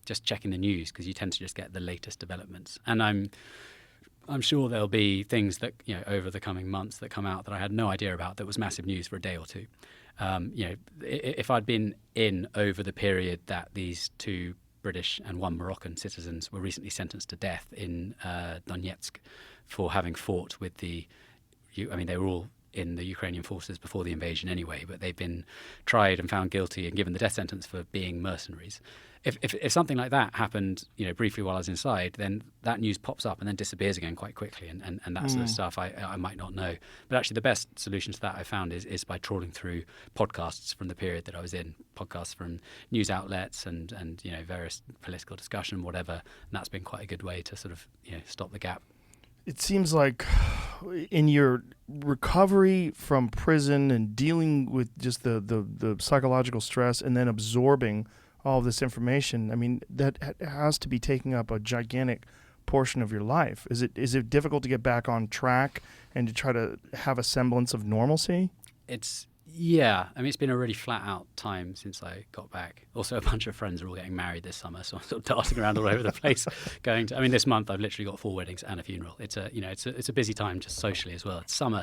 just checking the news because you tend to just get the latest developments, and I'm sure there'll be things that over the coming months that come out that I had no idea about that was massive news for a day or two. If I'd been in over the period that these 2 British and 1 Moroccan citizens were recently sentenced to death in Donetsk for having fought with they were all in the Ukrainian forces before the invasion anyway, but they've been tried and found guilty and given the death sentence for being mercenaries. If something like that happened, briefly while I was inside, then that news pops up and then disappears again quite quickly, and that's the stuff I might not know. But actually, the best solution to that I found is by trawling through podcasts from the period that I was in, podcasts from news outlets and various political discussion, whatever. And that's been quite a good way to sort of stop the gap. It seems like in your recovery from prison and dealing with just the psychological stress and then absorbing all of this information, I mean, that has to be taking up a gigantic portion of your life. Is it difficult to get back on track and to try to have a semblance of normalcy? Yeah. I mean, it's been a really flat out time since I got back. Also, a bunch of friends are all getting married this summer, so I'm sort of darting around all over the place. This month I've literally got 4 weddings and a funeral. It's a busy time just socially as well. It's summer,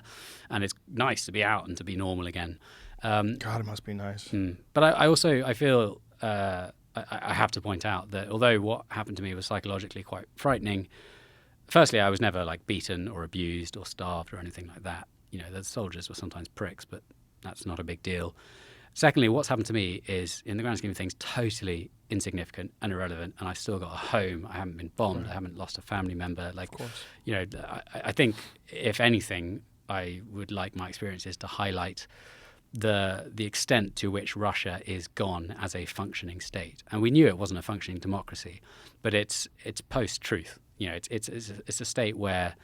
and it's nice to be out and to be normal again. God, it must be nice. But I feel I have to point out that although what happened to me was psychologically quite frightening, firstly, I was never like beaten or abused or starved or anything like that. The soldiers were sometimes pricks, but that's not a big deal. Secondly, what's happened to me is, in the grand scheme of things, totally insignificant and irrelevant, and I've still got a home. I haven't been bombed. Right. I haven't lost a family member. Like, of course. I think, if anything, I would like my experiences to highlight the extent to which Russia is gone as a functioning state. And we knew it wasn't a functioning democracy, but it's post-truth. It's a state where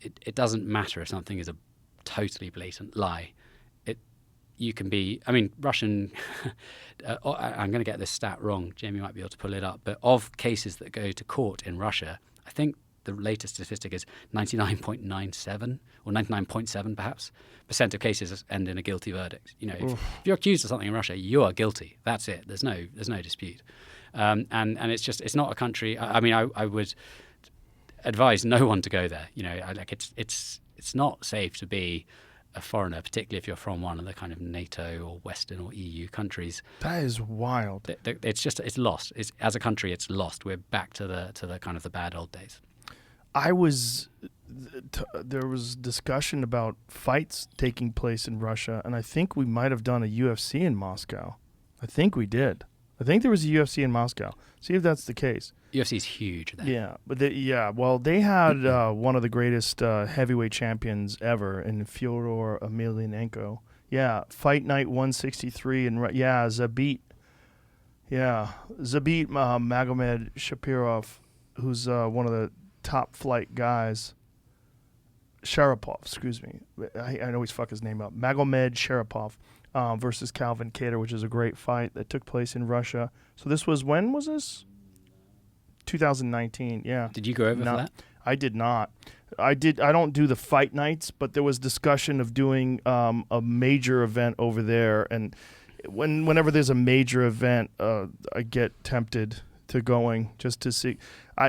it doesn't matter if something is a totally blatant lie. You can be, Russian, I'm going to get this stat wrong, Jamie might be able to pull it up, but of cases that go to court in Russia, I think the latest statistic is 99.97 or 99.7 perhaps % of cases end in a guilty verdict. If you're accused of something in Russia, you are guilty. That's it. There's no dispute. And it's not a country. I would advise no one to go there. It's not safe to be a foreigner, particularly if you're from one of the kind of NATO or Western or EU countries. That is wild. It's lost. As a country, it's lost. We're back to the kind of the bad old days. There was discussion about fights taking place in Russia, and I think we might have done a UFC in Moscow. I think we did. I think there was a UFC in Moscow. See if that's the case. UFC is huge there. Yeah, but they had one of the greatest heavyweight champions ever in Fyodor Emelianenko. Yeah, Fight Night 163 and Zabit. Yeah, Zabit Magomed Shapirov, who's one of the top flight guys. Sharapov, excuse me. I always fuck his name up. Magomed Sharapov versus Calvin Kattar, which is a great fight that took place in Russia. So this was, when was this? 2019, yeah. Did you go over for that? I did not. I don't do the fight nights, but there was discussion of doing a major event over there. And whenever there's a major event, I get tempted to going just to see.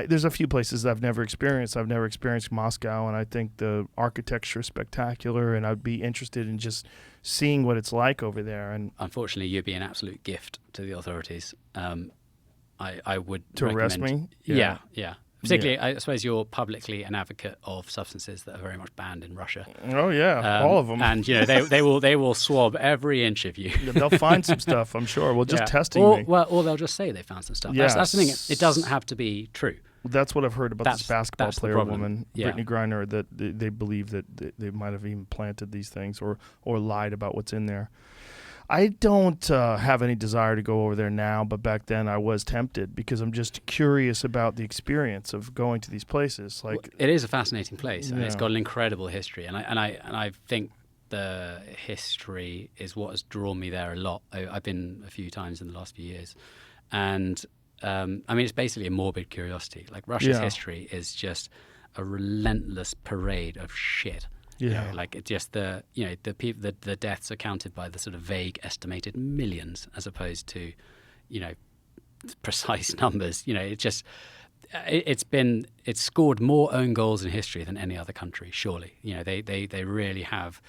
There's a few places that I've never experienced. I've never experienced Moscow, and I think the architecture is spectacular, and I'd be interested in just seeing what it's like over there. And unfortunately, you'd be an absolute gift to the authorities. I would to recommend, arrest me. Yeah. Particularly, I suppose you're publicly an advocate of substances that are very much banned in Russia. Oh yeah, all of them. And they will swab every inch of you. They'll find some stuff, I'm sure. Well, just testing me. Or they'll just say they found some stuff. Yes. That's the thing. It doesn't have to be true. That's what I've heard about this basketball player woman, yeah. Brittany Griner, that they believe that they might have even planted these things or lied about what's in there. I don't have any desire to go over there now, but back then I was tempted because I'm just curious about the experience of going to these places. Like, It is a fascinating place, and it's Yeah. got an incredible history. And I think the history is what has drawn me there a lot. I've been a few times in the last few years, and I mean, it's basically a morbid curiosity. Like Russia's Yeah. history is just a relentless parade of shit. You know, Yeah. like it's just the people, the deaths are counted by the sort of vague estimated millions as opposed to, precise numbers. It's just it's scored more own goals in history than any other country. Surely, they really have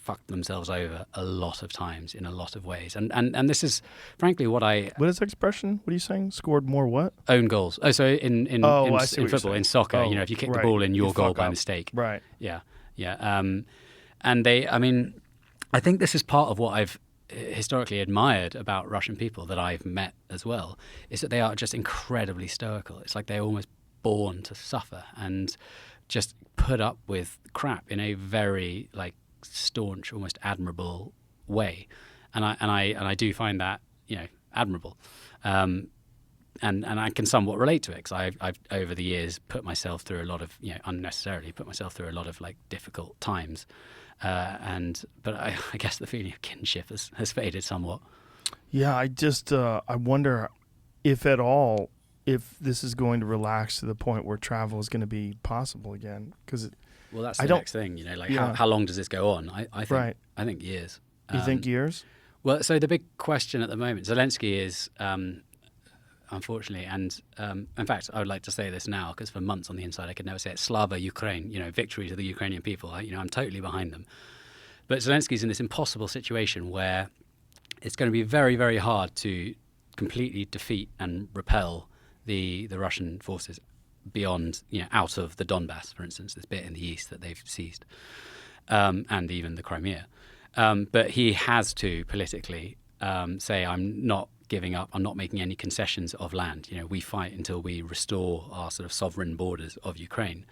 fucked themselves over a lot of times in a lot of ways. And this is frankly what I what is the expression? What are you saying? Scored more what? own goals. Oh, so in I see what you're football, saying. in soccer, Oh, if you kick the right. ball in, You your goal fuck by up. mistake. Right. Yeah. And I think this is part of what I've historically admired about Russian people that I've met as well, is that they are just incredibly stoical. It's like they're almost born to suffer and just put up with crap in a very staunch, almost admirable way. And I do find that, admirable. And I can somewhat relate to it because I've over the years put myself through a lot of, unnecessarily put myself through a lot of difficult times. But I guess the feeling of kinship has faded somewhat. Yeah, I just I wonder if at all if this is going to relax to the point where travel is going to be possible again. Because Well, that's I the don't- next thing, Yeah. how long does this go on? I think Right. I think years. you think years? Well, so the big question at the moment, Zelensky is, unfortunately, and in fact, I would like to say this now because for months on the inside I could never say it. Slava Ukraine, victory to the Ukrainian people. I'm totally behind them. But Zelensky's in this impossible situation where it's going to be very, very hard to completely defeat and repel the Russian forces beyond, out of the Donbass, for instance, this bit in the east that they've seized, and even the Crimea. But he has to politically say, I'm not giving up, I'm not making any concessions of land. We fight until we restore our sort of sovereign borders of Ukraine.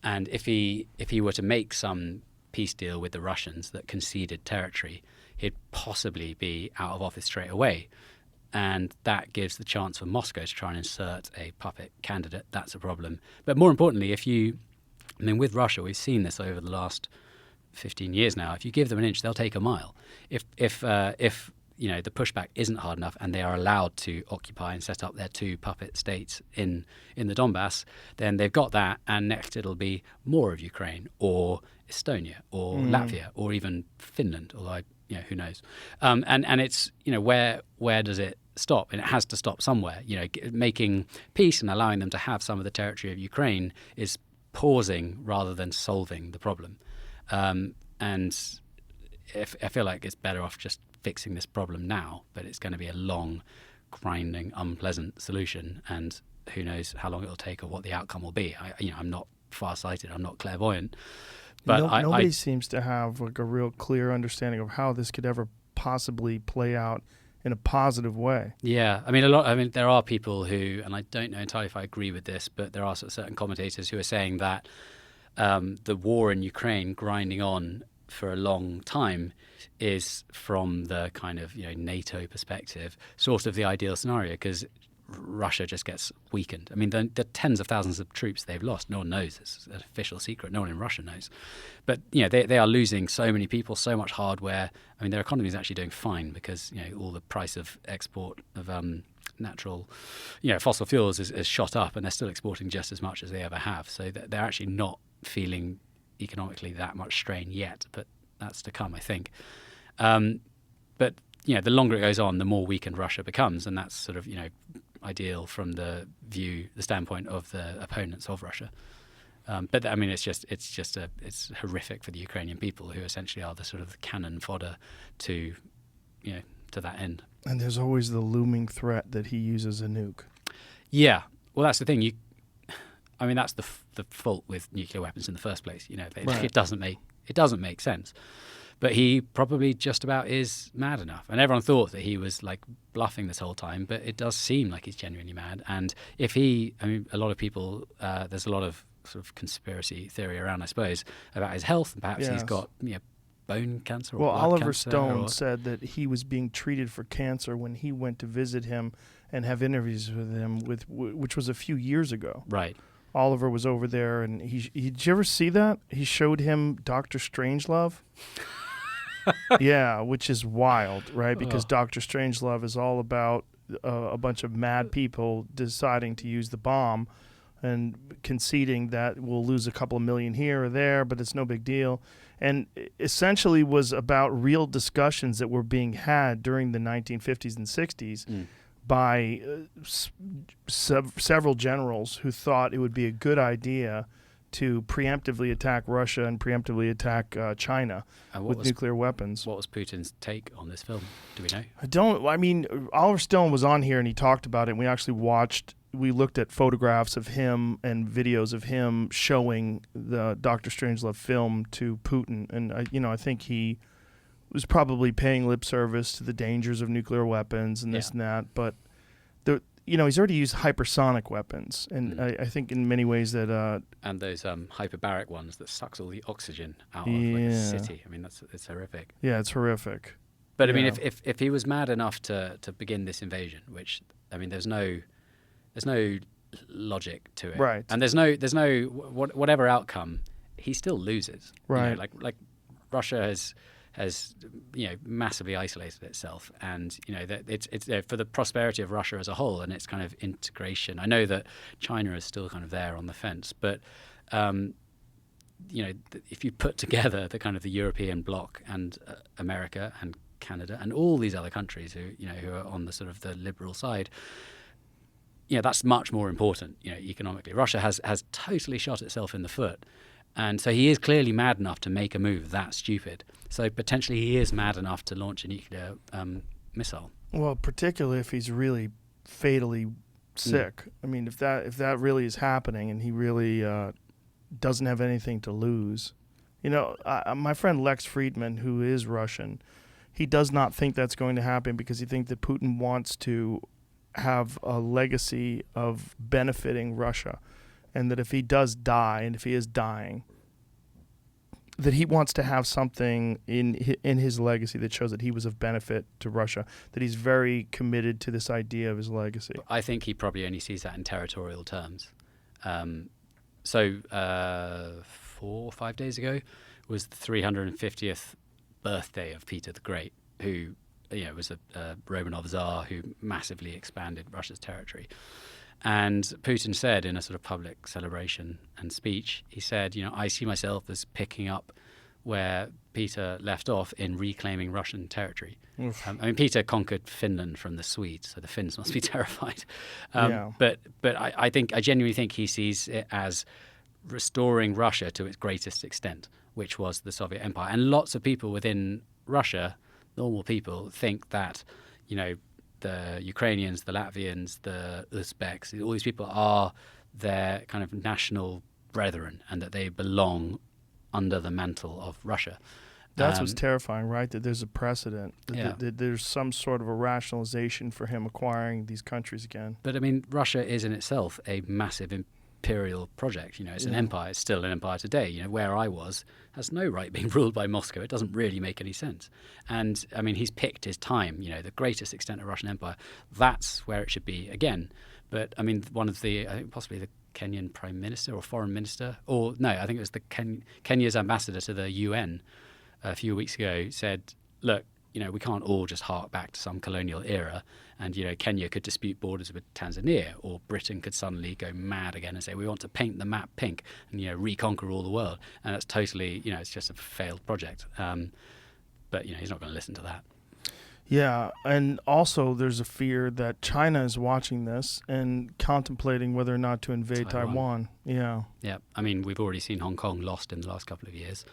And if he were to make some peace deal with the Russians that conceded territory, he'd possibly be out of office straight away. And that gives the chance for Moscow to try and insert a puppet candidate. That's a problem. But more importantly, with Russia, we've seen this over the last 15 years now. If you give them an inch, they'll take a mile. If the pushback isn't hard enough and they are allowed to occupy and set up their two puppet states in the Donbass, then they've got that, and next it'll be more of Ukraine or Estonia or Latvia or even Finland, although who knows. And it's, where does it stop? And it has to stop somewhere. Making peace and allowing them to have some of the territory of Ukraine is pausing rather than solving the problem. And I feel like it's better off just fixing this problem now, but it's going to be a long, grinding, unpleasant solution, and who knows how long it'll take or what the outcome will be. I'm not far-sighted, I'm not clairvoyant, but Nobody seems to have a real clear understanding of how this could ever possibly play out in a positive way. Yeah, there are people who, and I don't know entirely if I agree with this, but there are certain commentators who are saying that the war in Ukraine grinding on for a long time is, from the kind of NATO perspective, sort of the ideal scenario, because Russia just gets weakened. The tens of thousands of troops they've lost, no one knows. It's an official secret. No one in Russia knows. But they are losing so many people, so much hardware. Their economy is actually doing fine because all the price of export of natural, fossil fuels is shot up, and they're still exporting just as much as they ever have. So they're actually not feeling economically that much strain yet, but that's to come, I think. But the longer it goes on, the more weakened Russia becomes, and that's sort of ideal from the standpoint of the opponents of Russia. But it's horrific for the Ukrainian people, who essentially are the sort of cannon fodder to that end. And there's always the looming threat that he uses a nuke. Yeah, well, that's the thing. That's the fault with nuclear weapons in the first place. Right. It doesn't make sense. But he probably just about is mad enough. And everyone thought that he was bluffing this whole time, but it does seem like he's genuinely mad. And if a lot of people, there's a lot of sort of conspiracy theory around, I suppose, about his health, and perhaps he's Yes. got bone cancer or Well, blood Oliver cancer, Stone or- said that he was being treated for cancer when he went to visit him and have interviews with him, which was a few years ago. Right. Oliver was over there, and did you ever see that? He showed him Dr. Strangelove. Yeah, which is wild, right? Because Dr. Strangelove is all about a bunch of mad people deciding to use the bomb and conceding that we'll lose a couple of million here or there, but it's no big deal. And essentially was about real discussions that were being had during the 1950s and 60s by several generals who thought it would be a good idea to preemptively attack Russia and preemptively attack China with nuclear weapons. What was Putin's take on this film? Do we know? I mean, Oliver Stone was on here and he talked about it. And we looked at photographs of him and videos of him showing the Dr. Strangelove film to Putin. And, I think he was probably paying lip service to the dangers of nuclear weapons and this and that. But, he's already used hypersonic weapons. And I think in many ways that... and those hyperbaric ones that sucks all the oxygen out of like, a city. I mean, it's horrific. Yeah, it's horrific. But, I mean, if he was mad enough to begin this invasion, which, I mean, there's no logic to it, right? And there's no whatever outcome, he still loses, right? Like Russia has massively isolated itself, and it's for the prosperity of Russia as a whole and its kind of integration. I know that China is still kind of there on the fence, but if you put together the kind of the European bloc and America and Canada and all these other countries who are on the sort of the liberal side. That's much more important, economically. Russia has totally shot itself in the foot. And so he is clearly mad enough to make a move that stupid. So potentially he is mad enough to launch a nuclear missile. Well, particularly if he's really fatally sick. I mean, if that really is happening and he really doesn't have anything to lose. My friend Lex Friedman, who is Russian, he does not think that's going to happen because he thinks that Putin wants to have a legacy of benefiting Russia, and that if he does die, and if he is dying, that he wants to have something in his legacy that shows that he was of benefit to Russia, that he's very committed to this idea of his legacy. I think he probably only sees that in territorial terms. 4 or 5 days ago was the 350th birthday of Peter the Great, who was a Romanov Tsar who massively expanded Russia's territory. And Putin said in a sort of public celebration and speech, he said, I see myself as picking up where Peter left off in reclaiming Russian territory. Peter conquered Finland from the Swedes, so the Finns must be terrified. But I genuinely think he sees it as restoring Russia to its greatest extent, which was the Soviet Empire. And lots of people within Russia, normal people, think that, the Ukrainians, the Latvians, the Uzbeks, all these people are their kind of national brethren and that they belong under the mantle of Russia. That's what's terrifying, right? That there's a precedent. That there's some sort of a rationalization for him acquiring these countries again. But, Russia is in itself a massive imperial project. It's an empire. It's still an empire today. Where I was has no right being ruled by Moscow. It doesn't really make any sense. And he's picked his time. The greatest extent of Russian empire. That's where it should be again. But one of the, I think possibly the Kenyan prime minister or foreign minister, or no, I think it was the Kenya's ambassador to the UN a few weeks ago said, look, we can't all just hark back to some colonial era and, Kenya could dispute borders with Tanzania, or Britain could suddenly go mad again and say, we want to paint the map pink and, reconquer all the world. And that's totally, it's just a failed project. But, he's not going to listen to that. Yeah, and also there's a fear that China is watching this and contemplating whether or not to invade Taiwan. Yeah. Yeah, we've already seen Hong Kong lost in the last couple of years.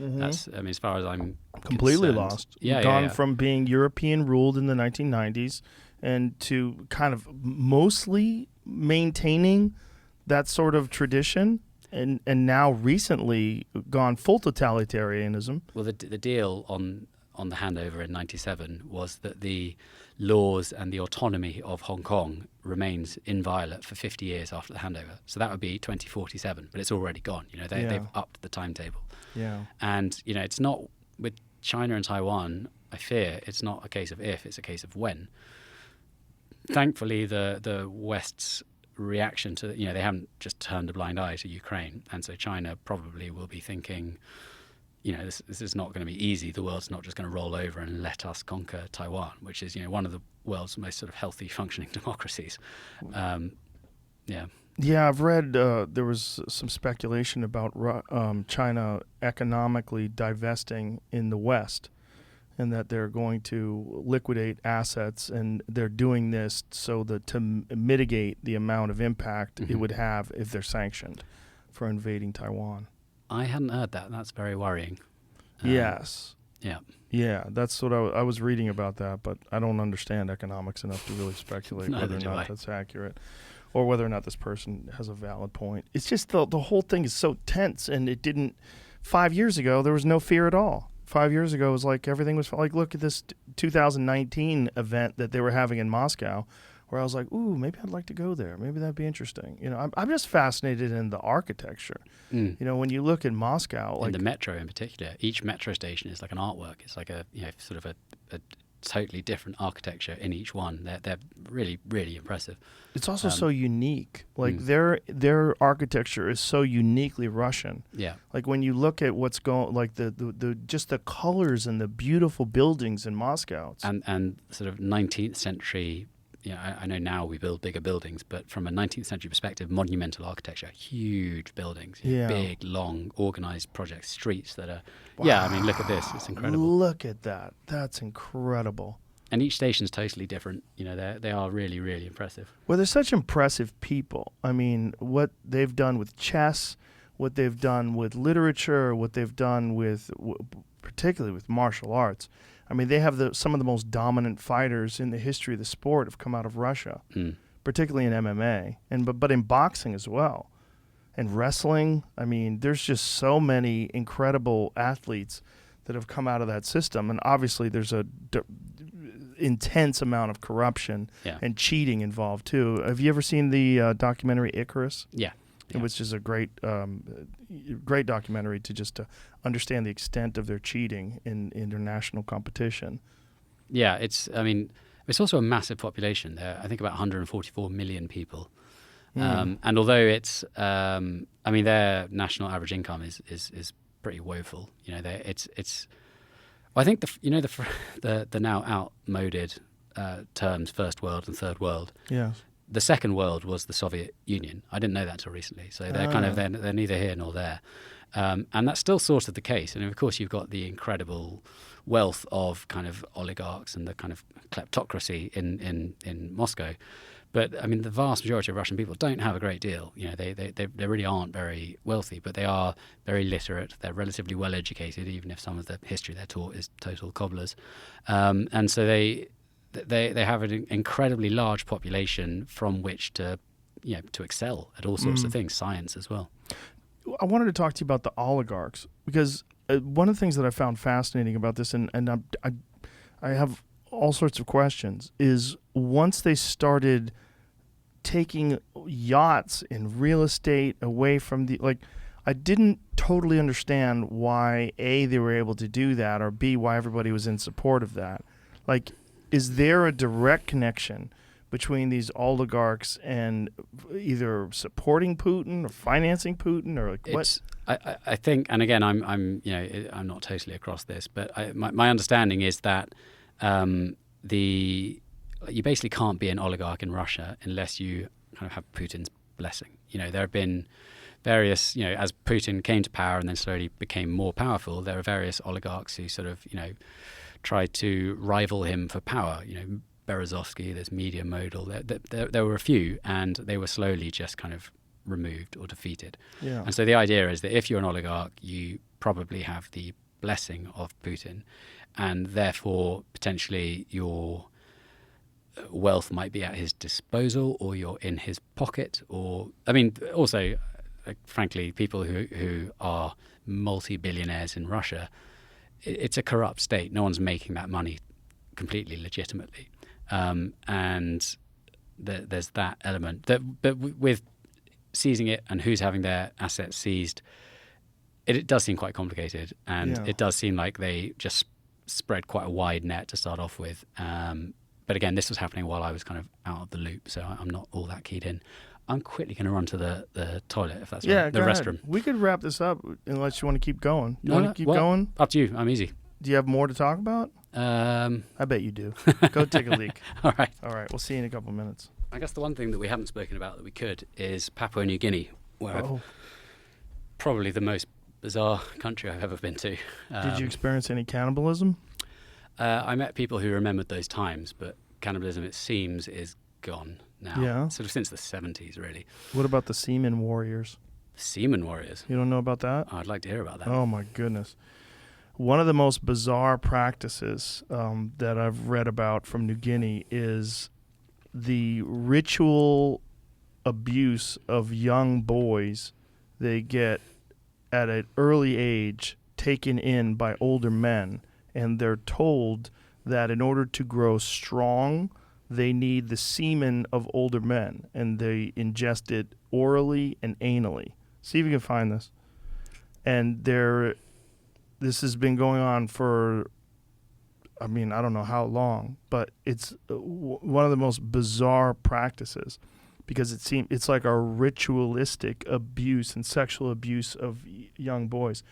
Mm-hmm. That's, as far as I'm completely concerned, lost. Yeah, gone from being European ruled in the 1990s and to kind of mostly maintaining that sort of tradition, and now recently gone full totalitarianism. Well, the deal on the handover in 97 was that the laws and the autonomy of Hong Kong remains inviolate for 50 years after the handover. So that would be 2047, but it's already gone. They've upped the timetable. Yeah. And, it's not with China and Taiwan, I fear it's not a case of if, it's a case of when. Thankfully, the West's reaction to, they haven't just turned a blind eye to Ukraine. And so China probably will be thinking, this is not going to be easy. The world's not just going to roll over and let us conquer Taiwan, which is, one of the world's most sort of healthy functioning democracies. Yeah. Yeah, I've read there was some speculation about China economically divesting in the West, and that they're going to liquidate assets, and they're doing this so that to mitigate the amount of impact it would have if they're sanctioned for invading Taiwan. I hadn't heard that. That's very worrying. Yes. Yeah. Yeah, that's what I was reading about that, but I don't understand economics enough to really speculate whether or not that's accurate, or whether or not this person has a valid point. It's just the whole thing is so tense, and it didn't. 5 years ago, there was no fear at all. 5 years ago, it was like everything was like, look at this 2019 event that they were having in Moscow, where I was like, ooh, maybe I'd like to go there. Maybe that'd be interesting. I'm just fascinated in the architecture. When you look at Moscow, like in the metro in particular, each metro station is like an artwork. It's like a sort of a totally different architecture in each one. They're really, really impressive. It's also so unique. Like their architecture is so uniquely Russian. Yeah. Like when you look at what's going, like the just the colors and the beautiful buildings in Moscow. And sort of 19th century. I know now we build bigger buildings, but from a 19th century perspective, monumental architecture, huge buildings, big, long, organized projects, streets that are, look at this, it's incredible. Look at that. That's incredible. And each station's totally different. They are really, really impressive. Well, they're such impressive people. I mean, what they've done with chess, what they've done with literature, what they've done with, particularly with martial arts. I mean, they have some of the most dominant fighters in the history of the sport have come out of Russia, particularly in MMA, but in boxing as well, and wrestling. I mean, there's just so many incredible athletes that have come out of that system, and obviously there's a intense amount of corruption and cheating involved too. Have you ever seen the documentary Icarus? Yeah. Which is a great documentary to understand the extent of their cheating in international competition. Yeah, it's also a massive population. There are, I think, about 144 million people. And although it's, their national average income is pretty woeful. I think the now outmoded terms first world and third world. Yeah. The second world was the Soviet Union. I didn't know that until recently. So they're they're neither here nor there. And that's still sort of the case. And of course, you've got the incredible wealth of kind of oligarchs and the kind of kleptocracy in Moscow. But I mean, the vast majority of Russian people don't have a great deal. They really aren't very wealthy, but they are very literate. They're relatively well educated, even if some of the history they're taught is total cobblers. And so they have an incredibly large population from which to excel at all sorts of things, science as well. I wanted to talk to you about the oligarchs, because one of the things that I found fascinating about this, and I have all sorts of questions, is once they started taking yachts and real estate away from I didn't totally understand why A, they were able to do that, or B, why everybody was in support of that. Like, is there a direct connection between these oligarchs and either supporting Putin or financing Putin, or like what? I think, and again, I'm not totally across this, but my understanding is that you basically can't be an oligarch in Russia unless you kind of have Putin's blessing. There have been various, as Putin came to power and then slowly became more powerful, there are various oligarchs who sort of, tried to rival him for power. Berezovsky, there's Media Modal. There were a few, and they were slowly just kind of removed or defeated. Yeah. And so the idea is that if you're an oligarch, you probably have the blessing of Putin, and therefore potentially your wealth might be at his disposal, or you're in his pocket, or also, frankly, people who are multi-billionaires in Russia, it's a corrupt state. No one's making that money completely legitimately, and there's that element. But with seizing it and who's having their assets seized, It does seem quite complicated, and Yeah. it does seem like they just spread quite a wide net to start off with. But again, this was happening while I was kind of out of the loop, so I'm not all that keyed in. I'm quickly going to run to the toilet, if that's right. The go restroom. ahead. We could wrap this up unless you want to keep going. You No, want to keep well, going? Up to you. I'm easy. Do you have more to talk about? I bet you do. Go take a leak. All right. All right. We'll see you in a couple of minutes. I guess the one thing that we haven't spoken about that we could is Papua New Guinea, where Oh. probably the most bizarre country I've ever been to. Did you experience any cannibalism? I met people who remembered those times, but cannibalism, it seems, is gone now. Yeah. Sort of since the 70s, really. What about the seaman warriors? Seaman warriors. You don't know about that? I'd like to hear about that. Oh my goodness. One of the most bizarre practices that I've read about from New Guinea is the ritual abuse of young boys. They get at an early age taken in by older men, and they're told that in order to grow strong, they need the semen of older men, and they ingest it orally and anally. See if you can find this. And this has been going on for, I don't know how long, but it's one of the most bizarre practices because it's like a ritualistic abuse and sexual abuse of young boys.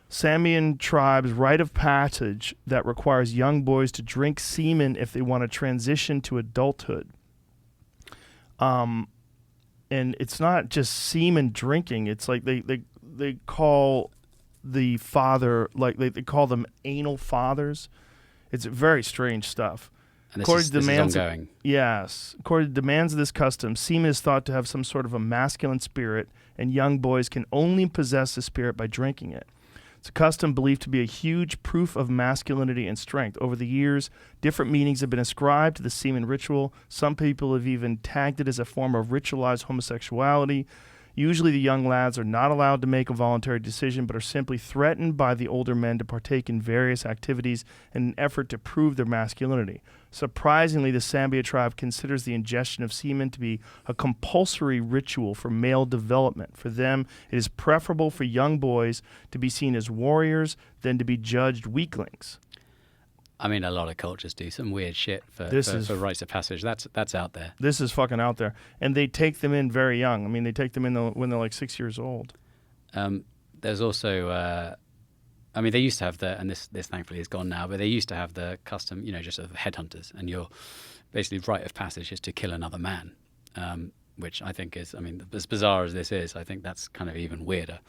Samian tribe's rite of passage that requires young boys to drink semen if they want to transition to adulthood. And it's not just semen drinking. It's like they call the father, like they call them anal fathers. It's very strange stuff. And this is ongoing. Yes. According to demands of this custom, semen is thought to have some sort of a masculine spirit, and young boys can only possess the spirit by drinking it. It's a custom believed to be a huge proof of masculinity and strength. Over the years, different meanings have been ascribed to the semen ritual. Some people have even tagged it as a form of ritualized homosexuality. Usually the young lads are not allowed to make a voluntary decision, but are simply threatened by the older men to partake in various activities in an effort to prove their masculinity. Surprisingly, the Sambia tribe considers the ingestion of semen to be a compulsory ritual for male development. For them, it is preferable for young boys to be seen as warriors than to be judged weaklings. A lot of cultures do some weird shit for rites of passage. That's out there. This is fucking out there. And they take them in very young. They take them in when they're like 6 years old. There's also, they used to have and this thankfully is gone now, but they used to have the custom, just of headhunters. And your basically rite of passage is to kill another man, which I think is, as bizarre as this is, I think that's kind of even weirder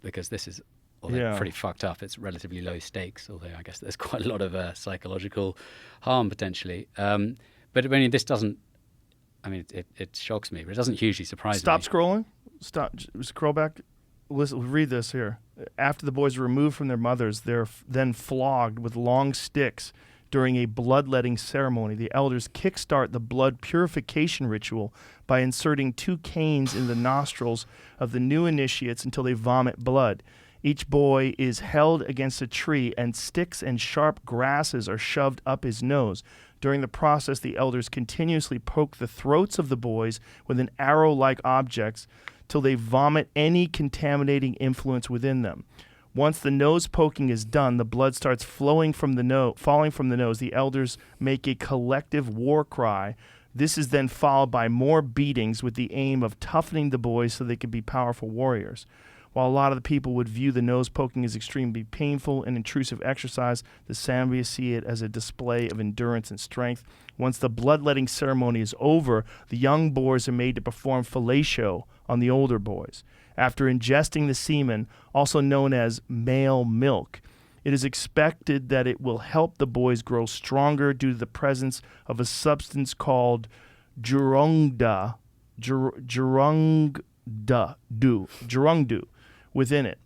because this is, although pretty fucked up. It's relatively low stakes, although I guess there's quite a lot of psychological harm potentially. But this doesn't, it shocks me, but it doesn't hugely surprise me. Stop scrolling. Scroll back. Listen, read this here. After the boys are removed from their mothers, they're then flogged with long sticks during a bloodletting ceremony. The elders kickstart the blood purification ritual by inserting 2 canes in the nostrils of the new initiates until they vomit blood. Each boy is held against a tree, and sticks and sharp grasses are shoved up his nose. During the process, the elders continuously poke the throats of the boys with an arrow-like objects till they vomit any contaminating influence within them. Once the nose poking is done, the blood starts falling from the nose. The elders make a collective war cry. This is then followed by more beatings with the aim of toughening the boys so they can be powerful warriors. While a lot of the people would view the nose poking as extremely painful and intrusive exercise, the Sambia see it as a display of endurance and strength. Once the bloodletting ceremony is over, the young boys are made to perform fellatio on the older boys. After ingesting the semen, also known as male milk, it is expected that it will help the boys grow stronger due to the presence of a substance called jurungdu within it.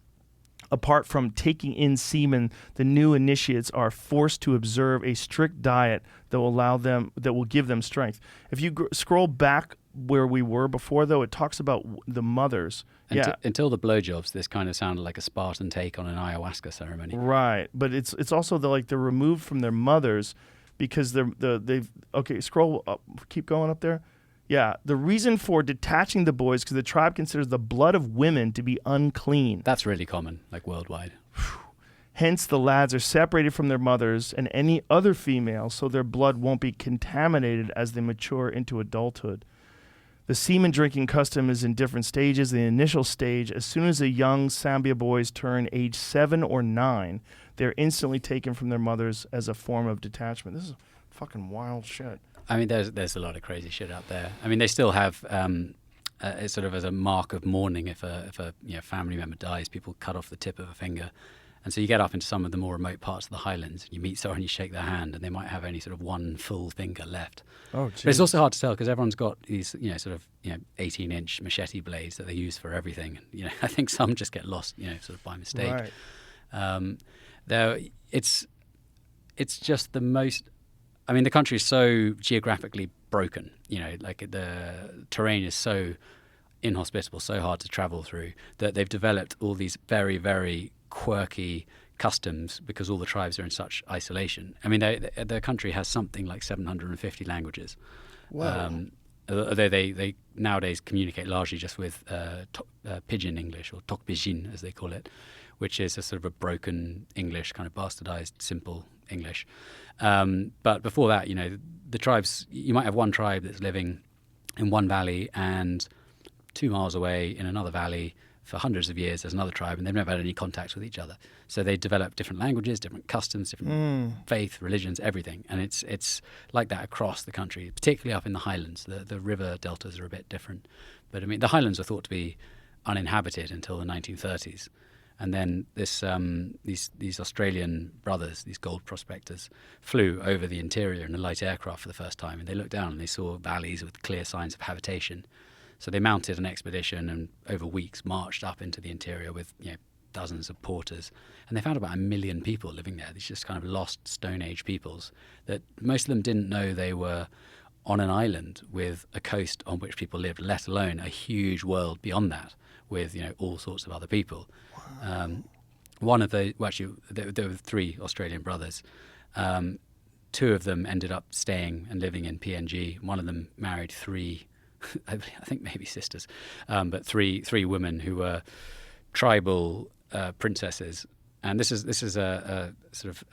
Apart from taking in semen, the new initiates are forced to observe a strict diet that will give them strength. If you scroll back where we were before, though, it talks about the mothers. Until the blowjobs, this kind of sounded like a Spartan take on an ayahuasca ceremony. Right, but it's also they're removed from their mothers because they've okay. Scroll up, keep going up there. Yeah, the reason for detaching the boys because the tribe considers the blood of women to be unclean. That's really common, like worldwide. Hence, the lads are separated from their mothers and any other female so their blood won't be contaminated as they mature into adulthood. The semen drinking custom is in different stages. The initial stage, as soon as the young Sambia boys turn age 7 or 9, they're instantly taken from their mothers as a form of detachment. This is fucking wild shit. I mean, there's a lot of crazy shit out there. I mean, they still have it's sort of as a mark of mourning if a family member dies, people cut off the tip of a finger. And so you get up into some of the more remote parts of the Highlands, and you meet someone, you shake their hand, and they might have only sort of one full finger left. Oh, geez. But it's also hard to tell because everyone's got these, 18-inch machete blades that they use for everything. I think some just get lost, sort of by mistake. Right. It's just the most. I mean, the country is so geographically broken. Like the terrain is so inhospitable, so hard to travel through that they've developed all these very, very quirky customs because all the tribes are in such isolation. I mean, the country has something like 750 languages. Wow. Although they nowadays communicate largely just with Pidgin English, or Tok Pidgin as they call it, which is a sort of a broken English, kind of bastardized, simple English. But before that, the tribes, you might have one tribe that's living in one valley, and 2 miles away in another valley for hundreds of years there's another tribe, and they've never had any contact with each other. So they develop different languages, different customs, different faith, religions, everything. And it's like that across the country, particularly up in the Highlands. The river deltas are a bit different. But I mean, the Highlands were thought to be uninhabited until the 1930s. And then these Australian brothers, these gold prospectors, flew over the interior in a light aircraft for the first time, and they looked down and they saw valleys with clear signs of habitation. So they mounted an expedition and over weeks marched up into the interior with dozens of porters, and they found about 1 million people living there. These just kind of lost Stone Age peoples that most of them didn't know they were on an island with a coast on which people lived, let alone a huge world beyond that with all sorts of other people. Wow. One of the there were 3 Australian brothers. 2 of them ended up staying and living in PNG. One of them married 3. I think maybe sisters, but three women who were tribal princesses, and this is a sort of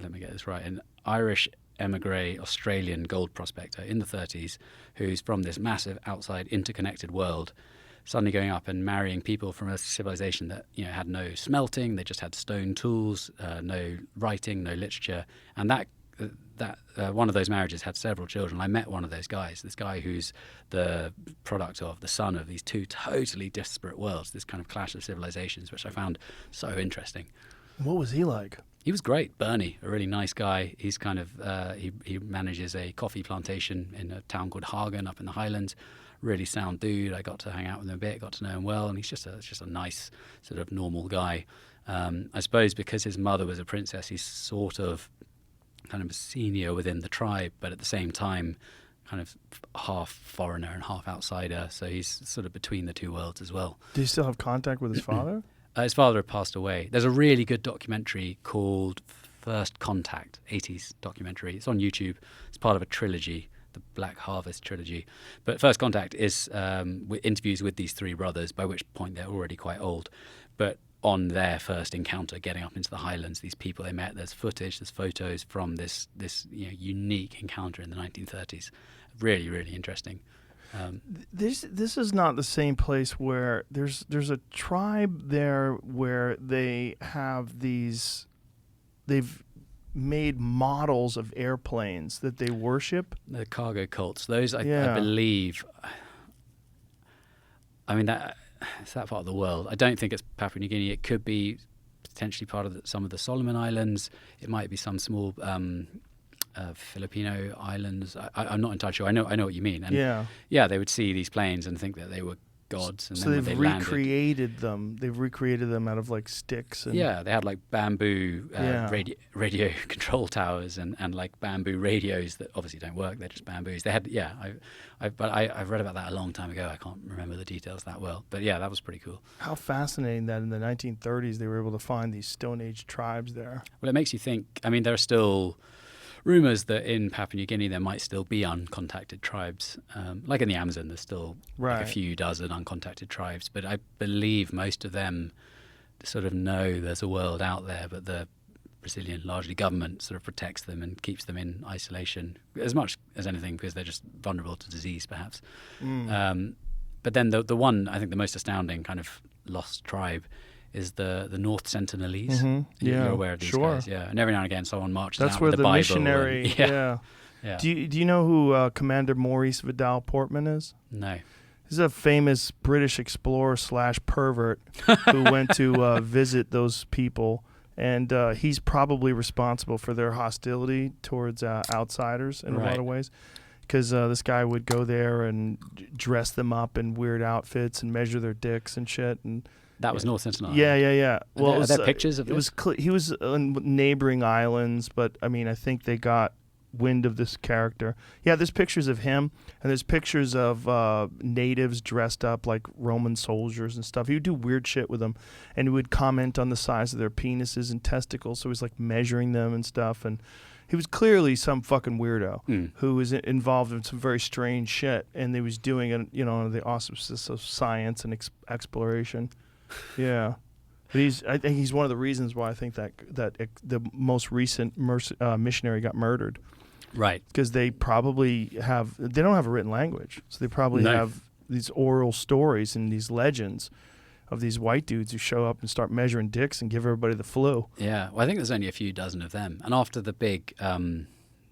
let me get this right, an Irish emigre Australian gold prospector in the 30s who's from this massive outside interconnected world, suddenly going up and marrying people from a civilization that had no smelting, they just had stone tools, no writing, no literature, and that one of those marriages had several children. I met one of those guys, this guy who's the product of the son of these 2 totally disparate worlds, this kind of clash of civilizations, which I found so interesting. What was he like? He was great. Bernie, a really nice guy. He's kind of he manages a coffee plantation in a town called Hagen up in the Highlands. Really sound dude. I got to hang out with him a bit, got to know him well, and he's just a nice sort of normal guy. I suppose because his mother was a princess, he's sort of kind of a senior within the tribe, but at the same time kind of half foreigner and half outsider, so he's sort of between the 2 worlds as well. Do you still have contact with his father? His father had passed away. There's a really good documentary called First Contact, 80s documentary. It's on YouTube. It's part of a trilogy, the Black Harvest trilogy. But First Contact is interviews with these 3 brothers, by which point they're already quite old, but on their first encounter getting up into the Highlands, these people they met. There's footage, there's photos from this unique encounter in the 1930s. Really, really interesting. This is not the same place where there's a tribe there where they've made models of airplanes that they worship. The cargo cults. Those I believe. I mean that. It's that part of the world. I don't think it's Papua New Guinea. It could be potentially part of some of the Solomon Islands. It might be some small Filipino islands. I'm not entirely sure. I know what you mean. And yeah, they would see these planes and think that they were gods. And so then they've recreated them. They've recreated them out of like sticks. And yeah, they had like bamboo radio control towers and like bamboo radios that obviously don't work. They're just bamboos. They had I've read about that a long time ago. I can't remember the details that well, but yeah, that was pretty cool. How fascinating that in the 1930s they were able to find these Stone Age tribes there. Well, it makes you think. I mean, there are still rumours that in Papua New Guinea there might still be uncontacted tribes. Like in the Amazon, there's still like a Right. few dozen uncontacted tribes, but I believe most of them sort of know there's a world out there, but the Brazilian, largely government, sort of protects them and keeps them in isolation as much as anything because they're just vulnerable to disease, perhaps. But then the one, I think the most astounding kind of lost tribe is the North Sentinelese. Yeah, You're aware of these sure. guys, yeah. And every now and again, someone marches That's out where with the Bible. missionary. And, Yeah. yeah. Do you know who Commander Maurice Vidal Portman is? No. He's a famous British explorer / pervert who went to visit those people, and he's probably responsible for their hostility towards outsiders in a lot Right. of ways. Because this guy would go there and dress them up in weird outfits and measure their dicks and shit. And That was North Sentinel. yeah. Well, Are it was, there pictures of it was he was on neighboring islands, but I mean, I think they got wind of this character. Yeah, there's pictures of him, and there's pictures of natives dressed up like Roman soldiers and stuff. He would do weird shit with them, and he would comment on the size of their penises and testicles. So he's like measuring them and stuff, and he was clearly some fucking weirdo who was involved in some very strange shit, and he was doing it, under the auspices of science and exploration. Yeah. But I think he's one of the reasons why I think that the most recent missionary got murdered. Right. Because they probably they don't have a written language. So they probably No. have these oral stories and these legends of these white dudes who show up and start measuring dicks and give everybody the flu. Yeah. Well, I think there's only a few dozen of them. And after the big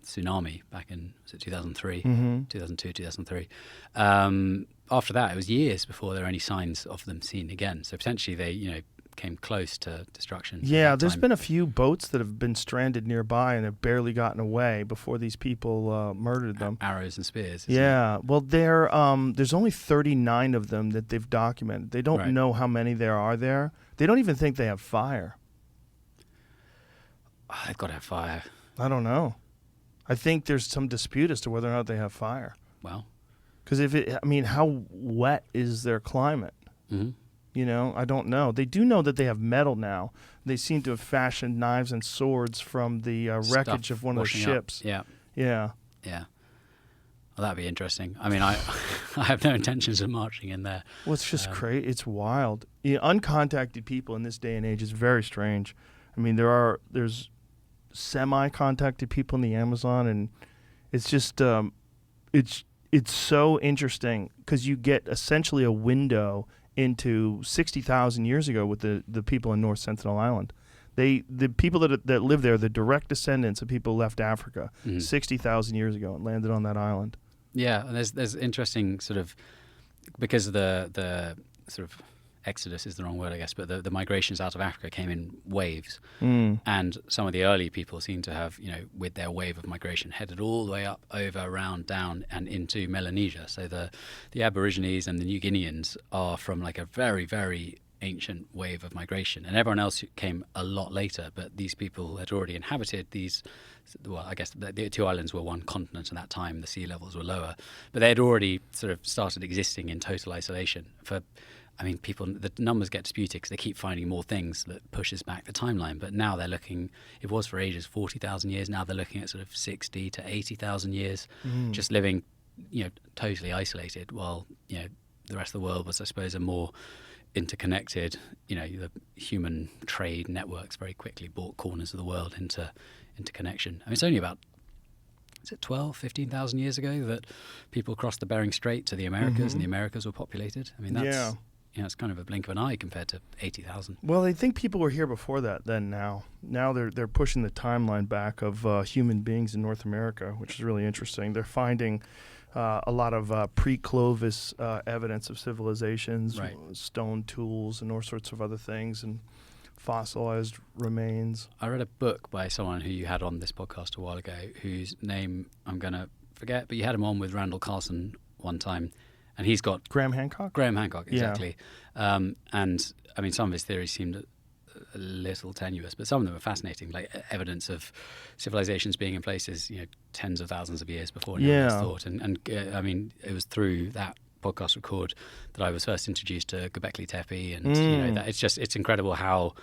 tsunami back in, was it 2003? 2002, 2003. After that, it was years before there were any signs of them seen again. So potentially they, came close to destruction. at Yeah, that there's time. been a few boats that have been stranded nearby and have barely gotten away before these people murdered them. Arrows and spears. isn't it? Yeah, well, there's only 39 of them that they've documented. They don't Right. know how many there are there. They don't even think they have fire. Oh, they've got to have fire. I don't know. I think there's some dispute as to whether or not they have fire. Well. Because how wet is their climate? hmm I don't know. They do know that they have metal now. They seem to have fashioned knives and swords from the wreckage Stuff of one of the washing up. ships. Yeah. Yeah. Yeah. Well, that'd be interesting. I mean, I have no intentions of marching in there. Well, it's just crazy. It's wild. Uncontacted people in this day and age is very strange. I mean, there's semi-contacted people in the Amazon, and it's just it's so interesting because you get essentially a window into 60,000 years ago with the people in North Sentinel Island. The people that live there, the direct descendants of people who left Africa 60,000 years ago and landed on that island. Yeah, and there's interesting sort of, because the sort of exodus is the wrong word, I guess, but the migrations out of Africa came in waves. And some of the early people seem to have, with their wave of migration, headed all the way up, over, around, down, and into Melanesia. So the Aborigines and the New Guineans are from like a very, very ancient wave of migration. And everyone else came a lot later, but these people had already inhabited these, well, I guess the two islands were one continent at that time, the sea levels were lower, but they had already sort of started existing in total isolation people, the numbers get disputed because they keep finding more things that pushes back the timeline. But now they're looking, it was for ages 40,000 years. Now they're looking at sort of 60 to 80,000 years, just living, totally isolated. While the rest of the world was, I suppose, a more interconnected. The human trade networks very quickly brought corners of the world into connection. I mean, it's only about, is it 12, 15,000 years ago that people crossed the Bering Strait to the Americas and the Americas were populated? I mean, that's it's kind of a blink of an eye compared to 80,000. Well, I think people were here before that. Now they're pushing the timeline back of human beings in North America, which is really interesting. They're finding a lot of pre-Clovis evidence of civilizations, Right. stone tools, and all sorts of other things, and fossilized remains. I read a book by someone who you had on this podcast a while ago, whose name I'm going to forget, but you had him on with Randall Carlson one time, and he's got Graham Hancock? Graham Hancock, Yeah. exactly. And I mean, some of his theories seemed a little tenuous, but some of them were fascinating, like evidence of civilizations being in places, tens of thousands of years before anyone else thought. And I mean, it was through that podcast record that I was first introduced to Göbekli Tepe, and that it's incredible how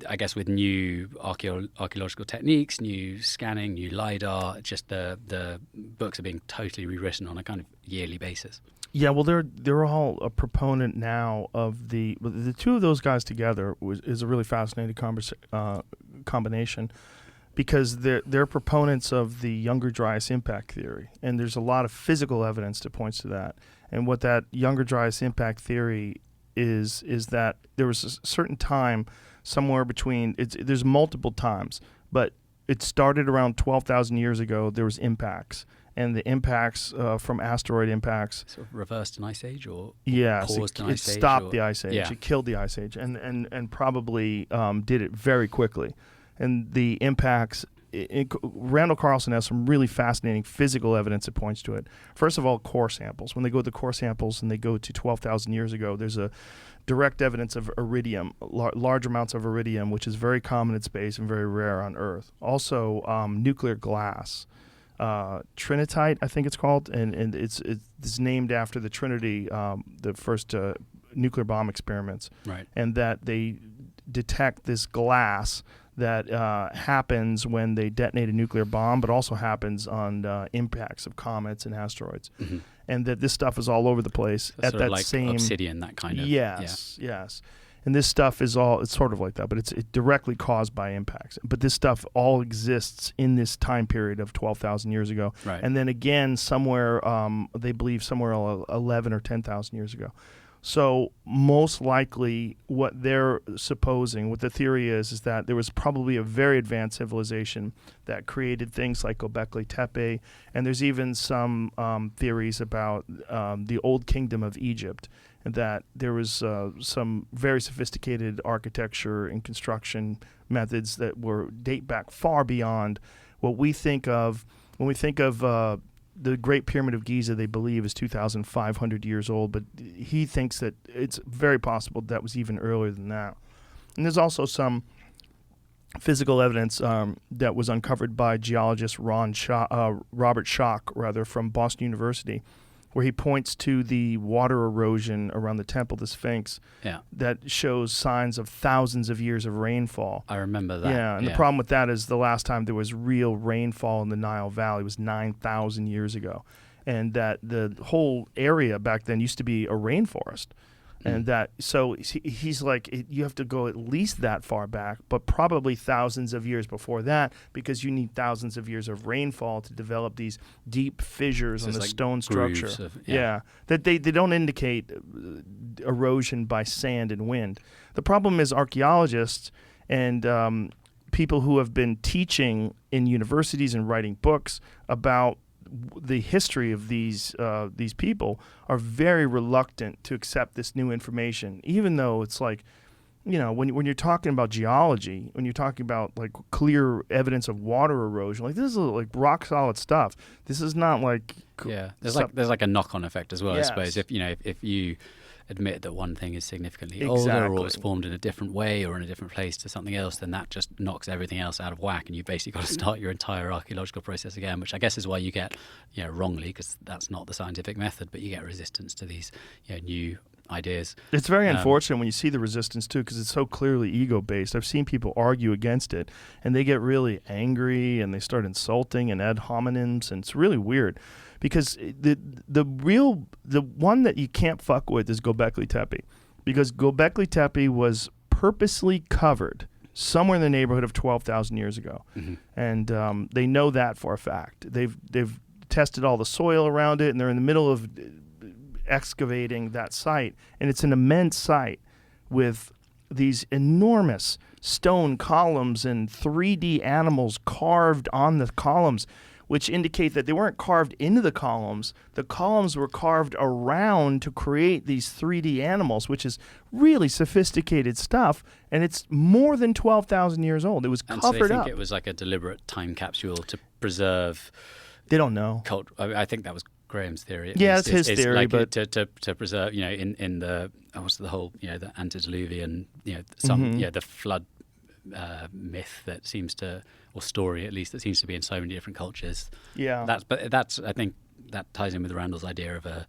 I guess with new archaeological techniques, new scanning, new LiDAR, just the books are being totally rewritten on a kind of yearly basis. Yeah, well, they're all a proponent now of the two of those guys together is a really fascinating combination, because they're proponents of the Younger Dryas impact theory, and there's a lot of physical evidence that points to that. And what that Younger Dryas impact theory is that there was a certain time somewhere between there's multiple times, but it started around 12,000 years ago. There was impacts. And the impacts from asteroid impacts Sort of reversed an ice age, or yes, paused an it ice age, stopped or, the ice age. Yeah. It killed the ice age, and probably did it very quickly. And the impacts, Randall Carlson has some really fascinating physical evidence that points to it. First of all, core samples. When they go to the core samples and they go to 12,000 years ago, there's a direct evidence of iridium, large amounts of iridium, which is very common in space and very rare on Earth. Also, nuclear glass. Trinitite, I think it's called, and it's named after the Trinity, the first nuclear bomb experiments, Right. and that they detect this glass that happens when they detonate a nuclear bomb, but also happens on impacts of comets and asteroids, and that this stuff is all over the place So at sort that of like same obsidian, that kind of. yes. And this stuff is it's sort of like that, but it's directly caused by impacts. But this stuff all exists in this time period of 12,000 years ago. Right. And then again, somewhere, they believe somewhere 11 or 10,000 years ago. So most likely what they're supposing, what the theory is that there was probably a very advanced civilization that created things like Göbekli Tepe. And there's even some theories about the old kingdom of Egypt, and that there was some very sophisticated architecture and construction methods that date back far beyond what we think of when we think of the Great Pyramid of Giza. They believe is 2,500 years old, but he thinks that it's very possible that was even earlier than that. And there's also some physical evidence that was uncovered by geologist Robert Schoch, from Boston University, where he points to the water erosion around the Temple of the Sphinx that shows signs of thousands of years of rainfall. I remember that. Yeah, and the problem with that is the last time there was real rainfall in the Nile Valley was 9,000 years ago, and that the whole area back then used to be a rainforest. And that, so he's like, you have to go at least that far back, but probably thousands of years before that, because you need thousands of years of rainfall to develop these deep fissures So on it's the like stone grooves structure. of- That they don't indicate erosion by sand and wind. The problem is archaeologists and people who have been teaching in universities and writing books about the history of these people are very reluctant to accept this new information, even though it's like, when you're talking about geology, when you're talking about like clear evidence of water erosion, like this is like rock solid stuff. This is not like there's like a knock-on effect as well. Yes. I suppose if you admit that one thing is significantly Exactly. older, or was formed in a different way or in a different place to something else, then that just knocks everything else out of whack, and you've basically got to start your entire archaeological process again, which I guess is why you get, wrongly, because that's not the scientific method, but you get resistance to these new ideas. It's very unfortunate when you see the resistance too, because it's so clearly ego-based. I've seen people argue against it, and they get really angry and they start insulting and ad hominems, and it's really weird. Because the one that you can't fuck with is Göbekli Tepe, because Göbekli Tepe was purposely covered somewhere in the neighborhood of 12,000 years ago, and they know that for a fact. They've tested all the soil around it, and they're in the middle of excavating that site, and it's an immense site with these enormous stone columns and 3D animals carved on the columns, which indicate that they weren't carved into the columns. The columns were carved around to create these 3D animals, which is really sophisticated stuff, and it's more than 12,000 years old. It was And covered so they think up. it was like a deliberate time capsule to preserve They don't know. cult. I think that was Graham's theory. at Yeah, least, it's his is theory, like but- to preserve, in the what's the whole, the antediluvian, the flood myth that seems to, or story at least, that seems to be in so many different cultures. Yeah. That's I think that ties in with Randall's idea of a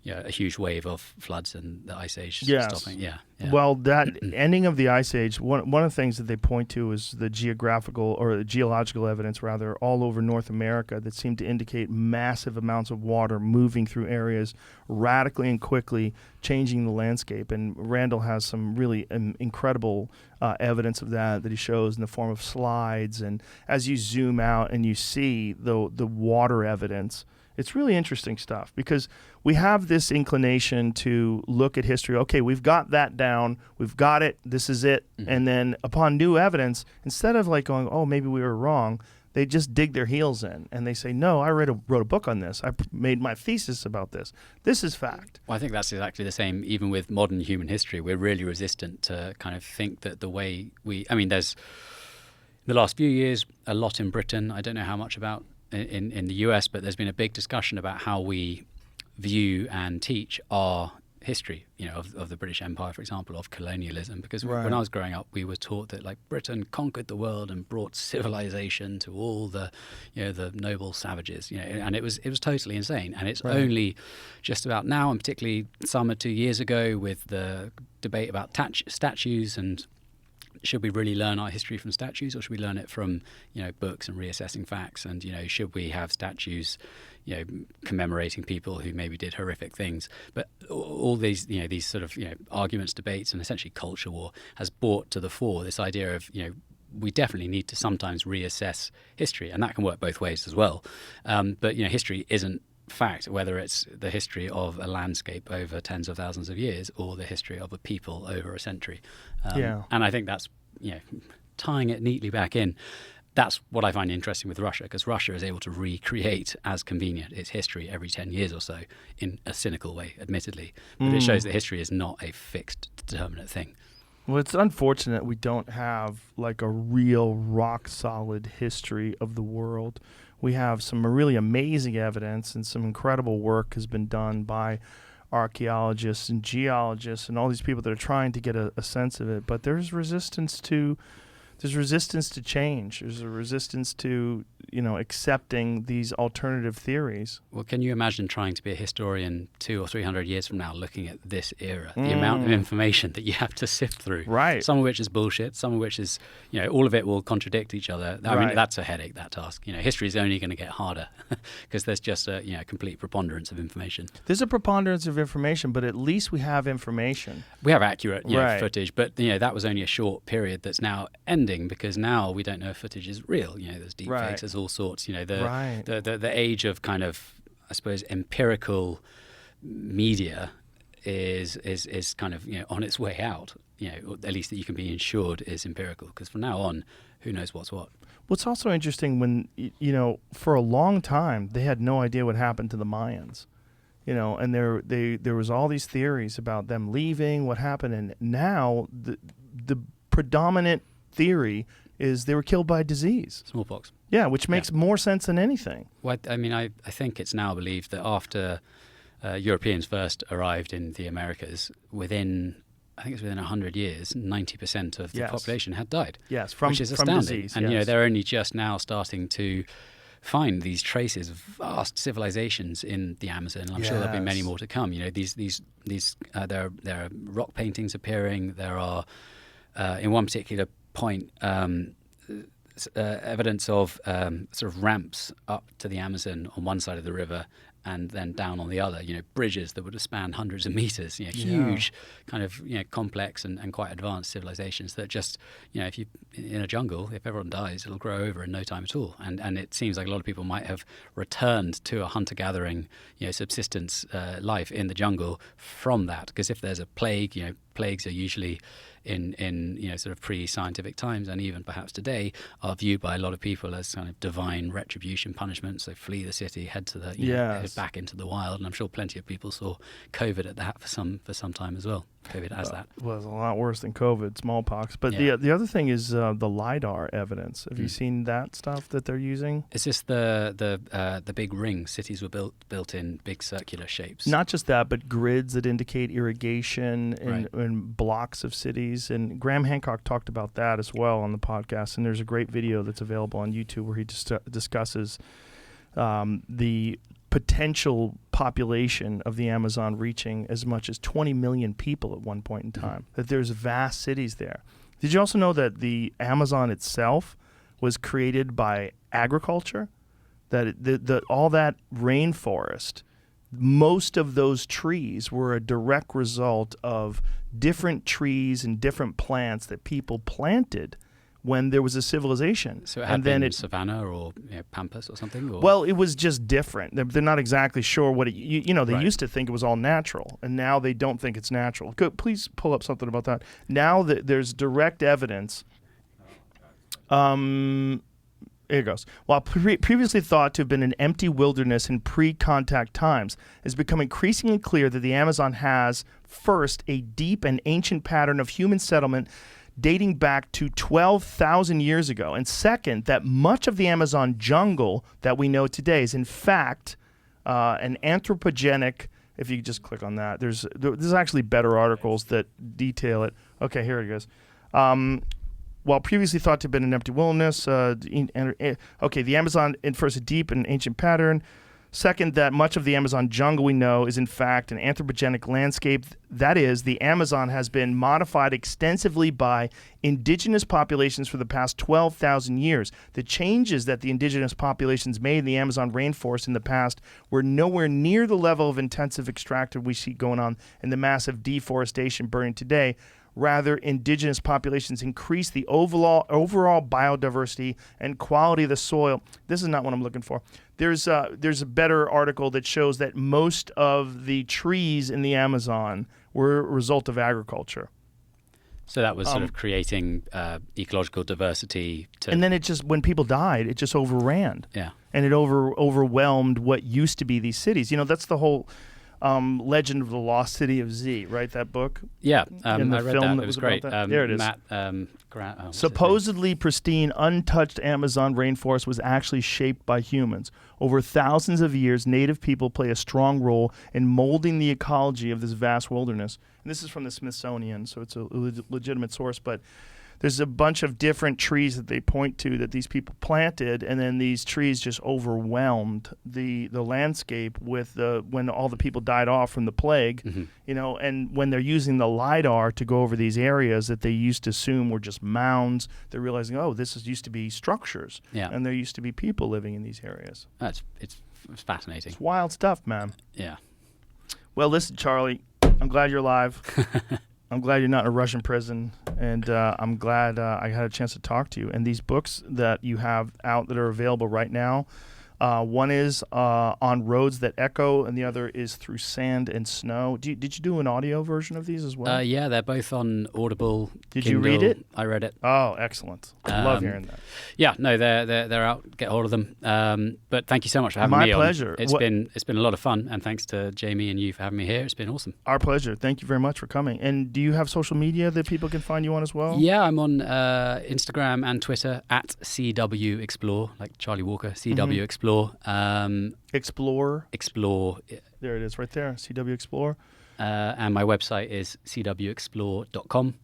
a huge wave of floods and the ice age Yes. stopping. Yeah. Well, that ending of the ice age, one of the things that they point to is the geological evidence, rather, all over North America that seemed to indicate massive amounts of water moving through areas radically and quickly, changing the landscape. And Randall has some really incredible evidence of that he shows in the form of slides. And as you zoom out and you see the water evidence, it's really interesting stuff, because we have this inclination to look at history. Okay, we've got that down. We've got it. This is it. Mm-hmm. And then upon new evidence, instead of like going, oh, maybe we were wrong, they just dig their heels in and they say, no, I wrote a book on this. I made my thesis about this. This is fact. Well, I think that's exactly the same even with modern human history. We're really resistant to kind of think that the way there's the last few years, a lot in Britain. I don't know how much about in the US, but there's been a big discussion about how we view and teach our history, of the British Empire, for example, of colonialism. Because when I was growing up, we were taught that like Britain conquered the world and brought civilization to all the, the noble savages, and it was totally insane. And it's only just about now, and particularly some 2 years ago, with the debate about statues and should we really learn our history from statues, or should we learn it from, books and reassessing facts? And, should we have statues, commemorating people who maybe did horrific things? But all these, these sort of, arguments, debates, and essentially culture war has brought to the fore this idea of, we definitely need to sometimes reassess history, and that can work both ways as well. But, history isn't fact, whether it's the history of a landscape over tens of thousands of years or the history of a people over a century. And I think that's, tying it neatly back in. That's what I find interesting with Russia, because Russia is able to recreate as convenient its history every 10 years or so in a cynical way, admittedly. But it shows that history is not a fixed, determinate thing. Well, it's unfortunate we don't have like a real rock solid history of the world. We have some really amazing evidence, and some incredible work has been done by archaeologists and geologists and all these people that are trying to get a sense of it. But there's resistance to change. There's a resistance to, accepting these alternative theories. Well, can you imagine trying to be a historian 200 or 300 years from now looking at this era, the amount of information that you have to sift through? Right. Some of which is bullshit, some of which is, all of it will contradict each other. I mean, that's a headache, that task. History is only going to get harder because there's just a, complete preponderance of information. There's a preponderance of information, but at least we have information. We have accurate footage, but, that was only a short period that's now ending, because now we don't know if footage is real. There's deep fakes, there's all sorts. The age of kind of, I suppose, empirical media is kind of on its way out. At least that you can be ensured is empirical, because from now on, who knows what's what. What's also interesting, when for a long time they had no idea what happened to the Mayans. And there was all these theories about them leaving, what happened, and now the predominant theory is they were killed by disease. Smallpox. Yeah, which makes more sense than anything. Well, I think it's now believed that after Europeans first arrived in the Americas, within 100 years, 90% of the population had died. Yes, which is astounding. Disease. And they're only just now starting to find these traces of vast civilizations in the Amazon. And I'm sure there'll be many more to come. There are rock paintings appearing. There are, in one particular point, evidence of sort of ramps up to the Amazon on one side of the river and then down on the other, bridges that would have spanned hundreds of meters, huge kind of, complex and quite advanced civilizations that just, if you in a jungle, if everyone dies, it'll grow over in no time at all. And it seems like a lot of people might have returned to a hunter-gathering, subsistence life in the jungle from that. Because if there's a plague, plagues are usually in sort of pre-scientific times, and even perhaps today, are viewed by a lot of people as kind of divine retribution, punishment. So flee the city, head to the head back into the wild. And I'm sure plenty of people saw COVID at that for some time as well. COVID as that. Well, it's a lot worse than COVID, smallpox. But the other thing is the LiDAR evidence. Have you seen that stuff that they're using? Is this the big ring? Cities were built in big circular shapes. Not just that, but grids that indicate irrigation and blocks of cities. And Graham Hancock talked about that as well on the podcast. And there's a great video that's available on YouTube where he discusses the potential population of the Amazon reaching as much as 20 million people at one point in time, that there's vast cities there. Did you also know that the Amazon itself was created by agriculture? That all that rainforest, most of those trees were a direct result of different trees and different plants that people planted when there was a civilization. So it had been savanna or pampas or something? Or? Well, it was just different. They're not exactly sure what it, they Right. used to think it was all natural, and now they don't think it's natural. Please pull up something about that. Now that there's direct evidence. Here it goes. While previously thought to have been an empty wilderness in pre-contact times, it's become increasingly clear that the Amazon has, first, a deep and ancient pattern of human settlement dating back to 12,000 years ago, and second, that much of the Amazon jungle that we know today is in fact an anthropogenic. If you just click on that, there's actually better articles that detail it. Okay, here it goes. While previously thought to have been an empty wilderness, the Amazon infers a deep and ancient pattern. Second, that much of the Amazon jungle we know is in fact an anthropogenic landscape. That is, the Amazon has been modified extensively by indigenous populations for the past 12,000 years. The changes that the indigenous populations made in the Amazon rainforest in the past were nowhere near the level of intensive extraction we see going on in the massive deforestation burning today. Rather, indigenous populations increase the overall biodiversity and quality of the soil. This is not what I'm looking for. There's a better article that shows that most of the trees in the Amazon were a result of agriculture. So that was sort of creating ecological diversity. And then when people died, it just overran. Yeah. And it overwhelmed what used to be these cities. That's the whole Legend of the Lost City of Z, right? That book? Yeah, In the I read film that. It was great. There it is. Matt Grant. What's his name? Supposedly pristine, untouched Amazon rainforest was actually shaped by humans. Over thousands of years, native people play a strong role in molding the ecology of this vast wilderness. And this is from the Smithsonian, so it's a legitimate source, but there's a bunch of different trees that they point to that these people planted, and then these trees just overwhelmed the landscape with when all the people died off from the plague, and when they're using the LiDAR to go over these areas that they used to assume were just mounds, they're realizing, used to be structures, and there used to be people living in these areas. It's fascinating. It's wild stuff, man. Yeah. Well, listen, Charlie, I'm glad you're alive. I'm glad you're not in a Russian prison, and I'm glad I had a chance to talk to you. And these books that you have out that are available right now, one is On Roads That Echo, and the other is Through Sand and Snow. Did you do an audio version of these as well? Yeah, they're both on Audible. Did Kindle. you read it? I read it. Oh, excellent. I love hearing that. Yeah, no, they're out. Get hold of them. But thank you so much for having My me on. pleasure. It's been a lot of fun, and thanks to Jamie and you for having me here. It's been awesome. Our pleasure. Thank you very much for coming. And do you have social media that people can find you on as well? Yeah, I'm on Instagram and Twitter at CW Explore, like Charlie Walker, CW Explore. Explore. Yeah. There it is right there, CW Explore. And my website is cwexplore.com.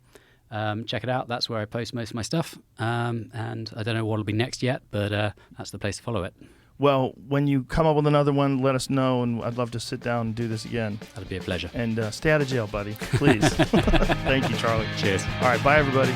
Check it out. That's where I post most of my stuff. And I don't know what will be next yet, but that's the place to follow it. Well, when you come up with another one, let us know, and I'd love to sit down and do this again. That'll be a pleasure. And stay out of jail, buddy. Please. Thank you, Charlie. Cheers. All right, bye, everybody.